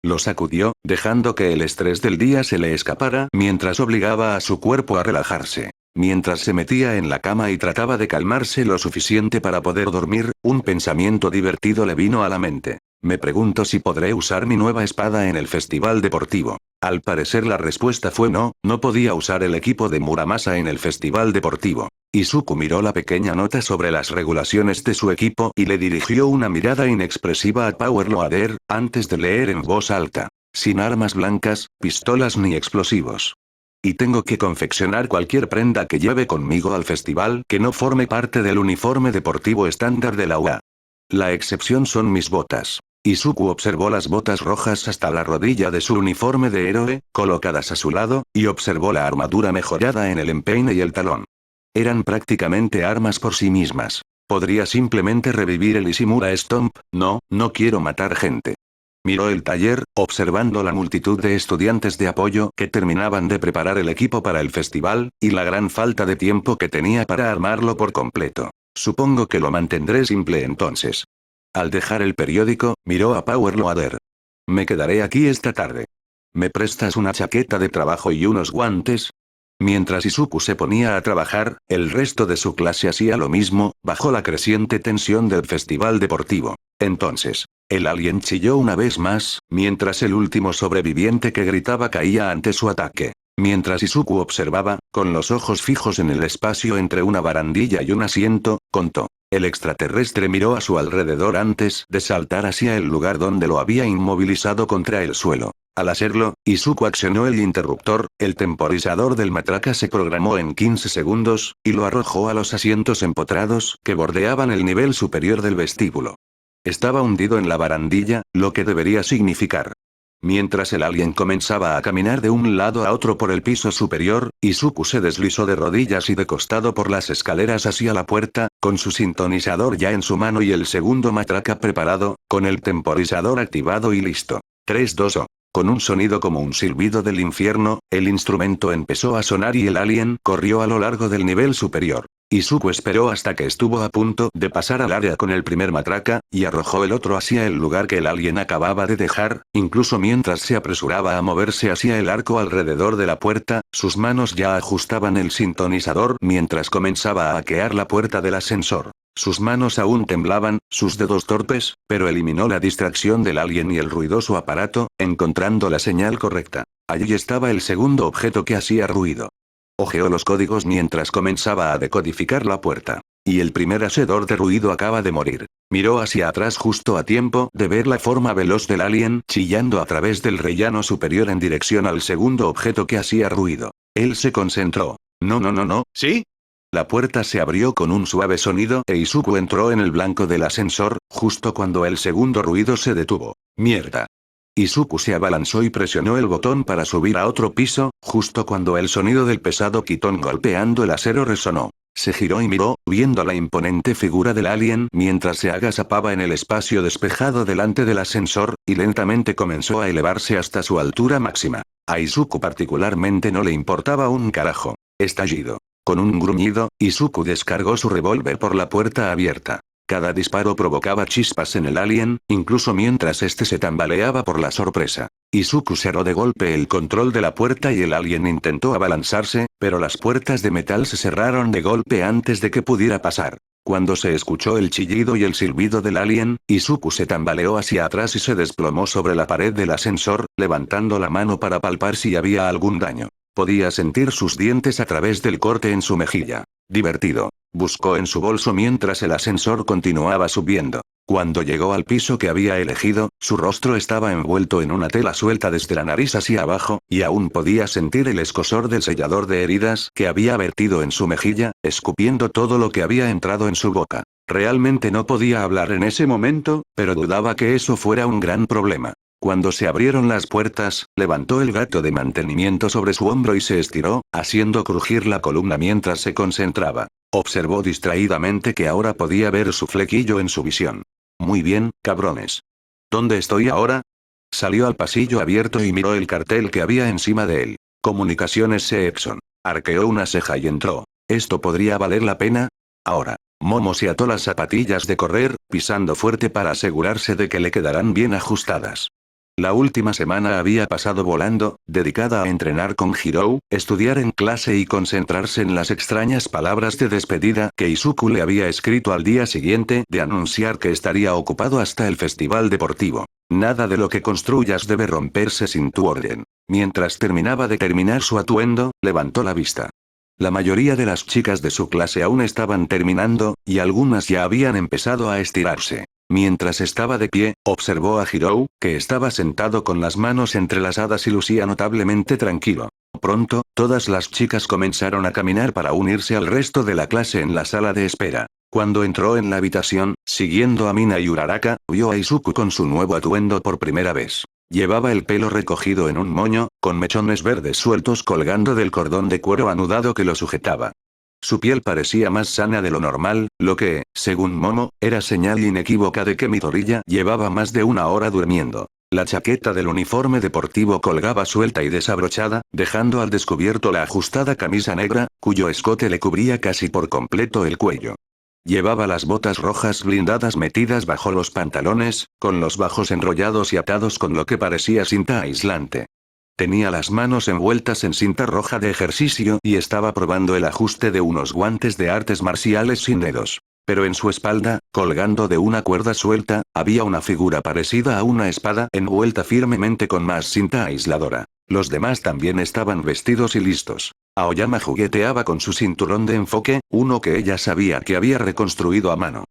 Lo sacudió, dejando que el estrés del día se le escapara mientras obligaba a su cuerpo a relajarse. Mientras se metía en la cama y trataba de calmarse lo suficiente para poder dormir, un pensamiento divertido le vino a la mente. Me pregunto si podré usar mi nueva espada en el festival deportivo. Al parecer la respuesta fue no, no podía usar el equipo de Muramasa en el festival deportivo. Izuku miró la pequeña nota sobre las regulaciones de su equipo y le dirigió una mirada inexpresiva a Power Loader, antes de leer en voz alta. Sin armas blancas, pistolas ni explosivos. Y tengo que confeccionar cualquier prenda que lleve conmigo al festival que no forme parte del uniforme deportivo estándar de la UA. La excepción son mis botas. Izuku observó las botas rojas hasta la rodilla de su uniforme de héroe, colocadas a su lado, y observó la armadura mejorada en el empeine y el talón. Eran prácticamente armas por sí mismas. Podría simplemente revivir el Ishimura Stomp, no quiero matar gente. Miró el taller, observando la multitud de estudiantes de apoyo que terminaban de preparar el equipo para el festival, y la gran falta de tiempo que tenía para armarlo por completo. Supongo que lo mantendré simple entonces. Al dejar el periódico, miró a Power Loader. Me quedaré aquí esta tarde. ¿Me prestas una chaqueta de trabajo y unos guantes? Mientras Izuku se ponía a trabajar, el resto de su clase hacía lo mismo, bajo la creciente tensión del festival deportivo. Entonces, el alien chilló una vez más, mientras el último sobreviviente que gritaba caía ante su ataque. Mientras Izuku observaba, con los ojos fijos en el espacio entre una barandilla y un asiento, contó. El extraterrestre miró a su alrededor antes de saltar hacia el lugar donde lo había inmovilizado contra el suelo. Al hacerlo, Izuku accionó el interruptor, el temporizador del matraca se programó en 15 segundos, y lo arrojó a los asientos empotrados que bordeaban el nivel superior del vestíbulo. Estaba hundido en la barandilla, lo que debería significar. Mientras el alien comenzaba a caminar de un lado a otro por el piso superior, Izuku se deslizó de rodillas y de costado por las escaleras hacia la puerta, con su sintonizador ya en su mano y el segundo matraca preparado, con el temporizador activado y listo. 3-2-0. Con un sonido como un silbido del infierno, el instrumento empezó a sonar y el alien corrió a lo largo del nivel superior. Izuku esperó hasta que estuvo a punto de pasar al área con el primer matraca, y arrojó el otro hacia el lugar que el alien acababa de dejar, incluso mientras se apresuraba a moverse hacia el arco alrededor de la puerta, sus manos ya ajustaban el sintonizador mientras comenzaba a hackear la puerta del ascensor. Sus manos aún temblaban, sus dedos torpes, pero eliminó la distracción del alien y el ruidoso aparato, encontrando la señal correcta. Allí estaba el segundo objeto que hacía ruido. Ojeó los códigos mientras comenzaba a decodificar la puerta. Y el primer hacedor de ruido acaba de morir. Miró hacia atrás justo a tiempo de ver la forma veloz del alien chillando a través del rellano superior en dirección al segundo objeto que hacía ruido. Él se concentró. No, ¿sí? La puerta se abrió con un suave sonido e Izuku entró en el blanco del ascensor, justo cuando el segundo ruido se detuvo. Mierda. Izuku se abalanzó y presionó el botón para subir a otro piso, justo cuando el sonido del pesado quitón golpeando el acero resonó. Se giró y miró, viendo la imponente figura del alien mientras se agazapaba en el espacio despejado delante del ascensor, y lentamente comenzó a elevarse hasta su altura máxima. A Izuku particularmente no le importaba un carajo. Estallido. Con un gruñido, Izuku descargó su revólver por la puerta abierta. Cada disparo provocaba chispas en el alien, incluso mientras este se tambaleaba por la sorpresa. Izuku cerró de golpe el control de la puerta y el alien intentó abalanzarse, pero las puertas de metal se cerraron de golpe antes de que pudiera pasar. Cuando se escuchó el chillido y el silbido del alien, Izuku se tambaleó hacia atrás y se desplomó sobre la pared del ascensor, levantando la mano para palpar si había algún daño. Podía sentir sus dientes a través del corte en su mejilla. Divertido. Buscó en su bolso mientras el ascensor continuaba subiendo. Cuando llegó al piso que había elegido, su rostro estaba envuelto en una tela suelta desde la nariz hacia abajo, y aún podía sentir el escozor del sellador de heridas que había vertido en su mejilla, escupiendo todo lo que había entrado en su boca. Realmente no podía hablar en ese momento, pero dudaba que eso fuera un gran problema. Cuando se abrieron las puertas, levantó el gato de mantenimiento sobre su hombro y se estiró, haciendo crujir la columna mientras se concentraba. Observó distraídamente que ahora podía ver su flequillo en su visión. Muy bien, cabrones. ¿Dónde estoy ahora? Salió al pasillo abierto y miró el cartel que había encima de él. Comunicaciones Seexon. Arqueó una ceja y entró. ¿Esto podría valer la pena? Ahora. Momo se ató las zapatillas de correr, pisando fuerte para asegurarse de que le quedarán bien ajustadas. La última semana había pasado volando, dedicada a entrenar con Hirou, estudiar en clase y concentrarse en las extrañas palabras de despedida que Izuku le había escrito al día siguiente de anunciar que estaría ocupado hasta el festival deportivo. Nada de lo que construyas debe romperse sin tu orden. Mientras terminaba de terminar su atuendo, levantó la vista. La mayoría de las chicas de su clase aún estaban terminando, y algunas ya habían empezado a estirarse. Mientras estaba de pie, observó a Hirou, que estaba sentado con las manos entrelazadas y lucía notablemente tranquilo. Pronto, todas las chicas comenzaron a caminar para unirse al resto de la clase en la sala de espera. Cuando entró en la habitación, siguiendo a Mina y Uraraka, vio a Izuku con su nuevo atuendo por primera vez. Llevaba el pelo recogido en un moño, con mechones verdes sueltos colgando del cordón de cuero anudado que lo sujetaba. Su piel parecía más sana de lo normal, lo que, según Momo, era señal inequívoca de que Midoriya llevaba más de una hora durmiendo. La chaqueta del uniforme deportivo colgaba suelta y desabrochada, dejando al descubierto la ajustada camisa negra, cuyo escote le cubría casi por completo el cuello. Llevaba las botas rojas blindadas metidas bajo los pantalones, con los bajos enrollados y atados con lo que parecía cinta aislante. Tenía las manos envueltas en cinta roja de ejercicio y estaba probando el ajuste de unos guantes de artes marciales sin dedos. Pero en su espalda, colgando de una cuerda suelta, había una figura parecida a una espada envuelta firmemente con más cinta aisladora. Los demás también estaban vestidos y listos. Aoyama jugueteaba con su cinturón de enfoque, uno que ella sabía que había reconstruido a mano.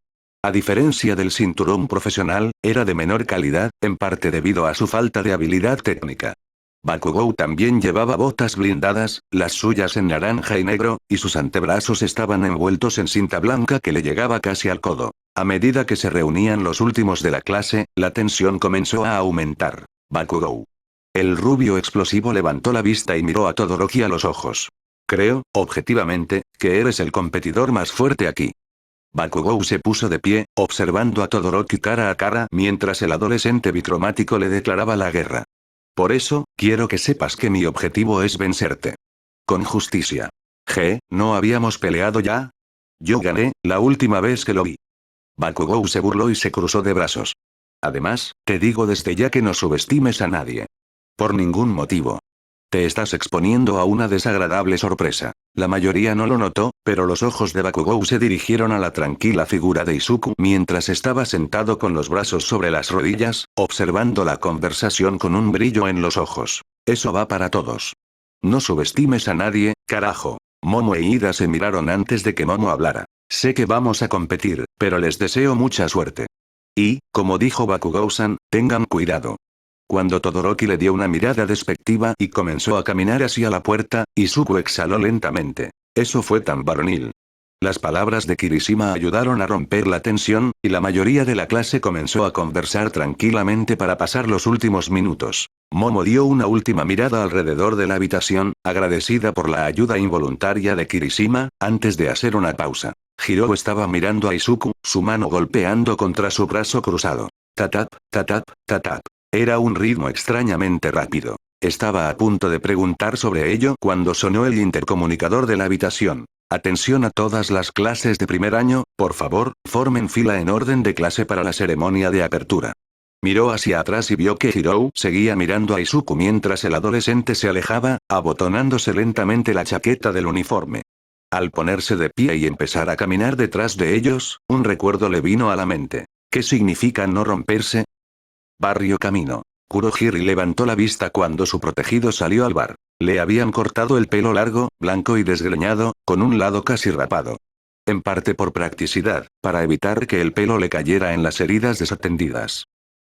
A diferencia del cinturón profesional, era de menor calidad, en parte debido a su falta de habilidad técnica. Bakugou también llevaba botas blindadas, las suyas en naranja y negro, y sus antebrazos estaban envueltos en cinta blanca que le llegaba casi al codo. A medida que se reunían los últimos de la clase, la tensión comenzó a aumentar. Bakugou. El rubio explosivo levantó la vista y miró a Todoroki a los ojos. Creo, objetivamente, que eres el competidor más fuerte aquí. Bakugou se puso de pie, observando a Todoroki cara a cara mientras el adolescente bicromático le declaraba la guerra. Por eso, quiero que sepas que mi objetivo es vencerte. Con justicia. ¿No habíamos peleado ya? Yo gané, la última vez que lo vi. Bakugou se burló y se cruzó de brazos. Además, te digo desde ya que no subestimes a nadie. Por ningún motivo. Te estás exponiendo a una desagradable sorpresa. La mayoría no lo notó, pero los ojos de Bakugou se dirigieron a la tranquila figura de Izuku mientras estaba sentado con los brazos sobre las rodillas, observando la conversación con un brillo en los ojos. Eso va para todos. No subestimes a nadie, carajo. Momo e Ida se miraron antes de que Momo hablara. Sé que vamos a competir, pero les deseo mucha suerte. Y, como dijo Bakugou-san, tengan cuidado. Cuando Todoroki le dio una mirada despectiva y comenzó a caminar hacia la puerta, Izuku exhaló lentamente. Eso fue tan varonil. Las palabras de Kirishima ayudaron a romper la tensión, y la mayoría de la clase comenzó a conversar tranquilamente para pasar los últimos minutos. Momo dio una última mirada alrededor de la habitación, agradecida por la ayuda involuntaria de Kirishima, antes de hacer una pausa. Hiro estaba mirando a Izuku, su mano golpeando contra su brazo cruzado. Tatap, tatap, tatap. Era un ritmo extrañamente rápido. Estaba a punto de preguntar sobre ello cuando sonó el intercomunicador de la habitación. Atención a todas las clases de primer año, por favor, formen fila en orden de clase para la ceremonia de apertura. Miró hacia atrás y vio que Hiro seguía mirando a Izuku mientras el adolescente se alejaba, abotonándose lentamente la chaqueta del uniforme. Al ponerse de pie y empezar a caminar detrás de ellos, un recuerdo le vino a la mente. ¿Qué significa no romperse? Barrio Camino. Kurohiri levantó la vista cuando su protegido salió al bar. Le habían cortado el pelo largo, blanco y desgreñado, con un lado casi rapado. En parte por practicidad, para evitar que el pelo le cayera en las heridas desatendidas.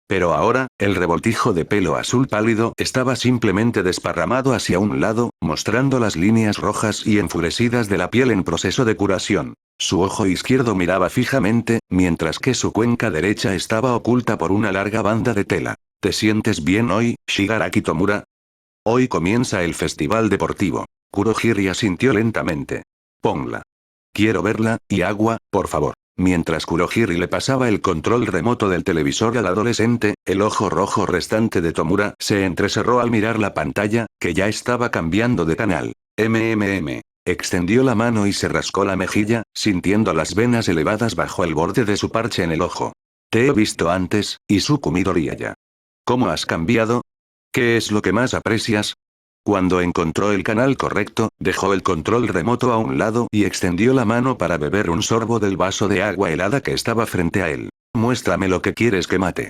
Pero ahora, el revoltijo de pelo azul pálido estaba simplemente desparramado hacia un lado, mostrando las líneas rojas y enfurecidas de la piel en proceso de curación. Su ojo izquierdo miraba fijamente, mientras que su cuenca derecha estaba oculta por una larga banda de tela. ¿Te sientes bien hoy, Shigaraki Tomura? Hoy comienza el festival deportivo. Kurohiri asintió lentamente. Ponla. Quiero verla, y agua, por favor. Mientras Kurohiri le pasaba el control remoto del televisor al adolescente, el ojo rojo restante de Tomura se entrecerró al mirar la pantalla, que ya estaba cambiando de canal. Extendió la mano y se rascó la mejilla, sintiendo las venas elevadas bajo el borde de su parche en el ojo. Te he visto antes, Izuku Midoriya. ¿Cómo has cambiado? ¿Qué es lo que más aprecias? Cuando encontró el canal correcto, dejó el control remoto a un lado y extendió la mano para beber un sorbo del vaso de agua helada que estaba frente a él. Muéstrame lo que quieres que mate.